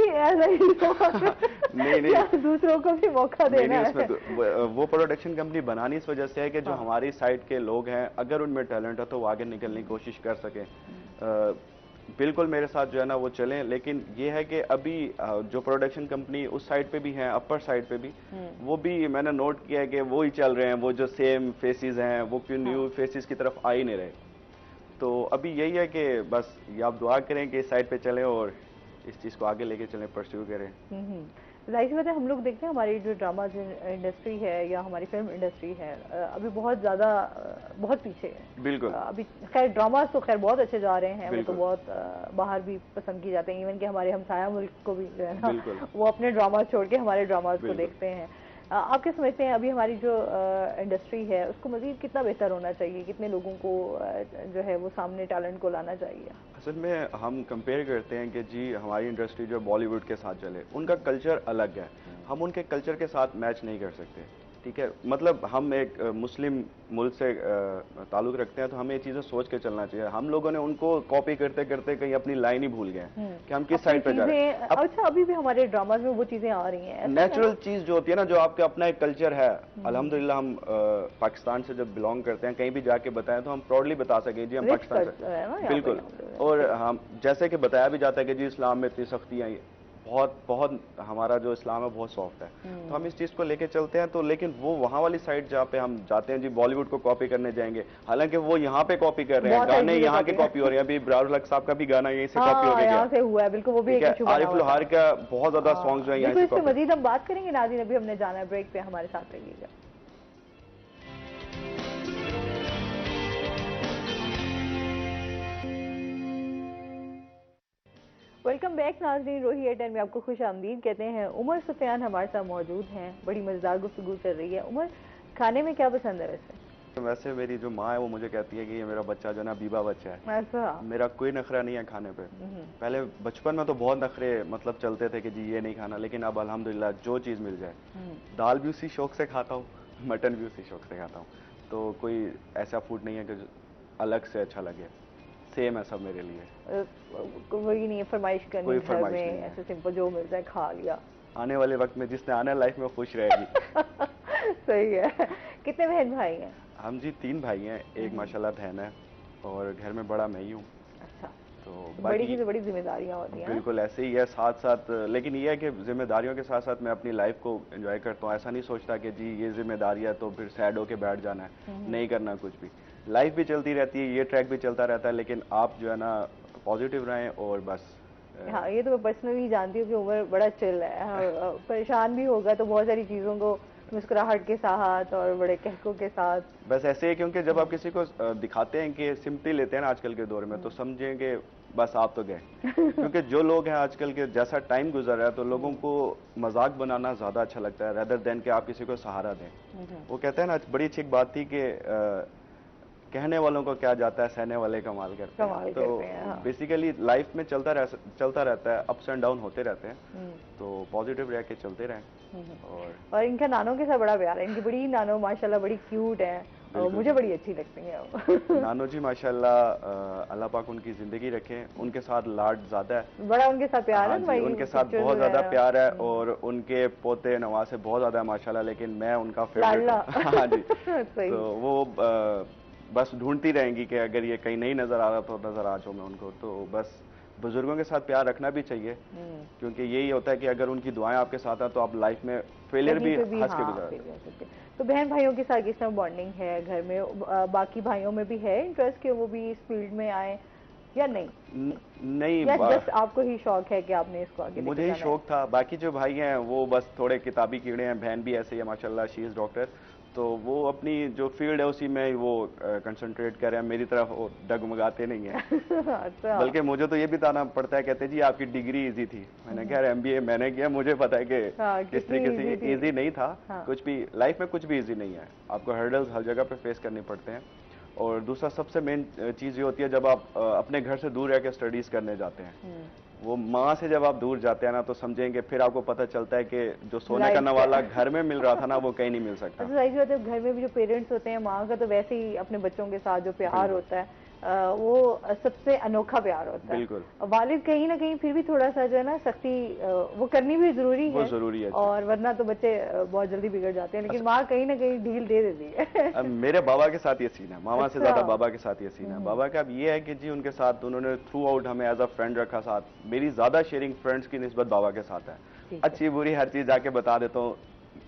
नहीं दूसरों को भी मौका देना है। उसमें तो वो प्रोडक्शन कंपनी बनानी इस वजह से है कि जो हमारी साइड के लोग हैं अगर उनमें टैलेंट है तो वो आगे निकलने की कोशिश कर सकें। बिल्कुल मेरे साथ जो है ना वो चलें, लेकिन ये है कि अभी जो प्रोडक्शन कंपनी उस साइड पे भी हैं, अपर साइड पे भी, वो भी मैंने नोट किया है कि वो ही चल रहे हैं, वो जो सेम फेसेस हैं वो क्यों न्यू फेसेस की तरफ आ ही नहीं रहे। तो अभी यही है कि बस ये आप दुआ करें कि इस साइड पे चलें और इस चीज़ को आगे लेके चलें, परस्यू करें। जाहिर सी बात है, हम लोग देखते हैं हमारी जो ड्रामा इंडस्ट्री है या हमारी फिल्म इंडस्ट्री है अभी बहुत ज़्यादा बहुत पीछे है। बिल्कुल। अभी खैर ड्रामास तो खैर बहुत अच्छे जा रहे हैं, वो तो बहुत बाहर भी पसंद किए जाते हैं, इवन कि हमारे हमसाया मुल्क को भी जो है ना वो अपने ड्रामास छोड़ के हमारे ड्रामास को देखते हैं। आप क्या समझते हैं अभी हमारी जो इंडस्ट्री है उसको मजीद कितना बेहतर होना चाहिए, कितने लोगों को जो है वो सामने टैलेंट को लाना चाहिए? असल में हम कंपेयर करते हैं कि जी हमारी इंडस्ट्री जो बॉलीवुड के साथ चले, उनका कल्चर अलग है, हम उनके कल्चर के साथ मैच नहीं कर सकते। ठीक है, मतलब हम एक मुस्लिम मुल्क से ताल्लुक रखते हैं तो हमें ये चीज़ें सोच के चलना चाहिए। हम लोगों ने उनको कॉपी करते करते कहीं अपनी लाइन ही भूल गए कि हम किस साइड पे जा रहे हैं। अच्छा, अभी भी हमारे ड्रामाज में वो चीज़ें आ रही हैं, नेचुरल चीज़ जो होती है ना, जो आपका अपना एक कल्चर है। अल्हम्दुलिल्लाह हम पाकिस्तान से जब बिलोंग करते हैं, कहीं भी जाके बताएं तो हम प्राउडली बता सकें जी हम पाकिस्तान से, बिल्कुल। और हम जैसे कि बताया भी जाता है कि जी इस्लाम में इतनी सख्तियाँ, बहुत हमारा जो इस्लाम है बहुत सॉफ्ट है, तो हम इस चीज़ को लेके चलते हैं। तो लेकिन वो वहाँ वाली साइड जहाँ पे हम जाते हैं जी बॉलीवुड को कॉपी करने जाएंगे, हालांकि वो यहाँ पे कॉपी कर रहे हैं, गाने यहाँ के कॉपी हो रहे हैं। अभी इब्रार लक साहब का भी गाना यहीं से कॉपी हो गया, से हुआ है, बिल्कुल। वो भी आरिफ लोहार का बहुत ज्यादा सॉन्ग जो है यहाँ से। मजीद हम बात करेंगे नाज़रीन, अभी हमने जाना है ब्रेक पे, हमारे साथ रहिएगा। वेलकम बैक नाज़रीन, रोही एयरटेल में आपको खुश आमदीद कहते हैं। उमर सुफियान हमारे साथ मौजूद हैं, बड़ी मज़ेदार गुफ्तगू चल रही है। उमर, खाने में क्या पसंद है वैसे? तो वैसे मेरी जो माँ है वो मुझे कहती है कि ये मेरा बच्चा जो ना बीबा बच्चा है। ऐसा? मेरा कोई नखरा नहीं है खाने पे। पहले बचपन में तो बहुत नखरे मतलब चलते थे कि जी ये नहीं खाना, लेकिन अब अल्हम्दुलिल्लाह जो चीज़ मिल जाए, दाल भी उसी शौक से खाता हूँ, मटन भी उसी शौक से खाता हूँ। तो कोई ऐसा फूड नहीं है कि अलग से अच्छा लगे, सेम है सब मेरे लिए। वही नहीं है फरमाइश करनी घर में, ऐसे सिंपल जो मिल जाए खा लिया। आने वाले वक्त में जिसने आने लाइफ में खुश रहेगी। सही है। कितने बहन भाई हैं? हम जी 3 भाई हैं, एक माशाल्लाह बहन है और घर में बड़ा मैं ही हूँ। अच्छा, तो बड़ी की तो बड़ी जिम्मेदारियाँ होती हैं। बिल्कुल ऐसे ही है, साथ साथ। लेकिन ये है कि जिम्मेदारियों के साथ साथ मैं अपनी लाइफ को एंजॉय करता हूँ। ऐसा नहीं सोचता कि जी ये जिम्मेदारी है तो फिर सैड होके बैठ जाना है, नहीं करना कुछ भी। लाइफ भी चलती रहती है, ये ट्रैक भी चलता रहता है, लेकिन आप जो है ना पॉजिटिव रहें और बस। हाँ, ये तो मैं पर्सनली जानती हूँ कि उमर बड़ा चिल है। हाँ, परेशान भी होगा तो बहुत सारी चीज़ों को मुस्कुराहट के साथ और बड़े कहकों के साथ बस ऐसे ही। क्योंकि जब आप किसी को दिखाते हैं कि सिंपली लेते हैं ना आजकल के दौर में, तो समझें कि बस आप तो गए। क्योंकि जो लोग हैं आजकल के, जैसा टाइम गुजर रहा है, तो लोगों को मजाक बनाना ज़्यादा अच्छा लगता है रेदर देन कि आप किसी को सहारा दें। वो कहते हैं ना, बड़ी अच्छी एक बात थी कि कहने वालों को क्या जाता है, सहने वाले कमाल करते हैं। तो बेसिकली लाइफ में चलता रहता है, अप्स एंड डाउन होते रहते हैं, तो पॉजिटिव रह के चलते रहें। और इनका नानों के साथ बड़ा प्यार है, इनकी बड़ी नानो माशाल्लाह बड़ी क्यूट है और मुझे बड़ी अच्छी लगती है। नानो जी माशाल्लाह, अल्लाह पाक उनकी जिंदगी रखे, उनके साथ लाड ज्यादा है, बड़ा उनके साथ प्यार है। उनके साथ बहुत ज्यादा प्यार है और उनके पोते नवासे बहुत ज्यादा है माशाल्लाह, लेकिन मैं उनका फेवरेट। हाँ जी। तो वो बस ढूंढती रहेंगी कि अगर ये कहीं नहीं नजर आ रहा तो नजर आ जाऊं मैं उनको। तो बस बुजुर्गों के साथ प्यार रखना भी चाहिए, क्योंकि यही होता है कि अगर उनकी दुआएं आपके साथ हैं तो आप लाइफ में फेलियर भी हंस के गुजारें। तो बहन भाइयों के साथ किस तरह बॉन्डिंग है घर में? बाकी भाइयों में भी है इंटरेस्ट कि वो भी इस फील्ड में आए या नहीं? नहीं, बस आपको ही शौक है कि आपने इसको आगे? मुझे ही शौक था। बाकी जो भाई हैं वो बस थोड़े किताबी कीड़े हैं। बहन भी ऐसे ही है माशाल्लाह, शी इज डॉक्टर, तो वो अपनी जो फील्ड है उसी में वो कंसंट्रेट कर रहे हैं, मेरी तरफ वो डगमगाते नहीं है। अच्छा। बल्कि मुझे तो ये भी बताना पड़ता है, कहते जी आपकी डिग्री इजी थी। मैंने कहा MBA मैंने किया, मुझे पता है कि किस तरीके से इजी नहीं था। कुछ भी लाइफ में कुछ भी इजी नहीं है, आपको हर्डल्स हर जगह पे फेस करने पड़ते हैं। और दूसरा सबसे मेन चीज़ ये होती है, जब आप अपने घर से दूर रह के स्टडीज करने जाते हैं, वो माँ से जब आप दूर जाते हैं ना, तो समझेंगे फिर आपको पता चलता है कि जो सोने का नवाला घर में मिल रहा था ना, वो कहीं नहीं मिल सकता। अच्छा, घर में भी जो पेरेंट्स होते हैं, माँ का तो वैसे ही अपने बच्चों के साथ जो प्यार होता है वो सबसे अनोखा प्यार होता है। बिल्कुल। वालिद कहीं ना कहीं फिर भी थोड़ा सा जो है ना सख्ती वो करनी भी जरूरी है, वो जरूरी है और वरना तो बच्चे बहुत जल्दी बिगड़ जाते हैं, लेकिन माँ कहीं ना कहीं ढील दे देती है। अब मेरे बाबा के साथ ये सीन है, मामा से अच्छा। ज्यादा बाबा के साथ ये सीन है। बाबा का अब ये है कि जी उनके साथ उन्होंने थ्रू आउट हमें एज अ फ्रेंड रखा साथ। मेरी ज्यादा शेयरिंग फ्रेंड्स की निस्बत बाबा के साथ है। अच्छी बुरी हर चीज जाके बता देता हूँ,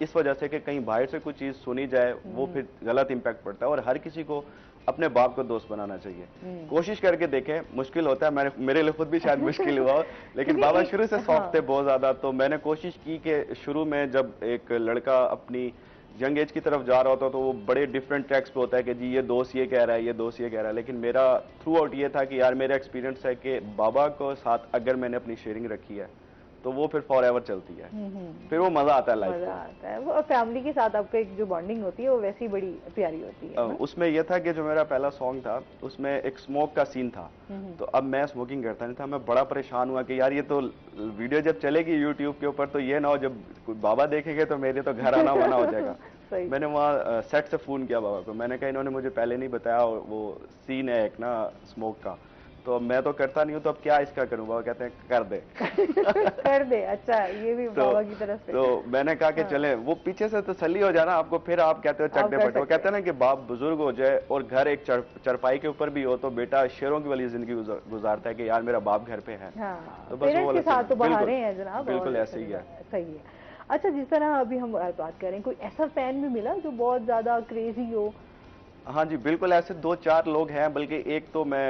इस वजह से कि कहीं बाहर से कुछ चीज सुनी जाए वो फिर गलत इंपैक्ट पड़ता है। और हर किसी को अपने बाप को दोस्त बनाना चाहिए। कोशिश करके देखें, मुश्किल होता है, मेरे लिए खुद भी शायद मुश्किल हुआ, लेकिन बाबा शुरू से सॉफ्ट थे बहुत ज्यादा। तो मैंने कोशिश की कि शुरू में जब एक लड़का अपनी यंग एज की तरफ जा रहा होता तो वो बड़े डिफरेंट ट्रैक्स पे होता है कि जी ये दोस्त ये कह रहा है, ये दोस्त ये कह रहा है। लेकिन मेरा थ्रू आउट ये था कि यार मेरा एक्सपीरियंस है कि बाबा को साथ अगर मैंने अपनी शेयरिंग रखी है तो वो फिर फॉर एवर चलती है, फिर वो मजा आता है लाइफ मजा आता है। वो फैमिली के साथ आपको एक जो बॉन्डिंग होती है वो वैसी बड़ी प्यारी होती है। उसमें यह था कि जो मेरा पहला सॉन्ग था उसमें एक स्मोक का सीन था। तो अब मैं स्मोकिंग करता नहीं था, मैं बड़ा परेशान हुआ कि यार ये तो वीडियो जब चलेगी यूट्यूब के ऊपर तो ये ना हो जब बाबा देखेंगे तो मेरे तो घर आना मना हो जाएगा। मैंने वहाँ सेट से फोन किया बाबा को, मैंने कहा इन्होंने मुझे पहले नहीं बताया वो सीन है एक ना स्मोक का, तो मैं तो करता नहीं हूँ, तो अब क्या इसका करूँ? बाबा कहते हैं कर दे। कर दे। अच्छा, ये भी बाबा की तरफ से। तो मैंने कहा कि चले, वो पीछे से तसल्ली हो जाए ना आपको, फिर आप कहते हो चक दे बट। वो कहते हैं ना कि बाप बुजुर्ग हो जाए और घर एक चरपाई के ऊपर भी हो तो बेटा शेरों की वाली जिंदगी गुजारता है कि यार मेरा बाप घर पे है। तो बस वो साथ तो बहारे हैं जनाब, बिल्कुल ऐसे ही है। सही है। अच्छा, जिस तरह अभी हम बात करें, कोई ऐसा फैन भी मिला जो बहुत ज्यादा क्रेजी हो? हाँ जी बिल्कुल, ऐसे 2-4 लोग हैं, बल्कि एक तो मैं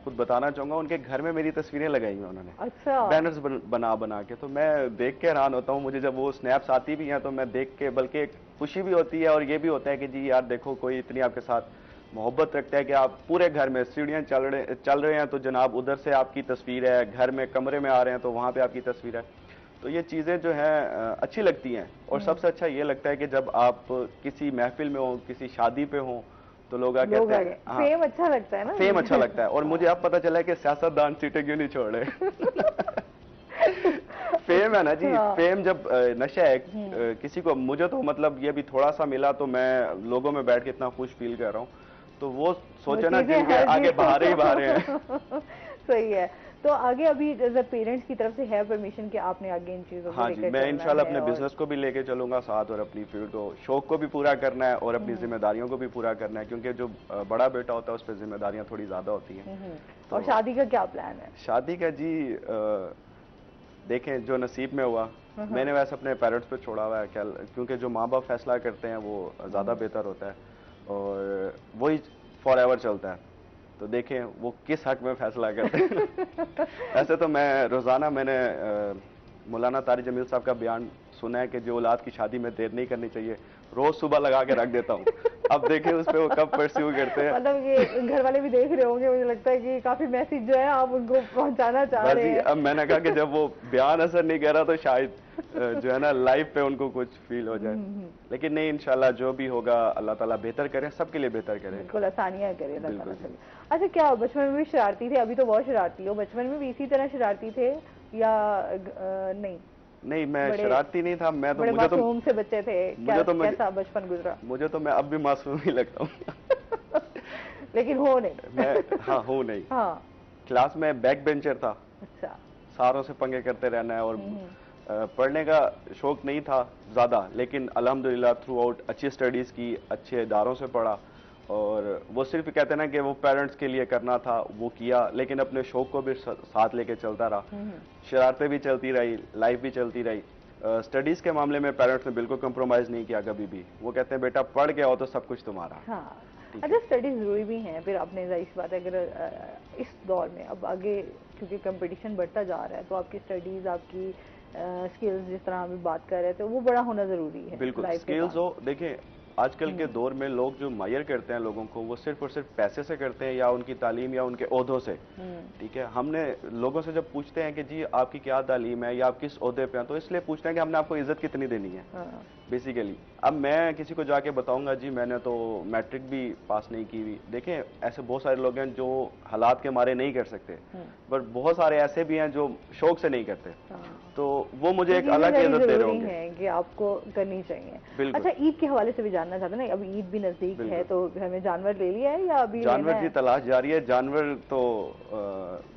खुद बताना चाहूंगा, उनके घर में मेरी तस्वीरें लगाई हुई उन्होंने। अच्छा। बैनर्स बना के, तो मैं देख के हैरान होता हूँ। मुझे जब वो स्नैप्स आती भी हैं तो मैं देख के बल्कि एक खुशी भी होती है और ये भी होता है कि जी यार देखो कोई इतनी आपके साथ मोहब्बत रखता है कि आप पूरे घर में सीढ़ियाँ चल रहे हैं तो जनाब उधर से आपकी तस्वीर है, घर में कमरे में आ रहे हैं तो वहाँ पे आपकी तस्वीर है। तो ये चीज़ें जो हैं अच्छी लगती हैं। और सबसे अच्छा ये लगता है कि जब आप किसी महफिल में हो, किसी शादी पे हो, तो लोग कहते हैं फेम अच्छा लगता है ना, फेम अच्छा लगता है। और मुझे अब पता चला है कि सियासतदान सीटें क्यों नहीं छोड़ रहे। फेम है ना जी, फेम जब नशा है किसी को, मुझे तो मतलब ये भी थोड़ा सा मिला तो मैं लोगों में बैठ के इतना खुश फील कर रहा हूँ, तो वो सोचे ना जिनके आगे बाहर ही बाहर हैं। सही है। तो आगे अभी पेरेंट्स की तरफ से है परमिशन कि आपने आगे इन चीजों को हाँ जी, मैं इंशाल्लाह अपने बिजनेस को भी लेके चलूंगा साथ, और अपनी फील्ड को, शौक को भी पूरा करना है और अपनी जिम्मेदारियों को भी पूरा करना है, क्योंकि जो बड़ा बेटा होता है उस पर जिम्मेदारियां थोड़ी ज्यादा होती हैं। और शादी का क्या प्लान है? शादी का जी देखें जो नसीब में हुआ। मैंने वैसे अपने पेरेंट्स पे छोड़ा हुआ है, क्योंकि जो माँ बाप फैसला करते हैं वो ज्यादा बेहतर होता है और वही फॉर एवर चलता है। तो देखें वो किस हक में फैसला करते हैं। ऐसे तो मैं रोजाना मैंने मौलाना तारिक जमील साहब का बयान सुना है कि जो औलाद की शादी में देर नहीं करनी चाहिए, रोज सुबह लगा के रख देता हूँ। अब देखें उस पे वो कब परस्यू करते हैं। मतलब ये घर वाले भी देख रहे होंगे, मुझे लगता है कि काफी मैसेज जो है आप उनको पहुंचाना चाह रहे हैं। अब मैंने कहा कि जब वो बयान असर नहीं कर रहा तो शायद जो है ना लाइफ पे उनको कुछ फील हो जाए, लेकिन नहीं, इंशाल्लाह जो भी होगा अल्लाह ताला बेहतर करे, सबके लिए बेहतर करे, बिल्कुल आसानियां करे अल्लाह ताला। अच्छा, क्या बचपन में भी शरारती थे? अभी तो बहुत शरारती हो, बचपन में भी इसी तरह शरारती थे या नहीं? नहीं, मैं शरारती नहीं था। मैं तो मुझे मासूम से बच्चे थे। कैसा बचपन गुजरा? मुझे तो मैं अब भी मासूम ही लगता हूँ। लेकिन हो नहीं। मैं हाँ हूँ नहीं। हाँ। क्लास में बैक बेंचर था। अच्छा। सारों से पंगे करते रहना है, और पढ़ने का शौक नहीं था ज्यादा, लेकिन अल्हम्दुलिल्लाह थ्रू आउट अच्छी स्टडीज की, अच्छे इदारों से पढ़ा, और वो सिर्फ कहते ना कि वो पेरेंट्स के लिए करना था वो किया, लेकिन अपने शौक को भी साथ लेके चलता रहा। शरारतें भी चलती रही, लाइफ भी चलती रही। स्टडीज के मामले में पेरेंट्स ने बिल्कुल कंप्रोमाइज नहीं किया कभी भी। वो कहते हैं बेटा पढ़ के आओ तो सब कुछ तुम्हारा। हाँ। अच्छा, स्टडीज जरूरी भी हैं, फिर आपने जाहिर सी बात है अगर इस दौर में अब आगे क्योंकि कंपटीशन बढ़ता जा रहा है तो आपकी स्टडीज, आपकी स्किल्स जिस तरह हम बात कर रहे थे वो बड़ा होना जरूरी है। बिल्कुल स्किल्स हो। देखिए आजकल के दौर में लोग जो मायर करते हैं लोगों को, वो सिर्फ और सिर्फ पैसे से करते हैं, या उनकी तालीम या उनके ओहदों से। ठीक है, हमने लोगों से जब पूछते हैं कि जी आपकी क्या तालीम है या आप किस ओहदे पे हैं, तो इसलिए पूछते हैं कि हमने आपको इज्जत कितनी देनी है बेसिकली। अब मैं किसी को जाके बताऊंगा जी मैंने तो मैट्रिक भी पास नहीं की हुई। देखें ऐसे बहुत सारे लोग हैं जो हालात के मारे नहीं कर सकते, पर बहुत सारे ऐसे भी हैं जो शौक से नहीं करते। तो वो मुझे एक ये अलग चीज़ें इज्जत दे रहे जरूरी होंगे। हैं कि आपको करनी चाहिए। बिल्कुल। अच्छा, ईद के हवाले से भी जानना चाहते हैं ना, अभी ईद भी नजदीक है, तो घर में जानवर ले लिया है या अभी जानवर लेना की है? तलाश जारी है, जानवर तो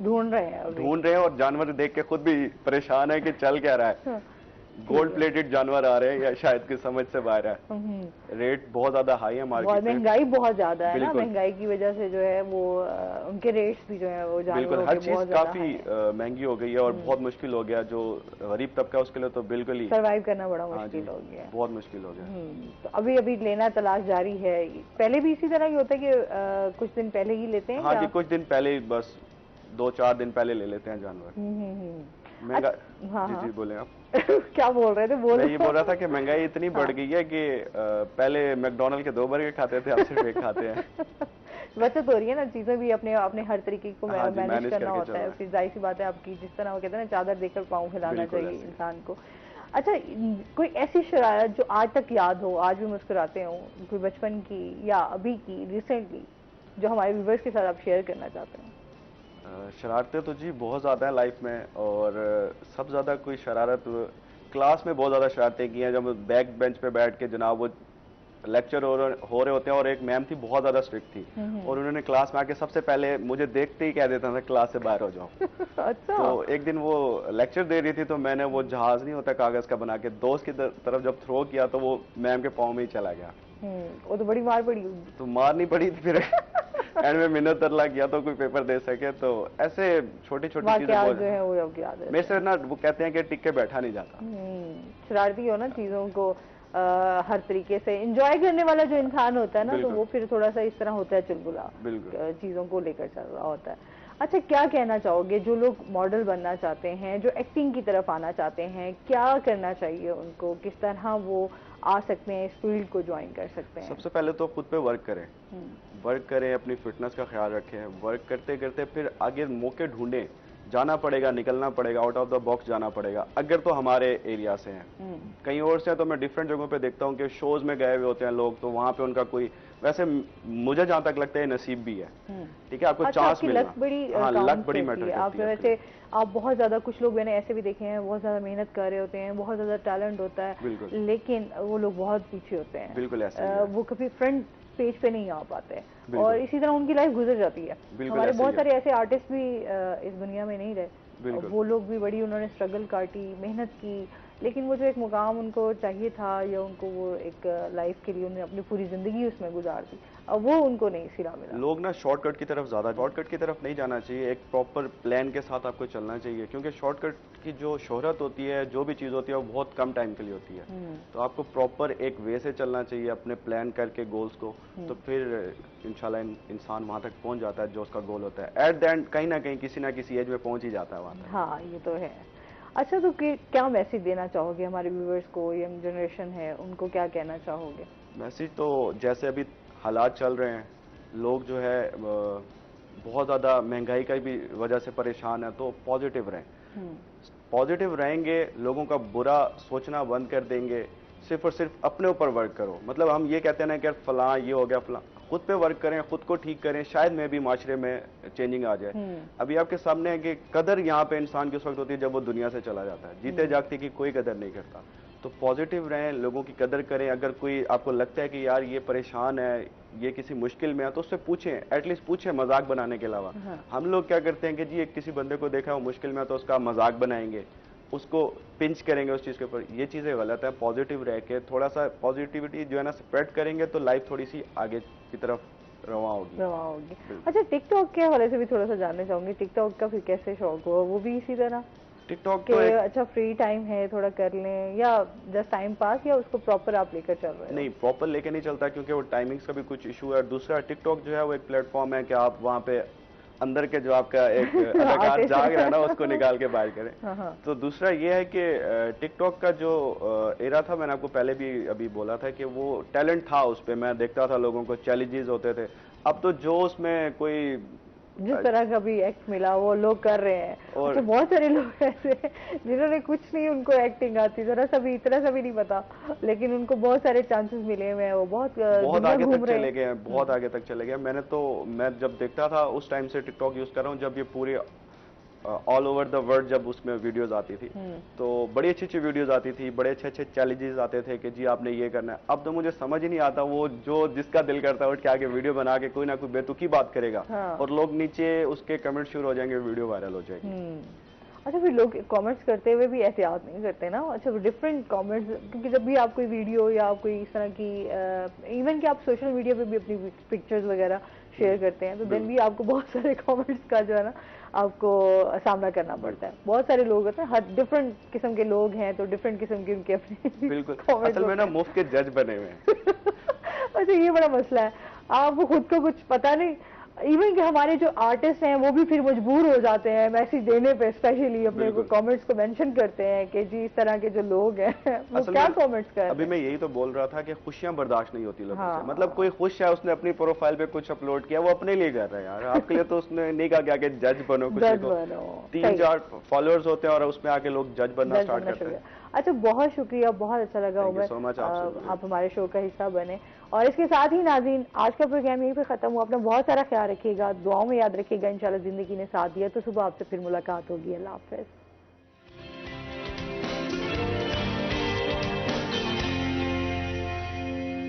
ढूंढ रहे हैं अभी? ढूंढ रहे हैं, और जानवर देख के खुद भी परेशान है कि चल क्या रहा है। हाँ, गोल्ड प्लेटेड जानवर आ रहे हैं या शायद की समझ से बाहर है। रेट बहुत ज्यादा हाई है बहुत मार्केट में। महंगाई बहुत ज्यादा है ना, बिल्कुल। महंगाई की वजह से जो है वो उनके रेट्स भी जो है वो बिल्कुल, जानवरों हर के चीज बहुत ज्यादा काफी है। महंगी हो गई है और बहुत मुश्किल हो गया। जो गरीब तबका है उसके लिए तो बिल्कुल ही सरवाइव करना बड़ा हाँ मुश्किल जी, हो गया है। बहुत मुश्किल हो गया। तो अभी अभी लेना तलाश जारी है। पहले भी इसी तरह ही होता है कि कुछ दिन पहले ही लेते हैं हाँ या? जी, कुछ दिन पहले ही, बस 2-4 दिन पहले ले लेते हैं जानवर। महंगा हाँ, जी हाँ। जी, बोले आप। क्या बोल रहे थे, बोलो। मैं ये बोल रहा था कि महंगाई इतनी बढ़ गई है कि पहले मैकडोनल्ड के 2 बर्गर खाते थे, अब सिर्फ 1 खाते हैं। बचत हो रही है ना, चीजें भी अपने अपने हर तरीके को हाँ जी, मैनेज मैनेज करना करके होता चलना है। है। फिर जाहिर सी बात है आपकी, जिस तरह वो कहते हैं ना, चादर देकर पाँव हिलाना बिल्कुल चाहिए ऐसे। इंसान को। अच्छा, कोई ऐसी शरारत जो आज तक याद हो, आज भी मुस्कुराते हो, कोई बचपन की या अभी की रिसेंटली, जो हमारे व्यूवर्स के साथ आप शेयर करना चाहते हैं? शरारतें तो जी बहुत ज़्यादा है लाइफ में, और सबसे ज़्यादा कोई शरारत क्लास में बहुत ज़्यादा शरारतें की हैं। जब बैक बेंच पे बैठ के जनाब वो लेक्चर हो रहे होते हैं, और एक मैम थी बहुत ज़्यादा स्ट्रिक्ट थी, और उन्होंने क्लास में आके सबसे पहले मुझे देखते ही कह देता था क्लास से बाहर हो जाओ। अच्छा। तो एक दिन वो लेक्चर दे रही थी, तो मैंने वो जहाज नहीं होता कागज़ का बना के दोस्त की तरफ जब थ्रो किया, तो वो मैम के पाँव में ही चला गया। वो तो बड़ी मार पड़ी होगी। तो मार नहीं पड़ी थी, फिर एंड में मिन्नत तरला किया तो कोई पेपर दे सके। तो ऐसे छोटी छोटी चीजें वाकयात जो है वो अब याद है। मेरे से ना, वो कहते हैं कि टिक के बैठा नहीं जाता। शरारती हो ना, चीजों को हर तरीके से एंजॉय करने वाला जो इंसान होता है ना, तो वो फिर थोड़ा सा इस तरह होता है, चुलबुला चीजों को लेकर चल रहा होता है। अच्छा, क्या कहना चाहोगे जो लोग मॉडल बनना चाहते हैं, जो एक्टिंग की तरफ आना चाहते हैं, क्या करना चाहिए उनको, किस तरह वो आ सकते हैं, इस फील्ड को ज्वाइन कर सकते हैं? सबसे पहले तो खुद पे वर्क करें, अपनी फिटनेस का ख्याल रखें। वर्क करते करते फिर आगे मौके ढूंढें, जाना पड़ेगा, निकलना पड़ेगा, आउट ऑफ द बॉक्स जाना पड़ेगा। अगर तो हमारे एरिया से हैं, कहीं और से हैं तो मैं डिफरेंट जगहों पे देखता हूँ कि शोज में गए हुए होते हैं लोग, तो वहाँ पे उनका कोई, वैसे मुझे जहाँ तक लगता है नसीब भी है। ठीक है, आपको चांस मिलना। लक बड़ी हाँ, लक बड़ी मैटर मैटर आप करती है। वैसे आप बहुत ज्यादा, कुछ लोग मैंने ऐसे भी देखे हैं, बहुत ज्यादा मेहनत कर रहे होते हैं, बहुत ज्यादा टैलेंट होता है, लेकिन वो लोग बहुत पीछे होते हैं। बिल्कुल ऐसे वो कभी फ्रंट पेज पे नहीं आ पाते, और इसी तरह उनकी लाइफ गुजर जाती है। हमारे बहुत सारे ऐसे आर्टिस्ट भी इस दुनिया में नहीं रहे, वो लोग भी बड़ी, उन्होंने स्ट्रगल काटी, मेहनत की, लेकिन वो जो एक मुकाम उनको चाहिए था, या उनको वो एक लाइफ के लिए उन्होंने अपनी पूरी जिंदगी उसमें गुजार दी, अब वो उनको नहीं सिरा मिला। लोग ना शॉर्टकट की तरफ ज्यादा, शॉर्टकट की तरफ नहीं जाना चाहिए, एक प्रॉपर प्लान के साथ आपको चलना चाहिए, क्योंकि शॉर्टकट की जो शोहरत होती है, जो भी चीज होती है, वो बहुत कम टाइम के लिए होती है। तो आपको प्रॉपर एक वे से चलना चाहिए, अपने प्लान करके गोल्स को, तो फिर इंशाल्लाह इंसान वहां तक पहुंच जाता है जो उसका गोल होता है। एट द एंड कहीं ना कहीं किसी ना किसी एज में पहुंच ही जाता है वहां तक। हाँ, ये तो है। अच्छा, तो क्या मैसेज देना चाहोगे हमारे व्यूवर्स को, यंग जनरेशन है, उनको क्या कहना चाहोगे? मैसेज तो जैसे अभी हालात चल रहे हैं, लोग जो है बहुत ज़्यादा महंगाई का भी वजह से परेशान है, तो पॉजिटिव रहें। पॉजिटिव रहेंगे, लोगों का बुरा सोचना बंद कर देंगे, सिर्फ और सिर्फ अपने ऊपर वर्क करो। मतलब हम ये कहते हैं ना कि फलां ये हो गया, फलां, खुद पे वर्क करें, खुद को ठीक करें, शायद में भी माशरे में चेंजिंग आ जाए। अभी आपके सामने है कि कदर यहाँ पे इंसान की उस वक्त होती है जब वो दुनिया से चला जाता है, जीते जागते की कोई कदर नहीं करता। तो पॉजिटिव रहें, लोगों की कदर करें। अगर कोई आपको लगता है कि यार ये परेशान है, ये किसी मुश्किल में है, तो उससे पूछें, एटलीस्ट पूछें, मजाक बनाने के अलावा। हम लोग क्या करते हैं कि जी एक किसी बंदे को देखा है वो मुश्किल में है तो उसका मजाक बनाएंगे, उसको पिंच करेंगे उस चीज के ऊपर। ये चीजें गलत है। पॉजिटिव रह के थोड़ा सा पॉजिटिविटी जो है ना स्प्रेड करेंगे तो लाइफ थोड़ी सी आगे की तरफ रवा होगी। अच्छा, टिकटॉक के हवाले से भी थोड़ा सा जानना चाहूंगी, टिकटॉक का फिर कैसे शौक हुआ? वो भी इसी तरह टिकटॉक तो अच्छा फ्री टाइम है थोड़ा कर लें, या जस्ट टाइम पास, या उसको प्रॉपर आप लेकर चल रहे हैं? नहीं, प्रॉपर लेके नहीं चलता, क्योंकि वो टाइमिंग्स का भी कुछ इशू है। दूसरा, टिकटॉक जो है वो एक प्लेटफॉर्म है कि आप वहाँ पे अंदर के जो आपका एक अदाकार जाग रहा है ना, उसको निकाल के बाहर करें। तो दूसरा ये है कि टिकटॉक का जो एरा था, मैंने आपको पहले भी अभी बोला था कि वो टैलेंट था उस पर, मैं देखता था लोगों को, चैलेंजेस होते थे। अब तो जो उसमें कोई जिस तरह का भी एक्ट मिला वो लोग कर रहे हैं। और अच्छा, बहुत सारे लोग ऐसे जिन्होंने कुछ नहीं, उनको एक्टिंग आती, जरा सा भी, इतना सा भी नहीं पता, लेकिन उनको बहुत सारे चांसेस मिले हुए हैं, वो बहुत आगे तक चले गए हैं, बहुत आगे तक चले गए। मैं जब देखता था उस टाइम से टिकटॉक यूज कर रहा हूँ, जब ये पूरी ऑल ओवर द वर्ल्ड जब उसमें वीडियोस आती थी तो बड़ी अच्छी अच्छी वीडियोस आती थी, बड़े अच्छे अच्छे चैलेंजेस आते थे कि जी आपने ये करना है। अब तो मुझे समझ ही नहीं आता, वो जो जिसका दिल करता है उठ के आके वीडियो बना के कोई ना कोई बेतुकी बात करेगा और लोग नीचे उसके कमेंट शुरू हो जाएंगे, वीडियो वायरल हो जाएगी। अच्छा, फिर लोग कमेंट्स करते हुए भी एहतियात नहीं करते ना? अच्छा, डिफरेंट कमेंट्स, क्योंकि जब भी आप कोई वीडियो या आप कोई इस तरह की इवन कि आप सोशल मीडिया पे भी अपनी पिक्चर्स वगैरह शेयर करते हैं तो देन भी आपको बहुत सारे कमेंट्स का जो है ना आपको सामना करना पड़ता है। बहुत सारे लोग होते हैं, हर डिफरेंट किस्म के लोग हैं तो डिफरेंट किस्म की उनके अपने बिल्कुल असल में ना मुफ्त के जज बने हुए हैं। अच्छा, ये बड़ा मसला है, आपको खुद को कुछ पता नहीं। इवन कि हमारे जो आर्टिस्ट हैं वो भी फिर मजबूर हो जाते हैं मैसेज देने पे, स्पेशली अपने को कमेंट्स को मेंशन करते हैं कि जी इस तरह के जो लोग हैं वो क्या कमेंट्स कर रहे हैं। अभी मैं यही तो बोल रहा था कि खुशियां बर्दाश्त नहीं होती लोगों से। मतलब कोई खुश है, उसने अपनी प्रोफाइल पे कुछ अपलोड किया, वो अपने लिए कर रहा है यार, आपके लिए तो उसने नहीं कहा क्या कि जज बनो, किसी को 3-4 फॉलोअर्स होते हैं और उसमें आके लोग जज बनना स्टार्ट करते हैं। अच्छा, बहुत शुक्रिया, बहुत अच्छा लगा उमर, आप हमारे शो का हिस्सा बने। और इसके साथ ही नाज़रीन, आज का प्रोग्राम यहीं पे खत्म हुआ। अपना बहुत सारा ख्याल रखिएगा, दुआओं में याद रखिएगा। इंशाल्लाह जिंदगी ने साथ दिया तो सुबह आपसे फिर मुलाकात होगी। अल्लाह हाफ़िज़।